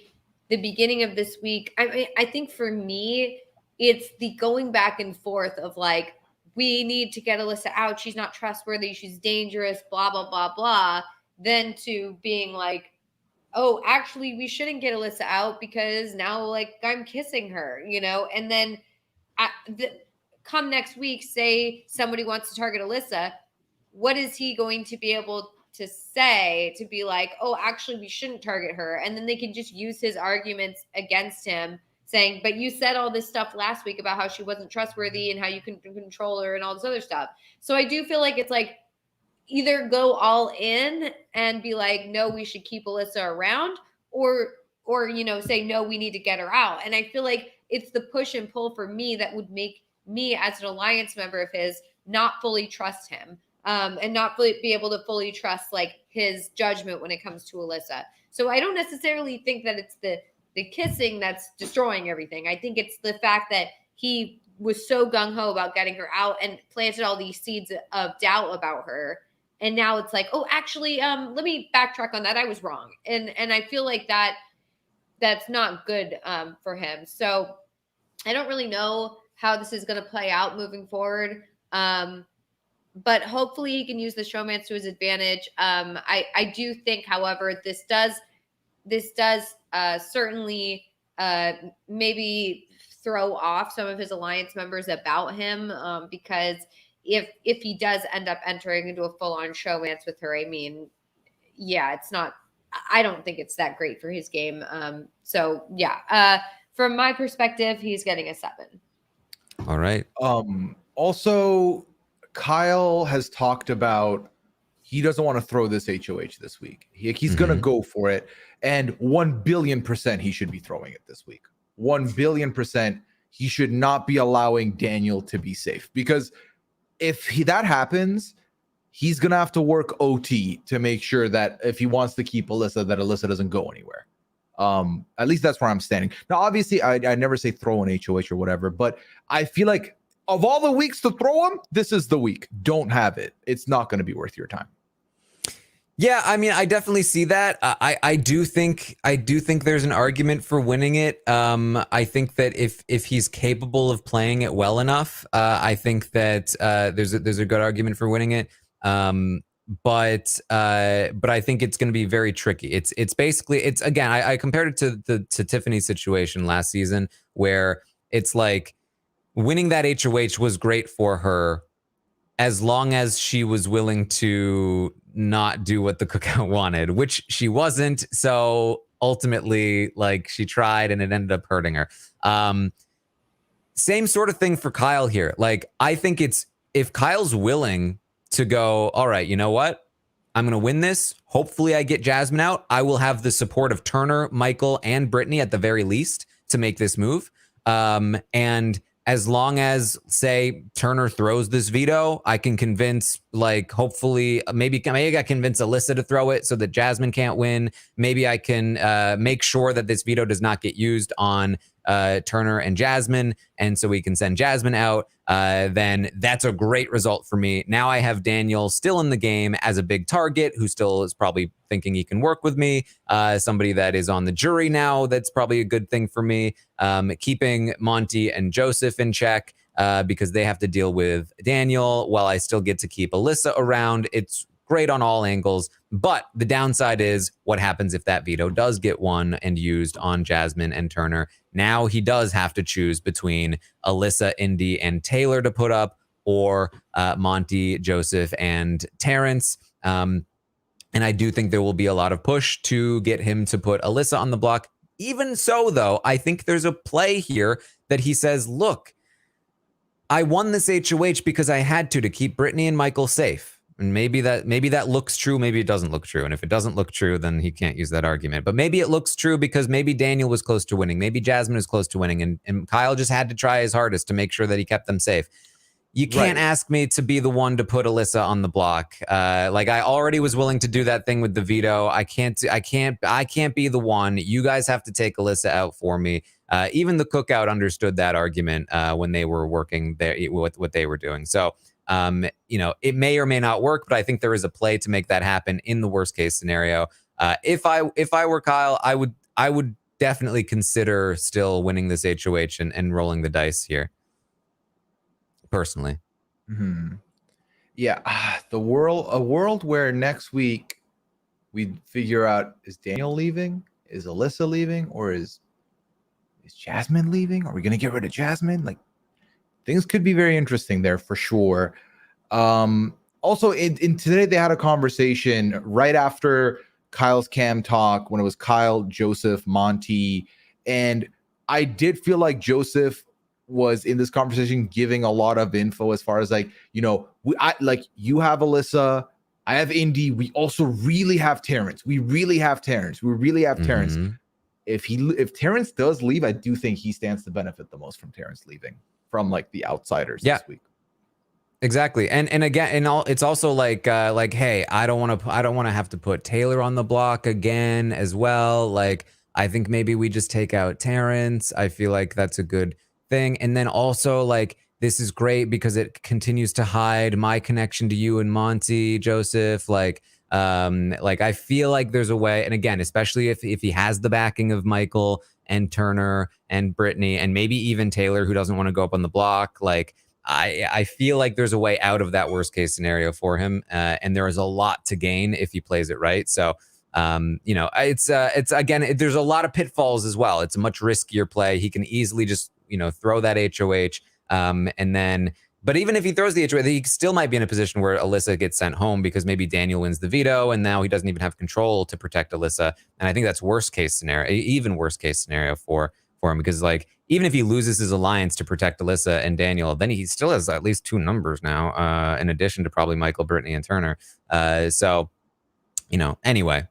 beginning of this week, I think for me, it's the going back and forth of like, we need to get Alyssa out. She's not trustworthy. She's dangerous, blah, blah, blah, blah. Then to being like, oh, actually, we shouldn't get Alyssa out because now, like, I'm kissing her, and then come next week, say somebody wants to target Alyssa, what is he going to be able to say to be like, oh, actually, we shouldn't target her? And then they can just use his arguments against him, saying, but you said all this stuff last week about how she wasn't trustworthy and how you couldn't control her and all this other stuff. So I do feel like it's like, either go all in and be like, no, we should keep Alyssa around, or say, no, we need to get her out. And I feel like it's the push and pull for me that would make me, as an alliance member of his, not fully trust him, and not be able to fully trust like his judgment when it comes to Alyssa. So I don't necessarily think that it's the kissing that's destroying everything. I think it's the fact that he was so gung-ho about getting her out and planted all these seeds of doubt about her. And now it's like, oh, actually, let me backtrack on that. I was wrong. And I feel like that's not good for him. So I don't really know how this is going to play out moving forward. But hopefully he can use the showmance to his advantage. I do think, however, this does certainly maybe throw off some of his alliance members about him, because if he does end up entering into a full-on showmance with her, I mean, yeah, I don't think it's that great for his game. So yeah, from my perspective, he's getting a 7. All right. Also, Kyle has talked about he doesn't want to throw this HOH this week. He's going to go for it. And 1 billion% he should be throwing it this week. 1 billion% he should not be allowing Daniel to be safe. Because if that happens, he's going to have to work OT to make sure that if he wants to keep Alyssa, that Alyssa doesn't go anywhere. At least that's where I'm standing. Now, obviously, I never say throw an HOH or whatever, but I feel like of all the weeks to throw him, this is the week. Don't have it. It's not going to be worth your time. Yeah, I mean, I definitely see that. I do think there's an argument for winning it. I think that if he's capable of playing it well enough, I think that there's a good argument for winning it. But I think it's going to be very tricky. It's basically again, I compared it to Tiffany's situation last season, where it's like winning that HOH was great for her as long as she was willing to not do what the cookout wanted, which she wasn't. So ultimately, like, she tried and it ended up hurting her. Same sort of thing for Kyle here. Like, I think it's, if Kyle's willing to go, all right, you know what? I'm going to win this. Hopefully I get Jasmine out. I will have the support of Turner, Michael, and Brittany at the very least to make this move. And as long as, say, Turner throws this veto, I can convince, like, hopefully, maybe I can convince Alyssa to throw it so that Jasmine can't win. Maybe I can make sure that this veto does not get used on Turner and Jasmine, and so we can send Jasmine out. Then that's a great result for me. Now I have Daniel still in the game as a big target who still is probably thinking he can work with me. Somebody that is on the jury now, that's probably a good thing for me. Keeping Monty and Joseph in check because they have to deal with Daniel while I still get to keep Alyssa around. It's great on all angles, but the downside is what happens if that veto does get won and used on Jasmine and Turner. Now he does have to choose between Alyssa, Indy, and Taylor to put up, or Monty, Joseph, and Terence. And I do think there will be a lot of push to get him to put Alyssa on the block. Even so, though, I think there's a play here that he says, look, I won this HOH because I had to keep Brittany and Michael safe. And maybe that looks true. Maybe it doesn't look true. And if it doesn't look true, then he can't use that argument. But maybe it looks true because maybe Daniel was close to winning. Maybe Jasmine is close to winning. And Kyle just had to try his hardest to make sure that he kept them safe. You can't ask me to be the one to put Alyssa on the block. Like, I already was willing to do that thing with the veto. I can't be the one. You guys have to take Alyssa out for me. Even the cookout understood that argument when they were working there with what they were doing. So, it may or may not work, but I think there is a play to make that happen in the worst case scenario. If I were Kyle, I would definitely consider still winning this HOH and rolling the dice here. Personally. Mm-hmm. Yeah. A world where next week we figure out, is Daniel leaving? Is Alyssa leaving? Or is Jasmine leaving? Are we going to get rid of Jasmine? Like, things could be very interesting there for sure. Also, in today, they had a conversation right after Kyle's cam talk when it was Kyle, Joseph, Monty. And I did feel like Joseph was in this conversation giving a lot of info as far as, like, you have Alyssa, I have Indy. We also really have Terence. We really have Terence. Mhm. If Terence does leave, I do think he stands to benefit the most from Terence leaving, from like the outsiders Yeah. this week. Exactly. And again, it's also like hey, I don't want to have to put Taylor on the block again as well. Like, I think maybe we just take out Terrence. I feel like that's a good thing. And then also, like, this is great because it continues to hide my connection to you and Monty, Joseph. Like I feel like there's a way, and again, especially if he has the backing of Michael and Turner and Brittany and maybe even Taylor, who doesn't want to go up on the block, like I feel like there's a way out of that worst case scenario for him, and there is a lot to gain if he plays it right. So, it's again, there's a lot of pitfalls as well. It's a much riskier play. He can easily just throw that HOH, and then. But even if he throws the HOH, he still might be in a position where Alyssa gets sent home because maybe Daniel wins the veto, and now he doesn't even have control to protect Alyssa. And I think that's worst case scenario, even worst case scenario for him, because like even if he loses his alliance to protect Alyssa and Daniel, then he still has at least 2 numbers now, in addition to probably Michael, Brittany, and Turner. Anyway,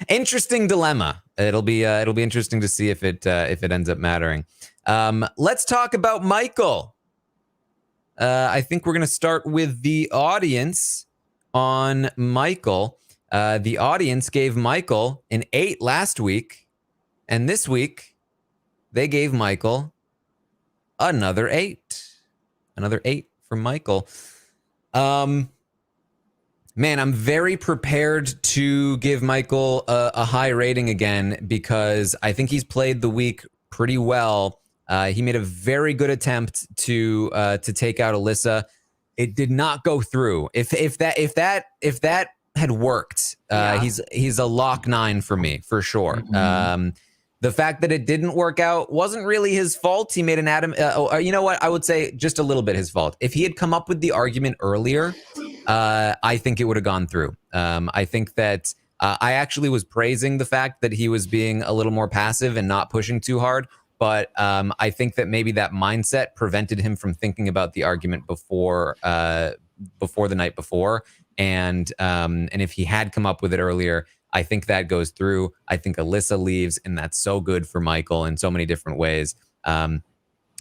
interesting dilemma. It'll be interesting to see if it ends up mattering. Let's talk about Michael. I think we're gonna start with the audience on Michael. The audience gave Michael an 8 last week, and this week they gave Michael another 8. Another 8 from Michael. Man, I'm very prepared to give Michael a high rating again because I think he's played the week pretty well. He made a very good attempt to take out Alyssa. It did not go through. If that had worked, he's a lock 9 for me for sure. Mm-hmm. The fact that it didn't work out wasn't really his fault. He made an you know what? I would say just a little bit his fault. If he had come up with the argument earlier, I think it would have gone through. I think that I actually was praising the fact that he was being a little more passive and not pushing too hard. But I think that maybe that mindset prevented him from thinking about the argument before the night before. And if he had come up with it earlier, I think that goes through. I think Alyssa leaves, and that's so good for Michael in so many different ways. But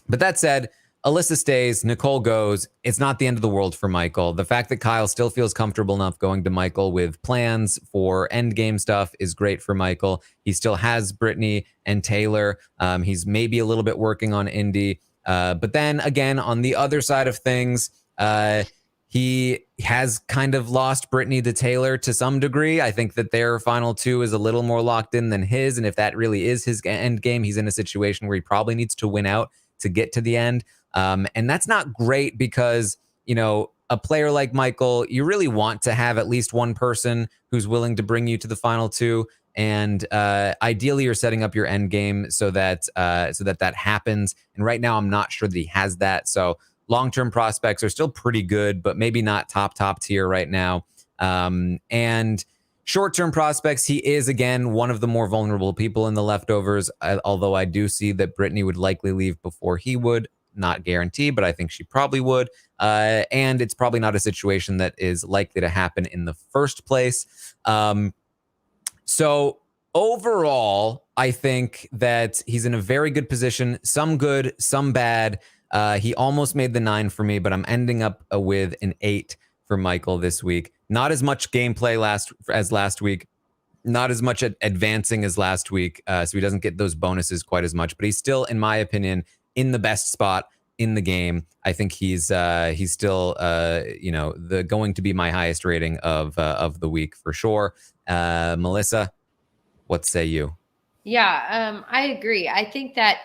that said, Alyssa stays, Nicole goes. It's not the end of the world for Michael. The fact that Kyle still feels comfortable enough going to Michael with plans for endgame stuff is great for Michael. He still has Brittany and Taylor. He's maybe a little bit working on Indy. But then again, on the other side of things, he has kind of lost Brittany to Taylor to some degree. I think that their final 2 is a little more locked in than his. And if that really is his end game, he's in a situation where he probably needs to win out to get to the end. And that's not great because, a player like Michael, you really want to have at least one person who's willing to bring you to the final 2. And ideally, you're setting up your end game so that that happens. And right now, I'm not sure that he has that. So long-term prospects are still pretty good, but maybe not top tier right now. And short-term prospects, he is, again, one of the more vulnerable people in the leftovers, although I do see that Brittany would likely leave before he would. Not guaranteed, but I think she probably would. And it's probably not a situation that is likely to happen in the first place. So overall, I think that he's in a very good position. Some good, some bad. He almost made the 9 for me, but I'm ending up with an 8 for Michael this week. Not as much gameplay as last week. Not as much advancing as last week, so he doesn't get those bonuses quite as much. But he's still, in my opinion, in the best spot in the game. I think he's still going to be my highest rating of the week for sure. Melissa, what say you? Yeah, I agree. I think that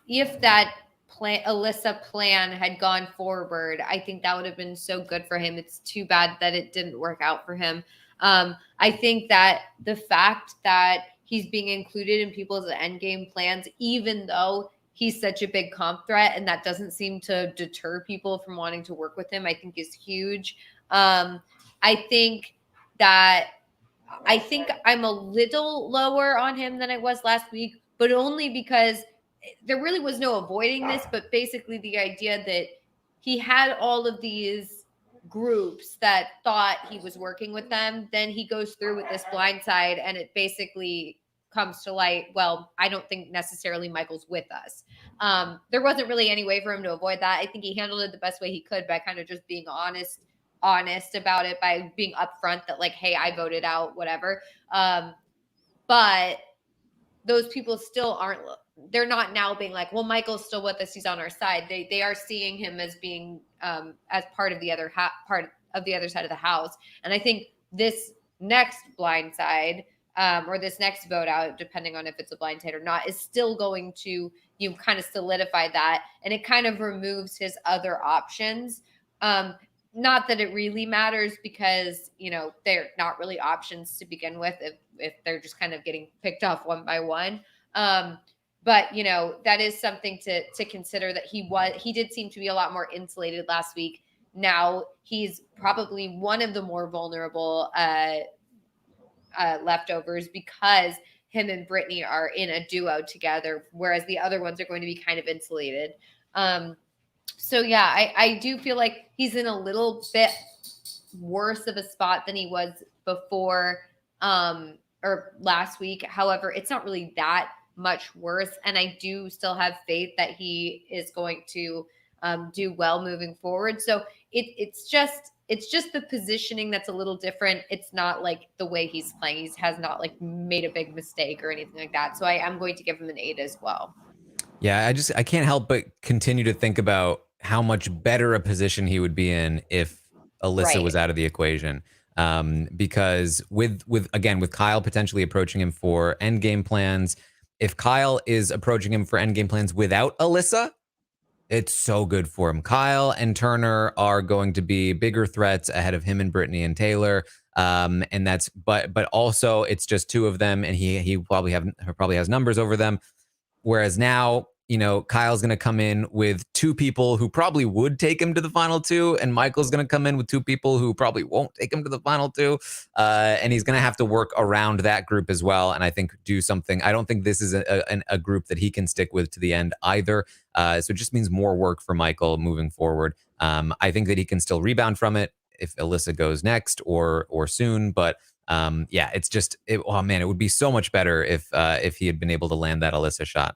if that Alyssa plan had gone forward, I think that would have been so good for him. It's too bad that it didn't work out for him. I think that the fact that he's being included in people's endgame plans, even though he's such a big comp threat, and that doesn't seem to deter people from wanting to work with him, I think is huge. I think I'm a little lower on him than I was last week, but only because there really was no avoiding this, but basically the idea that he had all of these groups that thought he was working with them. Then he goes through with this blindside, and it basically comes to light, well, I don't think necessarily Michael's with us. There wasn't really any way for him to avoid that. I think he handled it the best way he could by kind of just being honest about it, by being upfront that, like, hey, I voted out, whatever. But those people still they're not now being like, well, Michael's still with us, he's on our side. They are seeing him as being as part of the other part of the other side of the house. And I think this next blind side, or this next vote out, depending on if it's a blind side or not, is still going to kind of solidify that, and it kind of removes his other options. Not that it really matters, because they're not really options to begin with if they're just kind of getting picked off one by one. But that is something to consider, that he did seem to be a lot more insulated last week. Now he's probably one of the more vulnerable leftovers, because him and Brittany are in a duo together, whereas the other ones are going to be kind of insulated. So yeah, I do feel like he's in a little bit worse of a spot than he was before, or last week. However, it's not really that much worse, and I do still have faith that he is going to do well moving forward. So it's just the positioning that's a little different. It's not like the way he's playing. He has not like made a big mistake or anything like that. So I am going to give him an 8 as well. Yeah, I can't help but continue to think about how much better a position he would be in if Alyssa was out of the equation. Because with Kyle potentially approaching him for endgame plans, if Kyle is approaching him for endgame plans without Alyssa, it's so good for him. Kyle and Turner are going to be bigger threats ahead of him and Brittany and Taylor. And that's but also it's just two of them, and he probably has numbers over them. Whereas now, Kyle's going to come in with two people who probably would take him to the final two, and Michael's going to come in with two people who probably won't take him to the final two. And he's going to have to work around that group as well, and I think do something. I don't think this is a group that he can stick with to the end either. So it just means more work for Michael moving forward. I think that he can still rebound from it if Alyssa goes next or soon, but yeah, it's just, it would be so much better if he had been able to land that Alyssa shot.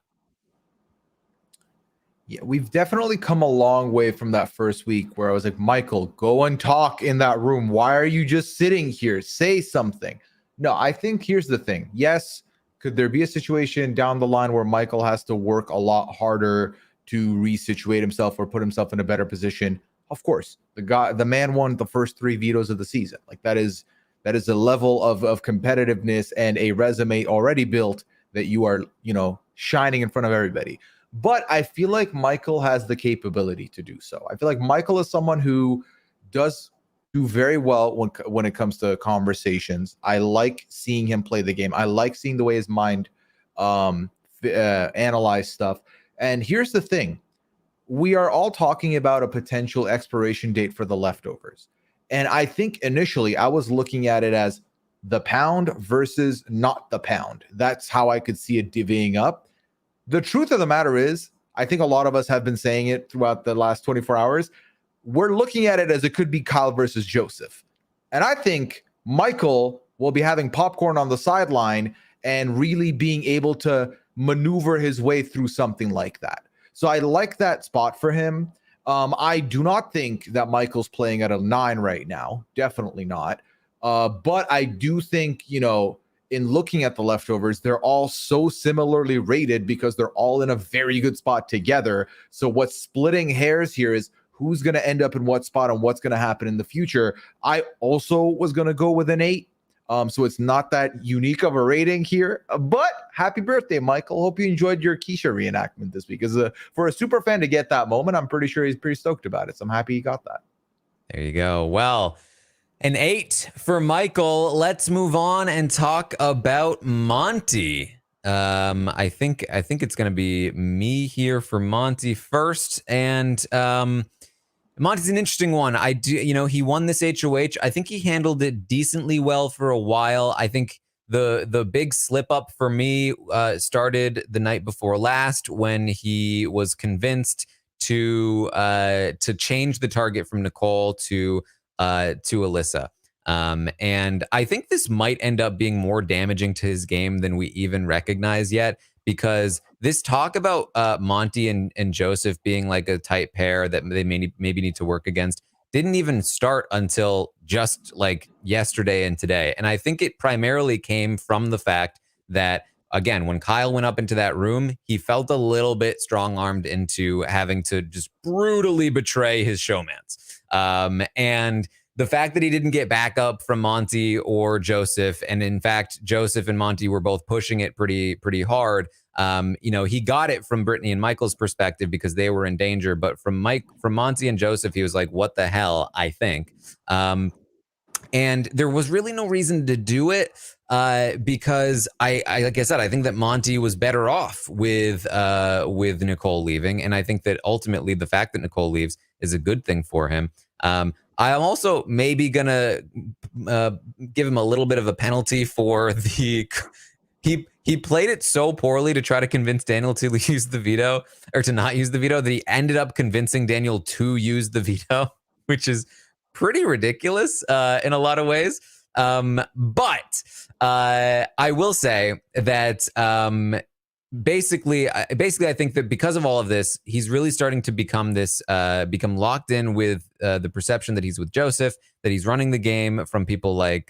Yeah, we've definitely come a long way from that first week where I was like, Michael, go and talk in that room. Why are you just sitting here? Say something. No, I think here's the thing. Yes, could there be a situation down the line where Michael has to work a lot harder to resituate himself or put himself in a better position? Of course. The man won the first 3 vetoes of the season. Like that is a level of competitiveness and a resume already built that you are, shining in front of everybody. But I feel like Michael has the capability to do so. I feel like Michael is someone who does do very well when it comes to conversations. I like seeing him play the game. I like seeing the way his mind analyze stuff. And here's the thing. We are all talking about a potential expiration date for the leftovers. And I think initially I was looking at it as the pound versus not the pound. That's how I could see it divvying up. The truth of the matter is, I think a lot of us have been saying it throughout the last 24 hours. We're looking at it as it could be Kyle versus Joseph. And I think Michael will be having popcorn on the sideline and really being able to maneuver his way through something like that. So I like that spot for him. I do not think that Michael's playing at a 9 right now. Definitely not. But I do think, in looking at the leftovers, they're all so similarly rated because they're all in a very good spot together. So what's splitting hairs here is who's going to end up in what spot and what's going to happen in the future. I also was going to go with an 8. So it's not that unique of a rating here, but happy birthday, Michael. Hope you enjoyed your Keisha reenactment this week. For a super fan to get that moment, I'm pretty sure he's pretty stoked about it. So I'm happy he got that. There you go. Well, an 8 for Michael. Let's move on and talk about Monty. I think it's going to be me here for Monty first. And Monty's an interesting one. He won this HOH. I think he handled it decently well for a while. I think the big slip up for me started the night before last when he was convinced to change the target from Nicole to to Alyssa. And I think this might end up being more damaging to his game than we even recognize yet, because this talk about Monty and Joseph being like a tight pair that they maybe need to work against didn't even start until just like yesterday and today. And I think it primarily came from the fact that, again, when Kyle went up into that room, he felt a little bit strong-armed into having to just brutally betray his showmance. And the fact that he didn't get backup from Monty or Joseph, and in fact, Joseph and Monty were both pushing it pretty hard. He got it from Brittany and Michael's perspective because they were in danger. But from Monty and Joseph, he was like, what the hell, I think. And there was really no reason to do it because I like I said, I think that Monty was better off with Nicole leaving. And I think that ultimately the fact that Nicole leaves is a good thing for him. I am also maybe going to give him a little bit of a penalty for the... He played it so poorly to try to convince Daniel to use the veto or to not use the veto that he ended up convincing Daniel to use the veto, which is pretty ridiculous in a lot of ways. But I will say that basically, I think that because of all of this, he's really starting to become locked in with the perception that he's with Joseph, that he's running the game from people like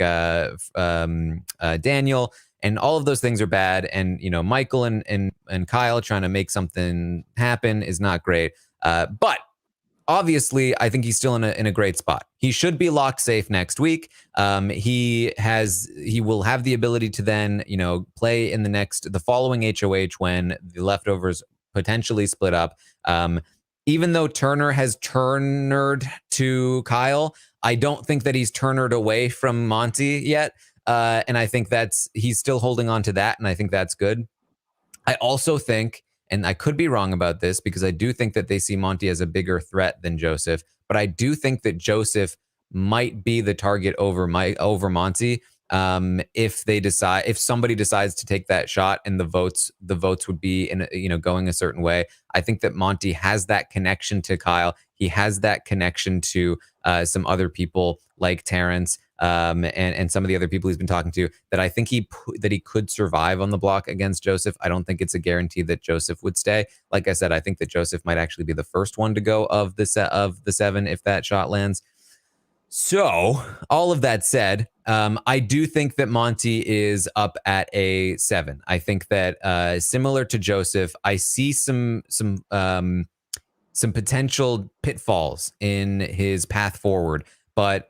Daniel. And all of those things are bad. And, Michael and Kyle trying to make something happen is not great. But obviously, I think he's still in a great spot. He should be locked safe next week. He will have the ability to then, play in the following HOH when the leftovers potentially split up. Even though Turner has turnered to Kyle, I don't think that he's turnered away from Monty yet. And I think he's still holding on to that. And I think that's good. I also think, and I could be wrong about this because I do think that they see Monty as a bigger threat than Joseph, but I do think that Joseph might be the target over Monty. If somebody decides to take that shot and the votes would be going a certain way. I think that Monty has that connection to Kyle. He has that connection to some other people like Terence. And some of the other people he's been talking to, that I think that he could survive on the block against Joseph. I don't think it's a guarantee that Joseph would stay. Like I said, I think that Joseph might actually be the first one to go of the 7 if that shot lands. So all of that said, I do think that Monty is up at a 7. I think that similar to Joseph, I see some potential pitfalls in his path forward, but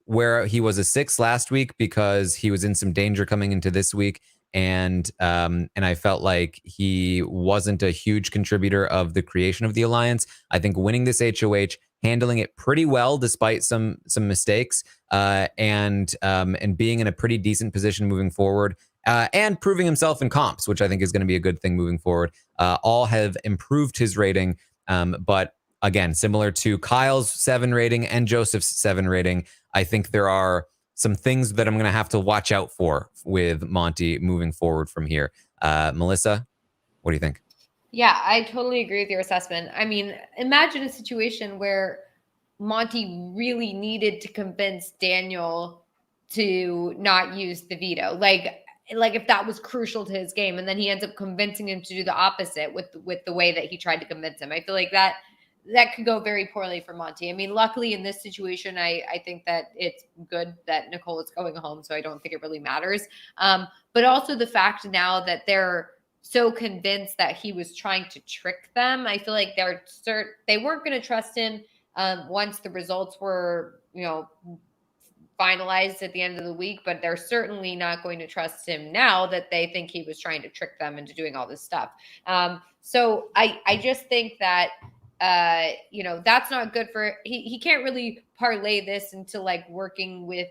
where he was a 6 last week because he was in some danger coming into this week. And I felt like he wasn't a huge contributor of the creation of the alliance. I think winning this HOH, handling it pretty well despite some mistakes, and being in a pretty decent position moving forward, and proving himself in comps, which I think is going to be a good thing moving forward, all have improved his rating. But again, similar to Kyle's 7 rating and Joseph's 7 rating, I think there are some things that I'm going to have to watch out for with Monty moving forward from here. Melissa, what do you think? Yeah, I totally agree with your assessment. I mean, imagine a situation where Monty really needed to convince Daniel to not use the veto. Like if that was crucial to his game, and then he ends up convincing him to do the opposite with the way that he tried to convince him. I feel like that could go very poorly for Monty. I mean, luckily in this situation, I think that it's good that Nicole is going home, so I don't think it really matters. But also the fact now that they're so convinced that he was trying to trick them, I feel like they weren't going to trust him once the results were, finalized at the end of the week, but they're certainly not going to trust him now that they think he was trying to trick them into doing all this stuff. So I just think that that's not good for he can't really parlay this into like working with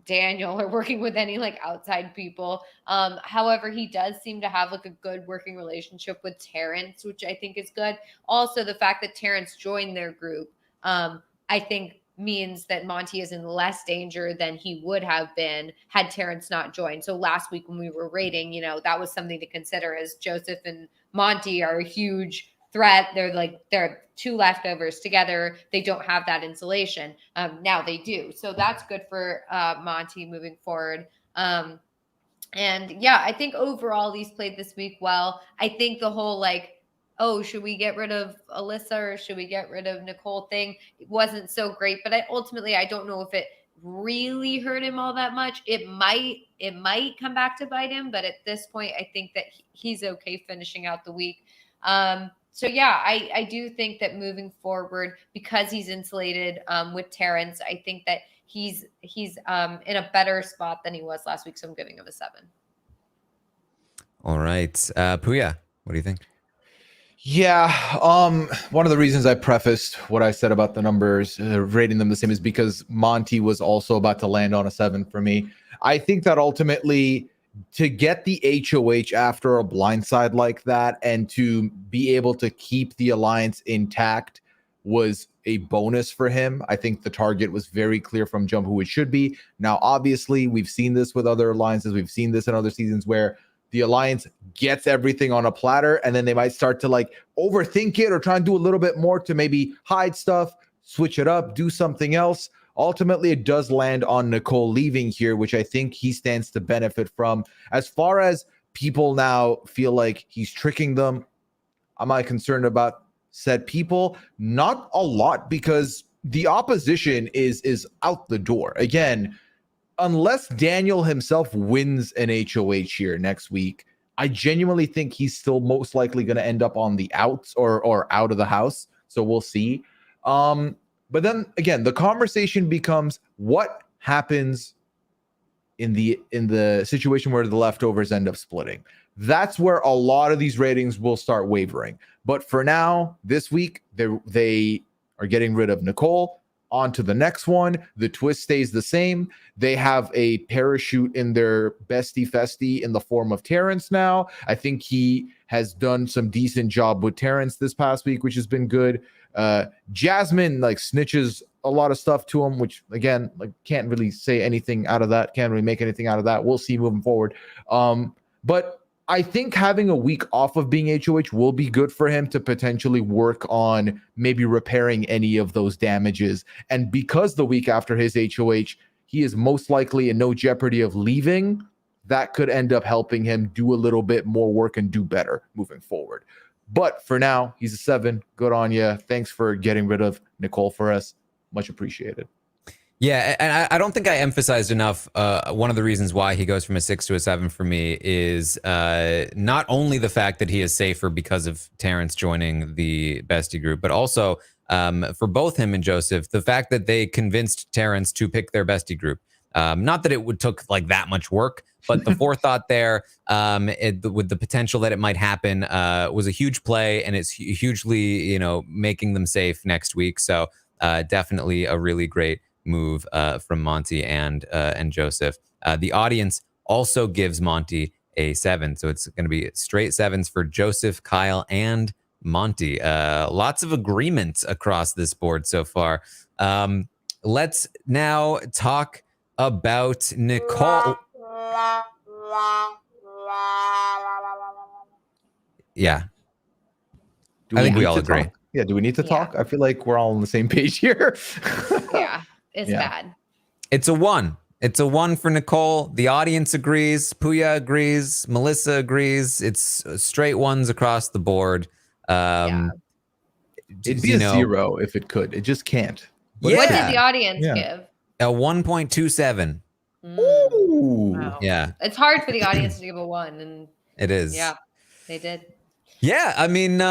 Daniel or working with any like outside people. However, he does seem to have like a good working relationship with Terence, which I think is good. Also, the fact that Terence joined their group, I think means that Monty is in less danger than he would have been had Terence not joined. So last week when we were rating, that was something to consider, as Joseph and Monty are huge threat. They're two leftovers together. They don't have that insulation. Now they do. So that's good for Monty moving forward. And yeah, I think overall he's played this week well. I think the whole like, oh, should we get rid of Alyssa or should we get rid of Nicole thing? It wasn't so great, but ultimately I don't know if it really hurt him all that much. It might come back to bite him, but at this point, I think that he's okay finishing out the week. So yeah, I do think that moving forward, because he's insulated with Terence, I think that he's in a better spot than he was last week. So I'm giving him a 7. All right, Pooya, what do you think? Yeah, one of the reasons I prefaced what I said about the numbers, rating them the same, is because Monty was also about to land on a 7 for me. I think that ultimately, to get the HOH after a blindside like that and to be able to keep the alliance intact was a bonus for him. I think the target was very clear from jump who it should be. Now, obviously, we've seen this with other alliances. We've seen this in other seasons where the alliance gets everything on a platter and then they might start to like overthink it or try and do a little bit more to maybe hide stuff, switch it up, do something else. Ultimately, it does land on Nicole leaving here, which I think he stands to benefit from. As far as people now feel like he's tricking them, am I concerned about said people? Not a lot, because the opposition is out the door. Again, unless Daniel himself wins an HOH here next week, I genuinely think he's still most likely going to end up on the outs or out of the house. So we'll see. But then again, the conversation becomes what happens in the situation where the leftovers end up splitting. That's where a lot of these ratings will start wavering. But for now, this week, they are getting rid of Nicole. On to the next one. The twist stays the same. They have a parachute in their bestie festie in the form of Terence now. I think he has done some decent job with Terence this past week, which has been good. Jasmine like snitches a lot of stuff to him, which again, like can't really say anything out of that. Can't really make anything out of that. We'll see moving forward. But I think having a week off of being HOH will be good for him to potentially work on maybe repairing any of those damages. And because the week after his HOH, he is most likely in no jeopardy of leaving, that could end up helping him do a little bit more work and do better moving forward. But for now, he's a 7. Good on you. Thanks for getting rid of Nicole for us. Much appreciated. Yeah, and I don't think I emphasized enough. One of the reasons why he goes from a 6 to a 7 for me is not only the fact that he is safer because of Terence joining the bestie group, but also for both him and Joseph, the fact that they convinced Terence to pick their bestie group. Not that it would took like that much work, but the forethought there, with the potential that it might happen, was a huge play, and it's hugely, making them safe next week. So definitely a really great move from Monty and Joseph. The audience also gives Monty a 7, so it's going to be straight 7s for Joseph, Kyle, and Monty. Lots of agreement across this board so far. Let's now talk about Nicole. Yeah, I think we all agree. Yeah, do we need to talk? I feel like we're all on the same page here. Yeah. It's bad. It's a 1. It's a 1 for Nicole. The audience agrees. Pooya agrees. Melissa agrees. It's straight 1s across the board. It'd be a 0 if it could. It just can't. What did the audience give? A 1.27. Ooh. Wow. Yeah. It's hard for the audience to give a 1. And it is. Yeah, they did. Yeah, I mean,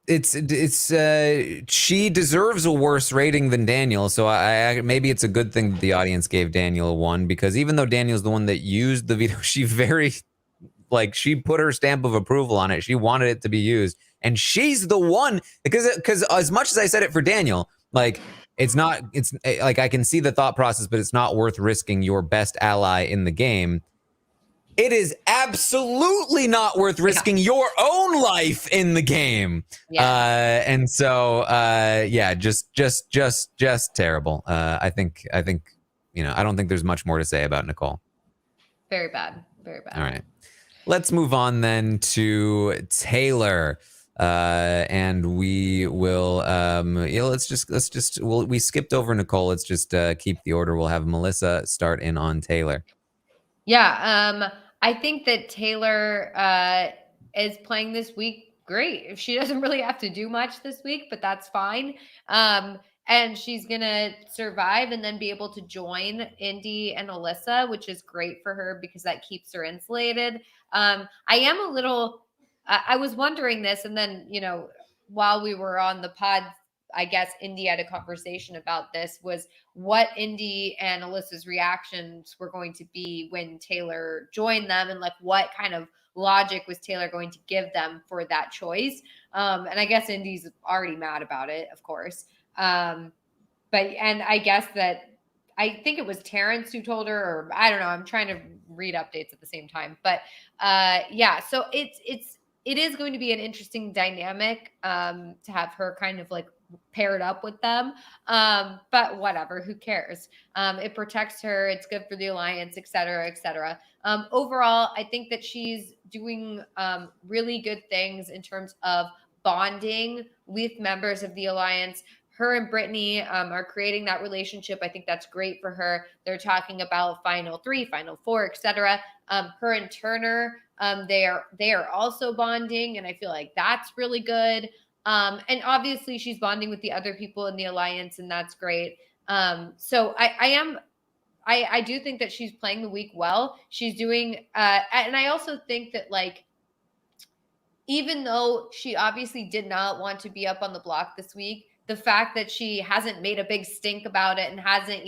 it's she deserves a worse rating than Daniel, so I maybe it's a good thing that the audience gave Daniel a 1, because even though Daniel's the one that used the veto, she put her stamp of approval on it. She wanted it to be used, and she's the one, because as much as I said it for Daniel, like it's like I can see the thought process, but it's not worth risking your best ally in the game. It is absolutely not worth risking your own life in the game. Yeah. And so, just terrible. I think, I don't think there's much more to say about Nicole. Very bad. Very bad. All right. Let's move on then to Taylor. And we will we skipped over Nicole. Let's just keep the order. We'll have Melissa start in on Taylor. Yeah, I think that Taylor is playing this week great. She doesn't really have to do much this week, but that's fine. And she's gonna survive and then be able to join Indy and Alyssa, which is great for her because that keeps her insulated. I am a little. I was wondering this, and then while we were on the pod, I guess Indy had a conversation about this, was what Indy and Alyssa's reactions were going to be when Taylor joined them, and like what kind of logic was Taylor going to give them for that choice. And I guess Indy's already mad about it, of course. And I guess that I think it was Terence who told her, or I don't know. I'm trying to read updates at the same time, but yeah. So it is going to be an interesting dynamic to have her kind of like paired up with them. But whatever, who cares? It protects her. It's good for the alliance, et cetera, et cetera. Overall, I think that she's doing really good things in terms of bonding with members of the alliance. Her and Brittany are creating that relationship. I think that's great for her. They're talking about Final 3, Final 4, et cetera. Her and Turner, they are also bonding, and I feel like that's really good. And obviously she's bonding with the other people in the alliance, and that's great. So I do think that she's playing the week well. She's doing, and I also think that like, even though she obviously did not want to be up on the block this week, the fact that she hasn't made a big stink about it and hasn't,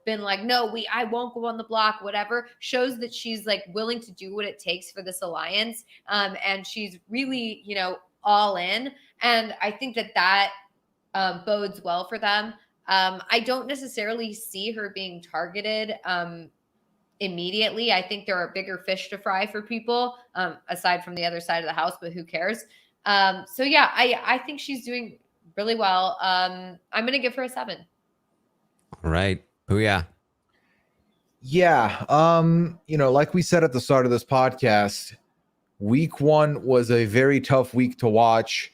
been like, no, I won't go on the block, whatever, shows that she's like willing to do what it takes for this alliance. And she's really, all in. And I think that bodes well for them. I don't necessarily see her being targeted immediately. I think there are bigger fish to fry for people, aside from the other side of the house, but who cares? So yeah, I think she's doing really well. I'm going to give her a 7. All right. Pooya. Yeah. Like we said at the start of this podcast, week 1 was a very tough week to watch.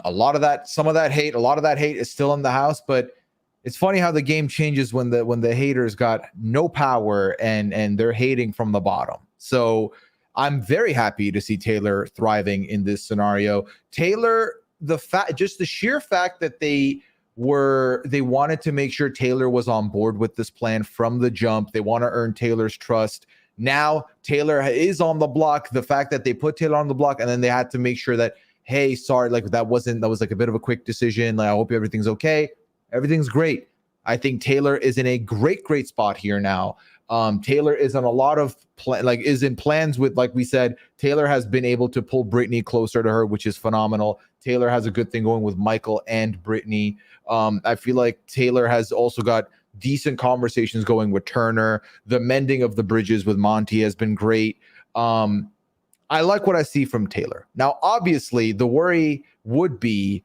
Some of that hate is still in the house, but it's funny how the game changes when the haters got no power and they're hating from the bottom. So I'm very happy to see Taylor thriving in this scenario. Taylor, just the sheer fact that they wanted to make sure Taylor was on board with this plan from the jump. They want to earn Taylor's trust. Now Taylor is on the block. The fact that they put Taylor on the block and then they had to make sure that, hey, sorry, like that was like a bit of a quick decision. Like, I hope everything's okay. Everything's great. I think Taylor is in a great spot here now. Taylor is on a lot of is in plans with, like we said, Taylor has been able to pull Brittany closer to her, which is phenomenal. Taylor has a good thing going with Michael and Brittany. I feel like Taylor has also got decent conversations going with Turner. The mending of the bridges with Monty has been great. I like what I see from Taylor. Now, obviously, the worry would be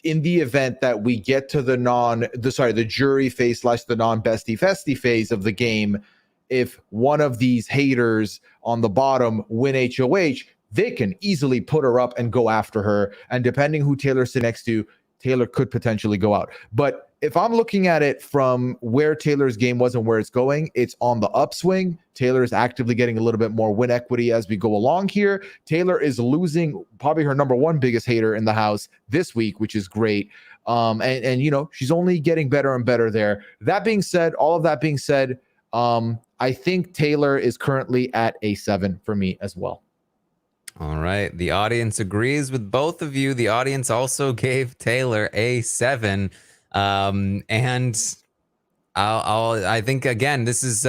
in the event that we get to the jury phase / the non-bestie festie phase of the game. If one of these haters on the bottom win HOH, they can easily put her up and go after her. And depending who Taylor sits next to, Taylor could potentially go out. But if I'm looking at it from where Taylor's game was and where it's going, it's on the upswing. Taylor is actively getting a little bit more win equity as we go along here. Taylor is losing probably her number 1 biggest hater in the house this week, which is great. And she's only getting better and better there. All of that being said, I think Taylor is currently at a 7 for me as well. All right. The audience agrees with both of you. The audience also gave Taylor a 7. And I think, again, this is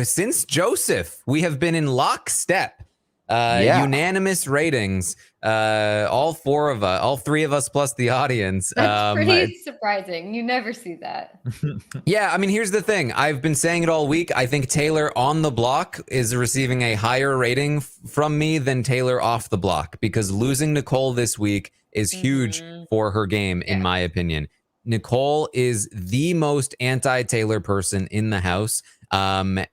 since Joseph, we have been in lockstep. Unanimous ratings. All 3 of us plus the audience. That's pretty surprising. You never see that. Yeah, I mean, here's the thing. I've been saying it all week. I think Taylor on the block is receiving a higher rating from me than Taylor off the block, because losing Nicole this week is huge for her game, in my opinion. Nicole is the most anti-Taylor person in the house,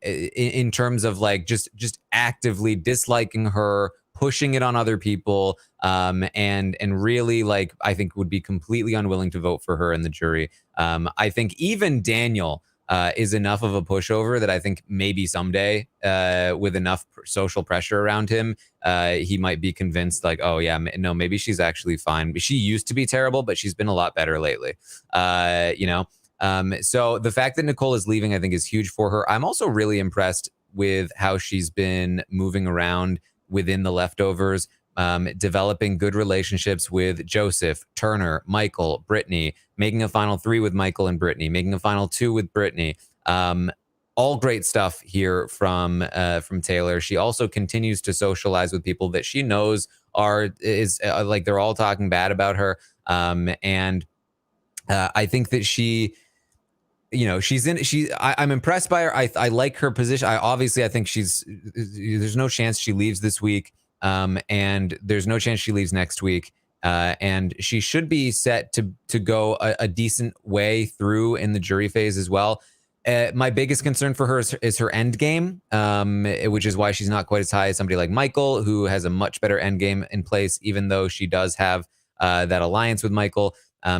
in terms of like just actively disliking her, pushing it on other people, and really, like, I think would be completely unwilling to vote for her in the jury. I think even Daniel is enough of a pushover that I think maybe someday, with enough social pressure around him, he might be convinced, like, oh yeah, no, maybe she's actually fine. She used to be terrible, but she's been a lot better lately. So the fact that Nicole is leaving, I think, is huge for her. I'm also really impressed with how she's been moving around within the leftovers, developing good relationships with Joseph, Turner, Michael, Brittany, making a final 3 with Michael and Brittany, making a final 2 with Brittany. All great stuff here from Taylor. She also continues to socialize with people that she knows is like, they're all talking bad about her. And I think that I'm impressed by her. I like her position. I think there's no chance she leaves this week. And there's no chance she leaves next week. And she should be set to go a decent way through in the jury phase as well. My biggest concern for her is her end game, which is why she's not quite as high as somebody like Michael, who has a much better end game in place, even though she does have that alliance with Michael.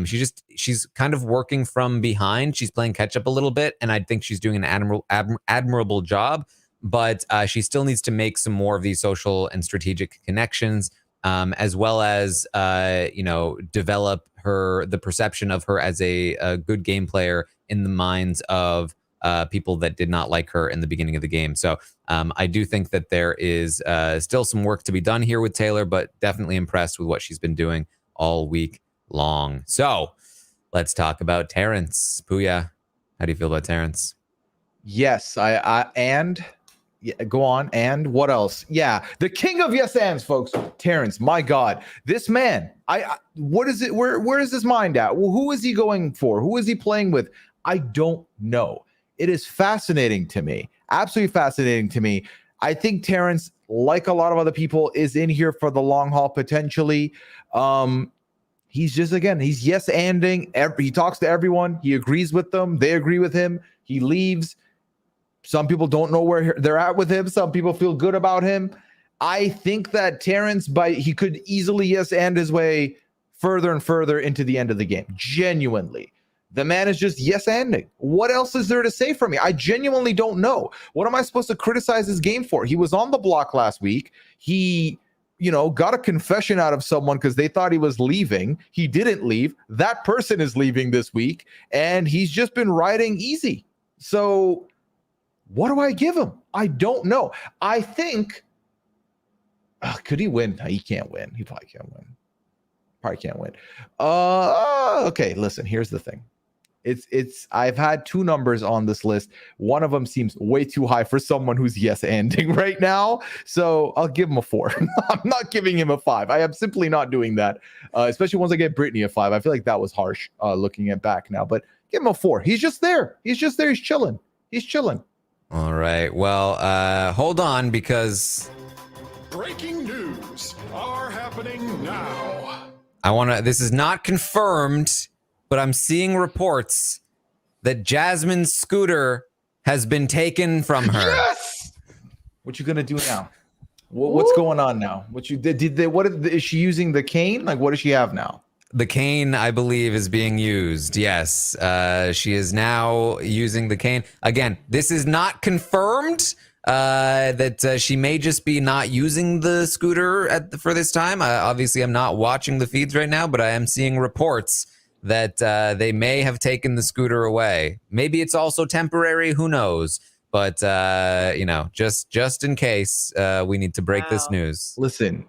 She's kind of working from behind. She's playing catch up a little bit, and I think she's doing an admirable job. But she still needs to make some more of these social and strategic connections, as well as develop the perception of her as a good game player in the minds of people that did not like her in the beginning of the game. So I do think that there is still some work to be done here with Taylor, but definitely impressed with what she's been doing all week long. So let's talk about Terence. Pooya, how do you feel about Terence? Yes, go on. And what else? Yeah, the king of yes ands, folks. Terence, my God, this man. What is it? Where is his mind at? Well, who is he going for? Who is he playing with? I don't know. It is fascinating to me. Absolutely fascinating to me. I think Terence, like a lot of other people, is in here for the long haul potentially. He's just, again, he's yes-anding. He talks to everyone. He agrees with them. They agree with him. He leaves. Some people don't know where they're at with him. Some people feel good about him. I think that Terence, he could easily yes-and his way further and further into the end of the game. Genuinely. The man is just yes-anding. What else is there to say for me? I genuinely don't know. What am I supposed to criticize his game for? He was on the block last week. He got a confession out of someone because they thought he was leaving. He didn't leave. That person is leaving this week, and he's just been riding easy. So what do I give him? I don't know. I think, could he win? No, he can't win. He probably can't win. Okay, listen, here's the thing. I've had 2 numbers on this list. One of them seems way too high for someone who's yes-anding right now. So I'll give him a 4. I'm not giving him a 5. I am simply not doing that. Especially once I get Brittany a 5. I feel like that was harsh looking at back now, but give him a 4. He's just there. He's chilling. All right. Well, hold on, because breaking news are happening now. This is not confirmed, but I'm seeing reports that Jasmine's scooter has been taken from her. Yes! What you gonna do now? What's going on now? What you did? Is she using the cane? Like, what does she have now? The cane, I believe, is being used. Yes, she is now using the cane. Again, this is not confirmed. That she may just be not using the scooter for this time. Obviously, I'm not watching the feeds right now, but I am seeing reports that they may have taken the scooter away. Maybe it's also temporary. Who knows? But just in case, we need to break this news. Listen,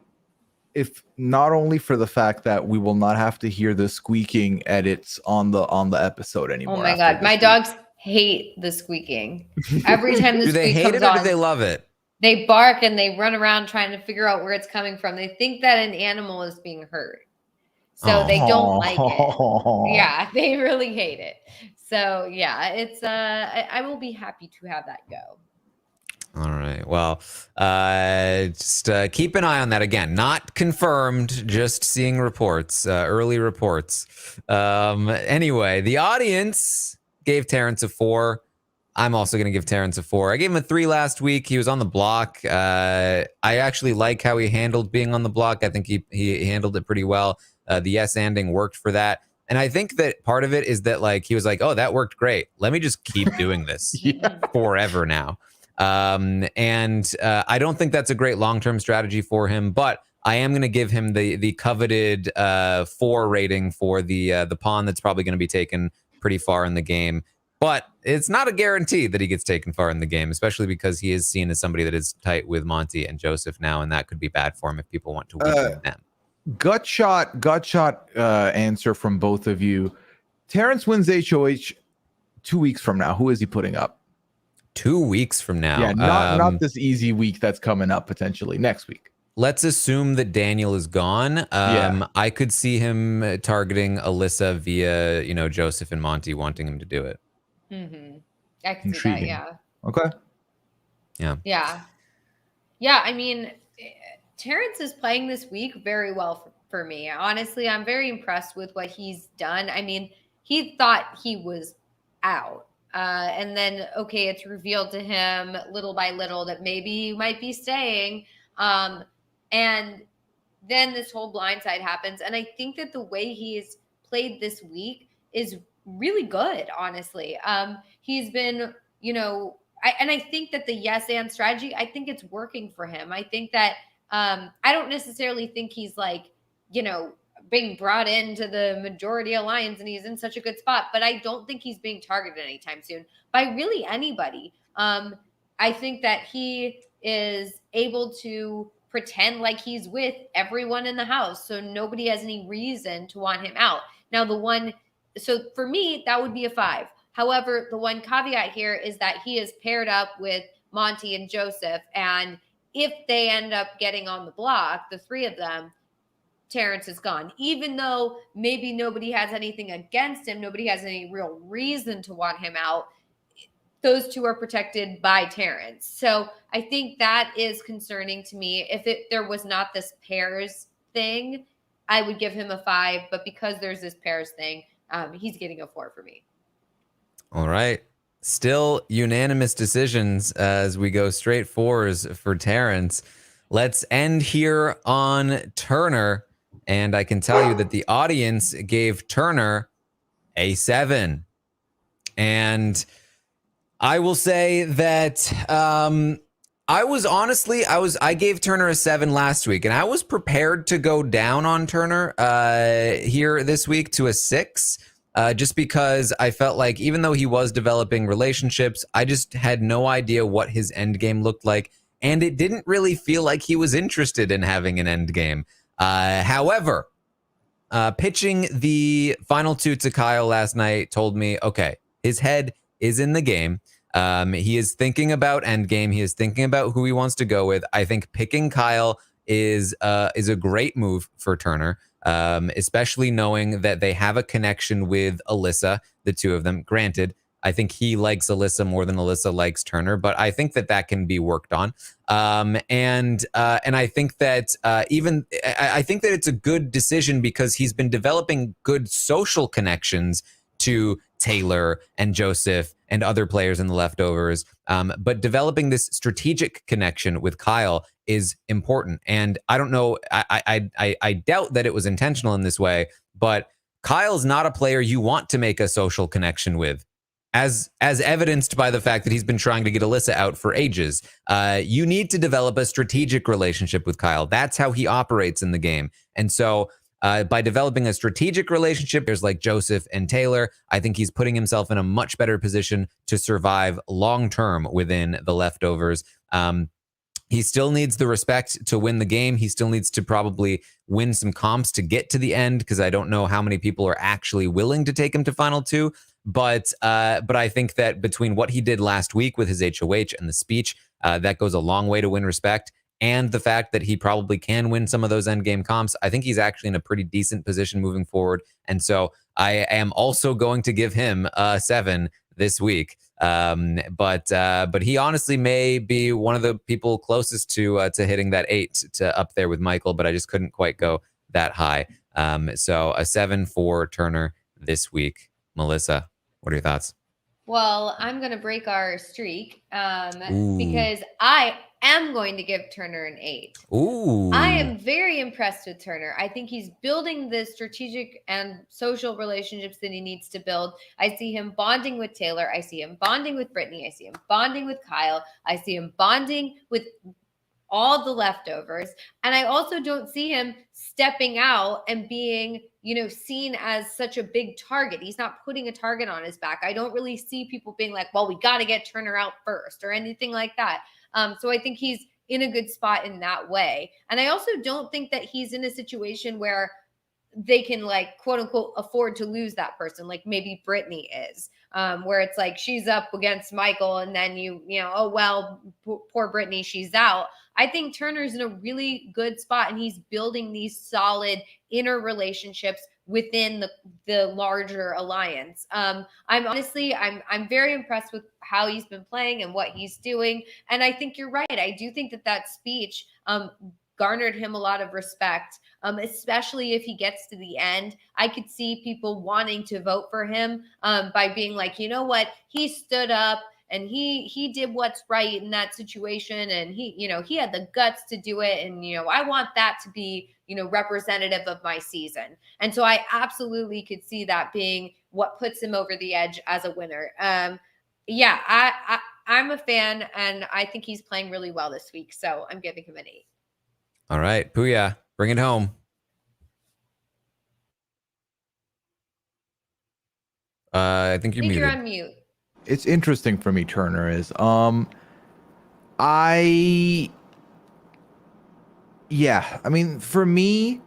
if not only for the fact that we will not have to hear the squeaking edits on the episode anymore. Oh my God, my dogs hate the squeaking. Every time the do they hate it or do they love it? They bark and they run around trying to figure out where it's coming from. They think that an animal is being hurt. So they don't like it. Yeah, they really hate it. So yeah, it's I will be happy to have that go. All right. Well, just keep an eye on that. Again, not confirmed, just seeing reports, early reports. Anyway, the audience gave Terence a 4. I'm also going to give Terence a 4. I gave him a 3 last week. He was on the block. I actually like how he handled being on the block. I think he handled it pretty well. The yes-anding worked for that. And I think that part of it is that like he was like, oh, that worked great. Let me just keep doing this forever now. And I don't think that's a great long-term strategy for him, but I am going to give him the coveted 4 rating for the pawn that's probably going to be taken pretty far in the game. But it's not a guarantee that he gets taken far in the game, especially because he is seen as somebody that is tight with Monty and Joseph now, and that could be bad for him if people want to weaken them. Gut shot answer from both of you. Terence wins HOH 2 weeks from now. Who is he putting up? 2 weeks from now. Yeah, not this easy week that's coming up potentially next week. Let's assume that Daniel is gone. I could see him targeting Alyssa via, Joseph and Monty wanting him to do it. Mm-hmm. I can Intriguing. see that, yeah. Okay. Yeah. I mean, Terence is playing this week very well for me. Honestly, I'm very impressed with what he's done. I mean, he thought he was out. And then, okay, it's revealed to him little by little that maybe he might be staying. And then this whole blindside happens. And I think that the way he's played this week is really good, honestly. He's been, I think that the yes and strategy, I think it's working for him. I think that I don't necessarily think he's like, being brought into the majority alliance and he's in such a good spot, but I don't think he's being targeted anytime soon by really anybody. I think that he is able to pretend like he's with everyone in the house, so nobody has any reason to want him out. Now, so for me, that would be a 5. However, the one caveat here is that he is paired up with Monty and Joseph, and if they end up getting on the block, the 3 of them, Terence is gone. Even though maybe nobody has anything against him, nobody has any real reason to want him out, those 2 are protected by Terence. So I think that is concerning to me. If there was not this pairs thing, I would give him a 5. But because there's this pairs thing, he's getting a 4 for me. All right. Still unanimous decisions as we go straight 4s for Terence. Let's end here on Turner. And I can tell you that the audience gave Turner a 7. And I will say that I gave Turner a 7 last week, and I was prepared to go down on Turner here this week to a 6. Just because I felt like even though he was developing relationships, I just had no idea what his end game looked like. And it didn't really feel like he was interested in having an end game. However, pitching the final 2 to Kyle last night told me, okay, his head is in the game. He is thinking about end game. He is thinking about who he wants to go with. I think picking Kyle is a great move for Turner. Especially knowing that they have a connection with Alyssa, the 2 of them. Granted, I think he likes Alyssa more than Alyssa likes Turner, but I think that can be worked on. And I think that I think that it's a good decision because he's been developing good social connections to Taylor and Joseph and other players in the leftovers. But developing this strategic connection with Kyle is important. And I don't know, I doubt that it was intentional in this way, but Kyle's not a player you want to make a social connection with. As evidenced by the fact that he's been trying to get Alyssa out for ages. You need to develop a strategic relationship with Kyle. That's how he operates in the game. And so by developing a strategic relationship, there's like Joseph and Taylor, I think he's putting himself in a much better position to survive long-term within the leftovers. He still needs the respect to win the game. He still needs to probably win some comps to get to the end because I don't know how many people are actually willing to take him to final 2. But I think that between what he did last week with his HOH and the speech, that goes a long way to win respect. And the fact that he probably can win some of those endgame comps, I think he's actually in a pretty decent position moving forward. And so I am also going to give him a 7 this week. But he honestly may be one of the people closest to hitting that 8 to up there with Michael, but I just couldn't quite go that high. So a 7 for Turner this week. Melissa, what are your thoughts? Well, I'm going to break our streak Ooh. because I am going to give Turner an 8. Ooh. I am very impressed with Turner. I think he's building the strategic and social relationships that he needs to build. I see him bonding with Taylor. I see him bonding with Brittany. I see him bonding with Kyle. I see him bonding with all the leftovers. And I also don't see him stepping out and being, seen as such a big target. He's not putting a target on his back. I don't really see people being like, well, we got to get Turner out first or anything like that. So I think he's in a good spot in that way. And I also don't think that he's in a situation where they can like quote unquote afford to lose that person, like maybe Brittany is, where it's like she's up against Michael and then oh well, poor Brittany, she's out. I think Turner's in a really good spot and he's building these solid inner relationships within the larger alliance. I'm very impressed with how he's been playing and what he's doing. And I think you're right. I do think that speech garnered him a lot of respect, especially if he gets to the end. I could see people wanting to vote for him by being like, you know what, he stood up and he did what's right in that situation, and he had the guts to do it, and I want that to be representative of my season. And so I absolutely could see that being what puts him over the edge as a winner. I'm a fan, and I think he's playing really well this week, so I'm giving him an 8. All right, Pooya, bring it home. I think you're muted. You're on mute. It's interesting for me, Turner, is for me,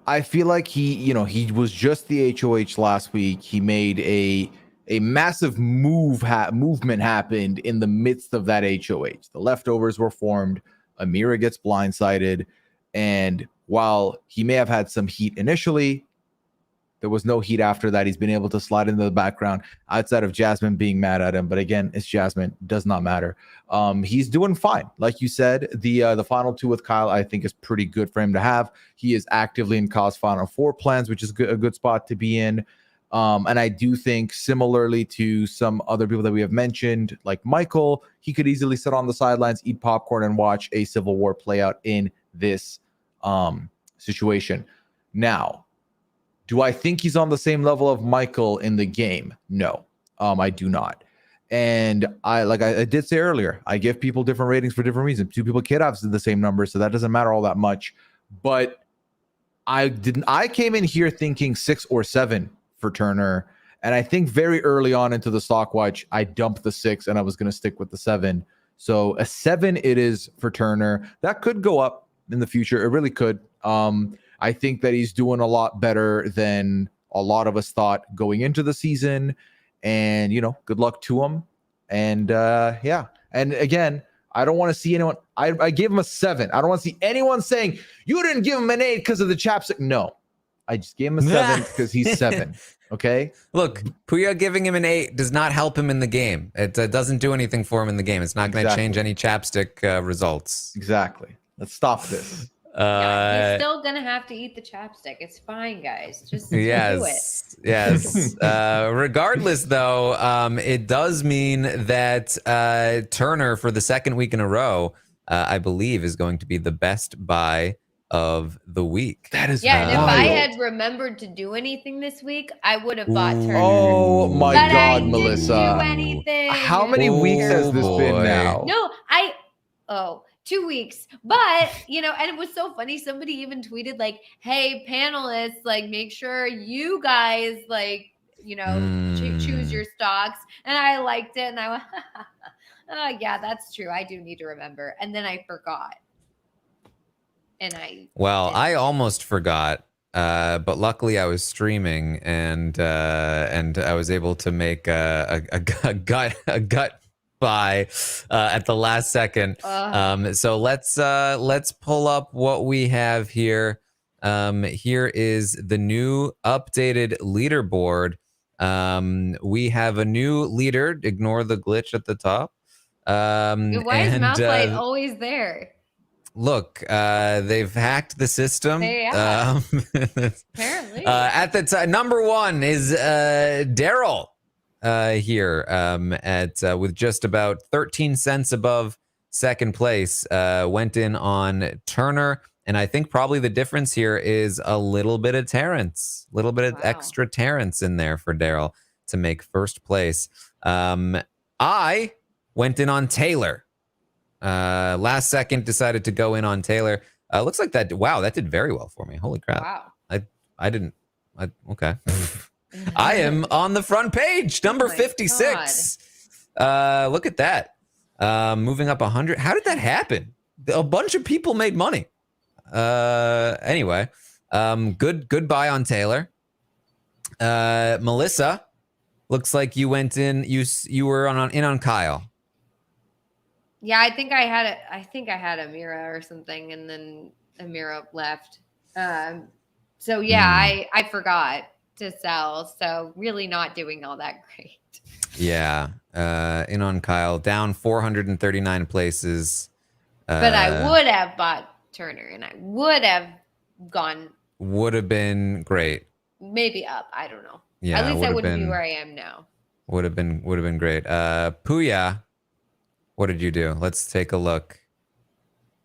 I feel like he was just the HOH last week. He made a massive movement happened in the midst of that HOH. The leftovers were formed. Amira gets blindsided, and while he may have had some heat initially, there was no heat after that. He's been able to slide into the background outside of Jasmine being mad at him. But again, it's Jasmine. Does not matter. He's doing fine. Like you said, the final 2 with Kyle, I think, is pretty good for him to have. He is actively in Kyle's final 4 plans, which is a good spot to be in. And I do think, similarly to some other people that we have mentioned, like Michael, he could easily sit on the sidelines, eat popcorn, and watch a civil war play out in this situation. Now, do I think he's on the same level of Michael in the game? No, I do not. And I did say earlier, I give people different ratings for different reasons. 2 people could have the same number, so that doesn't matter all that much. But I came in here thinking 6 or 7 for Turner. And I think very early on into the stock watch, I dumped the 6 and I was going to stick with the 7. So a 7 it is for Turner. That could go up in the future. It really could. I think that he's doing a lot better than a lot of us thought going into the season. And, good luck to him. And And again, I don't want to see anyone. I gave him a 7. I don't want to see anyone saying, you didn't give him an 8 because of the chapstick. No. I just gave him a 7 because he's 7. Okay. Look, Pooya giving him an 8 does not help him in the game. It doesn't do anything for him in the game. It's not going to change any chapstick results. Exactly. Let's stop this. He's still gonna have to eat the chapstick. It's fine, guys. Just do it. Yes. Regardless, though, it does mean that Turner, for the 2nd week in a row, I believe, is going to be the best buy of the week. That is and if I wild. had remembered to do anything this week, I would have bought Turner. Oh my but God, I Melissa! didn't do anything. How many weeks has this been now? No, 2 weeks. But, and it was so funny. Somebody even tweeted like, hey, panelists, like, make sure you guys, like, choose your stocks. And I liked it. And I went, oh, yeah, that's true. I do need to remember. And then I forgot. And I almost forgot. But luckily I was streaming and I was able to make a gut buy at the last second. So let's pull up what we have here. Here is the new updated leaderboard. We have a new leader. Ignore the glitch at the top. Why is Mouthlight always there? Look, they've hacked the system. Apparently. At the time, number 1 is Daryl. here at with just about 13 cents above second place. Went in on Turner, and I think probably the difference here is a little bit of Terence, a little bit of extra Terence in there for Daryl to make first place. I went in on Taylor. Last second decided to go in on Taylor. Looks like that. Wow, that did very well for me. Holy crap! Wow. I didn't. Okay. I am on the front page, number 56. Look at that. Moving up 100. How did that happen? A bunch of people made money. Anyway, goodbye on Taylor. Melissa, looks like you went in. You were on Kyle. Yeah, I think I had Amira or something, and then Amira left. So yeah, I forgot to sell. So really not doing all that great. Yeah, in on Kyle, down 439 places. But I would have bought Turner, and I would have gone. Would have been great. Maybe up. I don't know. Yeah, at least I wouldn't be where I am now. Would have been great. Pooya, what did you do? Let's take a look.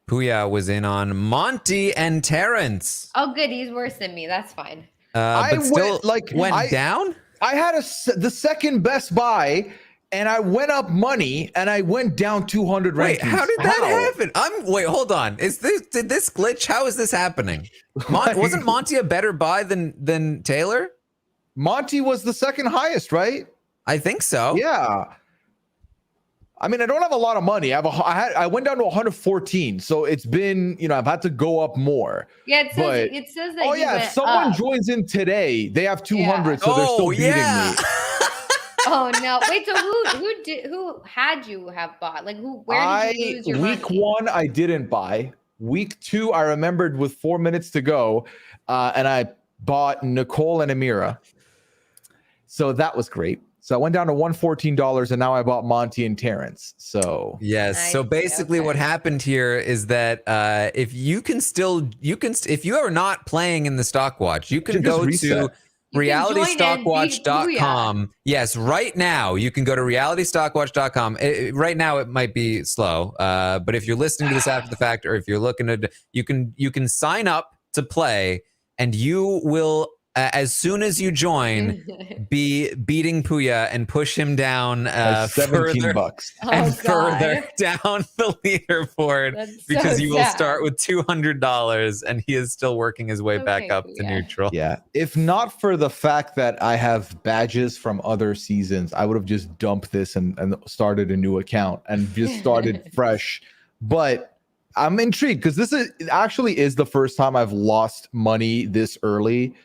Pooya was in on Monty and Terence. Oh, good. He's worse than me. That's fine. But still went down? I had the second best buy, and I went up money, and I went down 200 rankings. Wait, how did that happen? Wait, hold on. Did this glitch? How is this happening? Wasn't Monty a better buy than Taylor? Monty was the second highest, right? I think so. Yeah. I mean, I don't have a lot of money. I went down to 114, so it's been, I've had to go up more. Yeah, it says that. Oh yeah, if someone joins in today, they have 200, so they're still beating me. Oh no! Wait, so who had you have bought? Like where did you lose your week money? 1, I didn't buy. Week 2, I remembered with 4 minutes to go, and I bought Nicole and Amira. So that was great. So I went down to $114, and now I bought Monty and Terence. So yes. So basically, what happened here is that if you are not playing in the stock watch, you can go to realitystockwatch.com. Yes, right now you can go to realitystockwatch.com. Right now it might be slow, but if you're listening to this after the fact, or if you're looking at, you can sign up to play, and you will. As soon as you join, be beating Pooya and push him down $17 further down the leaderboard, because you will start with $200, and he is still working his way back up to neutral. Yeah, if not for the fact that I have badges from other seasons, I would have just dumped this and started a new account and just started fresh. But I'm intrigued because this actually is the first time I've lost money this early.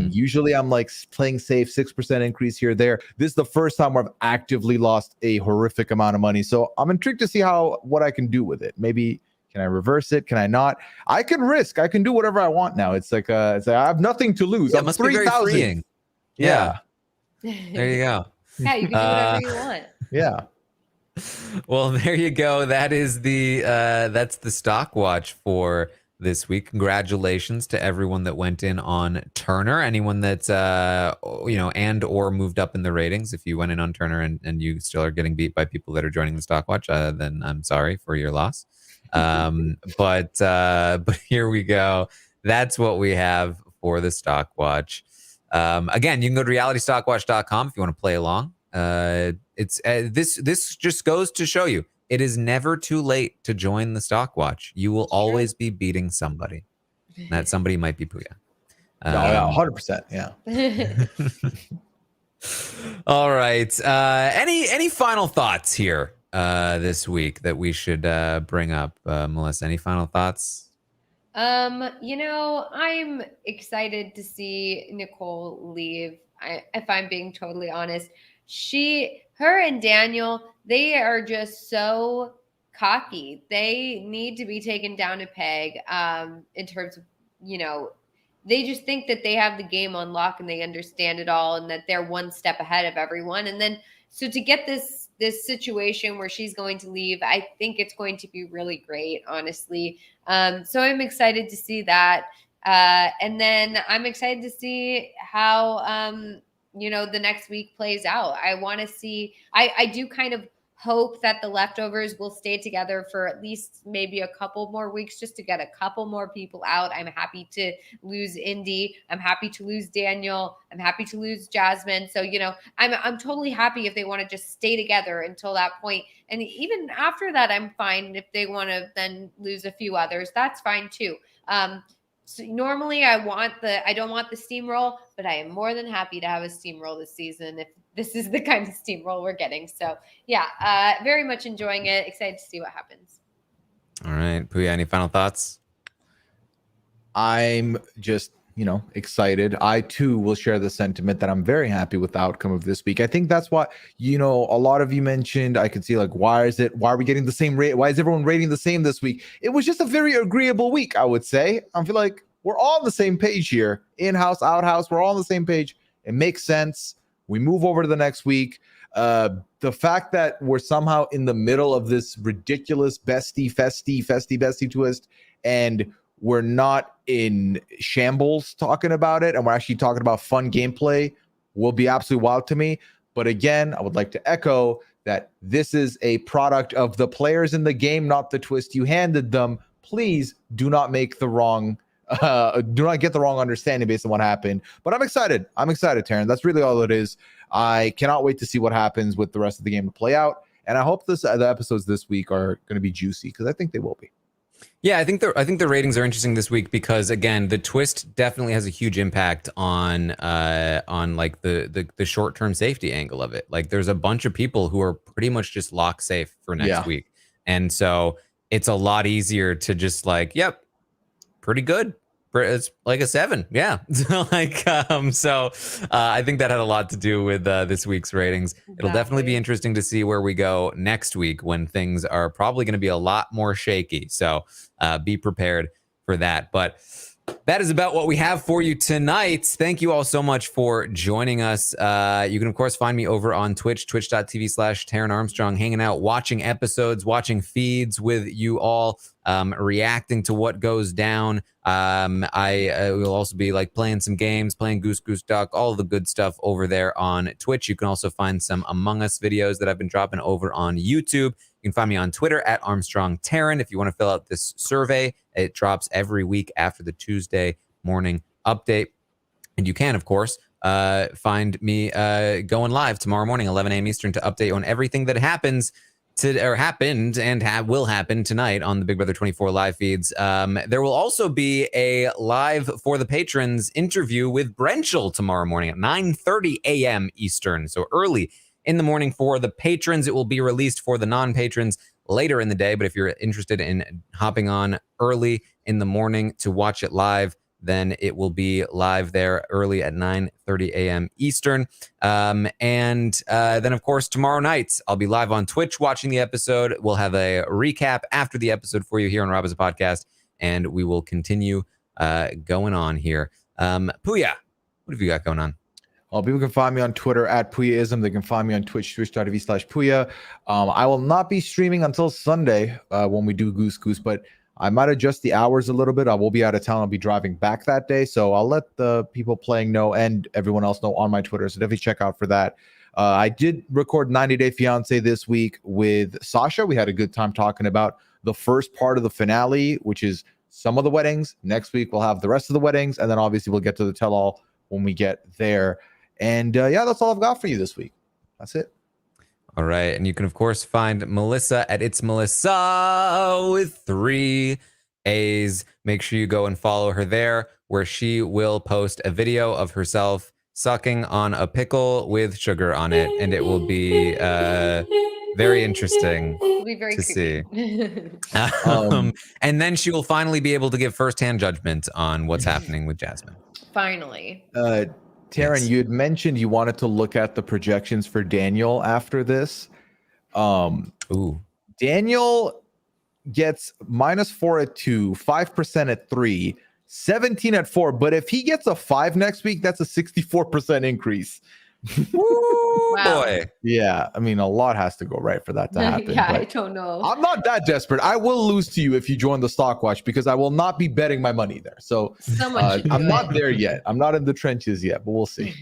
Usually I'm like playing safe, 6% increase here, there. This is the first time where I've actively lost a horrific amount of money. So I'm intrigued to see what I can do with it. Maybe can I reverse it? Can I not? I can risk. I can do whatever I want now. It's like I have nothing to lose. Yeah, it must be very freeing. Yeah. There you go. Yeah, you can do whatever you want. Yeah. Well, there you go. That is that's the stock watch for this week. Congratulations to everyone that went in on Turner. Anyone that's and or moved up in the ratings. If you went in on Turner and you still are getting beat by people that are joining the stock watch, then I'm sorry for your loss. But here we go. That's what we have for the stock watch. Again, you can go to realitystockwatch.com if you want to play along. It's this just goes to show you, it is never too late to join the stock watch. You will always be beating somebody. And that somebody might be Pooya. 100%. Yeah. All right. Any final thoughts here this week that we should bring up, Melissa? Any final thoughts? I'm excited to see Nicole leave. If I'm being totally honest, her and Daniel, they are just so cocky. They need to be taken down a peg in terms of, they just think that they have the game on lock and they understand it all and that they're one step ahead of everyone. And then, so to get this situation where she's going to leave, I think it's going to be really great, honestly. So I'm excited to see that. And then I'm excited to see how the next week plays out. I want to see, I do kind of hope that the leftovers will stay together for at least maybe a couple more weeks just to get a couple more people out. I'm happy to lose Indy. I'm happy to lose Daniel. I'm happy to lose Jasmine. So, I'm totally happy if they want to just stay together until that point. And even after that, I'm fine if they want to then lose a few others. That's fine too. So normally I don't want the steamroll, but I am more than happy to have a steamroll this season if this is the kind of steamroll we're getting. So yeah, very much enjoying it. Excited to see what happens. All right, Pooya, any final thoughts? I'm just, excited. I too will share the sentiment that I'm very happy with the outcome of this week. I think that's what, a lot of you mentioned. I could see why are we getting the same rate? Why is everyone rating the same this week? It was just a very agreeable week, I would say. I feel like we're all on the same page here. In-house, out-house, we're all on the same page. It makes sense. We move over to the next week. The fact that we're somehow in the middle of this ridiculous bestie twist, and we're not in shambles talking about it, and we're actually talking about fun gameplay, will be absolutely wild to me. But again, I would like to echo that this is a product of the players in the game, not the twist you handed them. Please do not make the wrong do not get the wrong understanding based on what happened. But I'm excited, Taran. That's really all it is. I cannot wait to see what happens with the rest of the game to play out. And I hope the episodes this week are going to be juicy, because I think they will be. Yeah, I think the ratings are interesting this week because, again, the twist definitely has a huge impact on like the short-term safety angle of it. Like, there's a bunch of people who are pretty much just lock safe for next week, and so it's a lot easier to just yep, pretty good. It's like a 7, yeah. I think that had a lot to do with this week's ratings. It'll definitely be interesting to see where we go next week when things are probably going to be a lot more shaky. So be prepared for that. But that is about what we have for you tonight. Thank you all so much for joining us. You can, of course, find me over on Twitch, twitch.tv/Taran Armstrong, hanging out, watching episodes, watching feeds with you all, reacting to what goes down. I will also be playing some games, playing Goose Duck, all the good stuff over there on Twitch. You can also find some Among Us videos that I've been dropping over on YouTube. You can find me on Twitter at Armstrong Taran. If you want to fill out this survey, it drops every week after the Tuesday morning update. And you can, of course, find me going live tomorrow morning, 11 a.m. Eastern, to update you on everything that happened and will happen tonight on the Big Brother 24 live feeds. There will also be a live for the patrons interview with Brenchel tomorrow morning at 9:30 a.m. Eastern. So early in the morning for the patrons. It will be released for the non-patrons later in the day. But if you're interested in hopping on early in the morning to watch it live, then it will be live there early at 9:30 a.m. Eastern. And then, of course, tomorrow night, I'll be live on Twitch watching the episode. We'll have a recap after the episode for you here on Rob as a Podcast, and we will continue going on here. Pooya, what have you got going on? Well, people can find me on Twitter at Pooyaism. They can find me on Twitch, twitch.tv/Pooya. I will not be streaming until Sunday when we do Goose, but I might adjust the hours a little bit. I will be out of town. I'll be driving back that day. So I'll let the people playing know and everyone else know on my Twitter. So definitely check out for that. I did record 90 Day Fiance this week with Sasha. We had a good time talking about the first part of the finale, which is some of the weddings. Next week, we'll have the rest of the weddings. And then obviously we'll get to the tell-all when we get there. And yeah, that's all I've got for you this week. That's it. All right. And you can, of course, find Melissa at It's Melissa with 3 A's. Make sure you go and follow her there, where she will post a video of herself sucking on a pickle with sugar on it. And it will be very interesting It'll be very to creepy. see. And then she will finally be able to give firsthand judgment on what's happening with Jasmine. Finally. Taran, Yes. you had mentioned you wanted to look at the projections for Daniel after this. Ooh. Daniel gets -4 at 2, 5% at 3, 17 at 4. But if he gets a 5 next week, that's a 64% increase. Wow. Boy. Yeah, I mean, a lot has to go right for that to happen. Yeah, I but don't know. I'm not that desperate. I will lose to you if you join the stock watch, because I will not be betting my money there. So Someone should do I'm it. not there yet. I'm not in the trenches yet, but we'll see.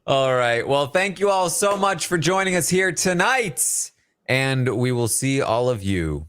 All right. Well, thank you all so much for joining us here tonight. And we will see all of you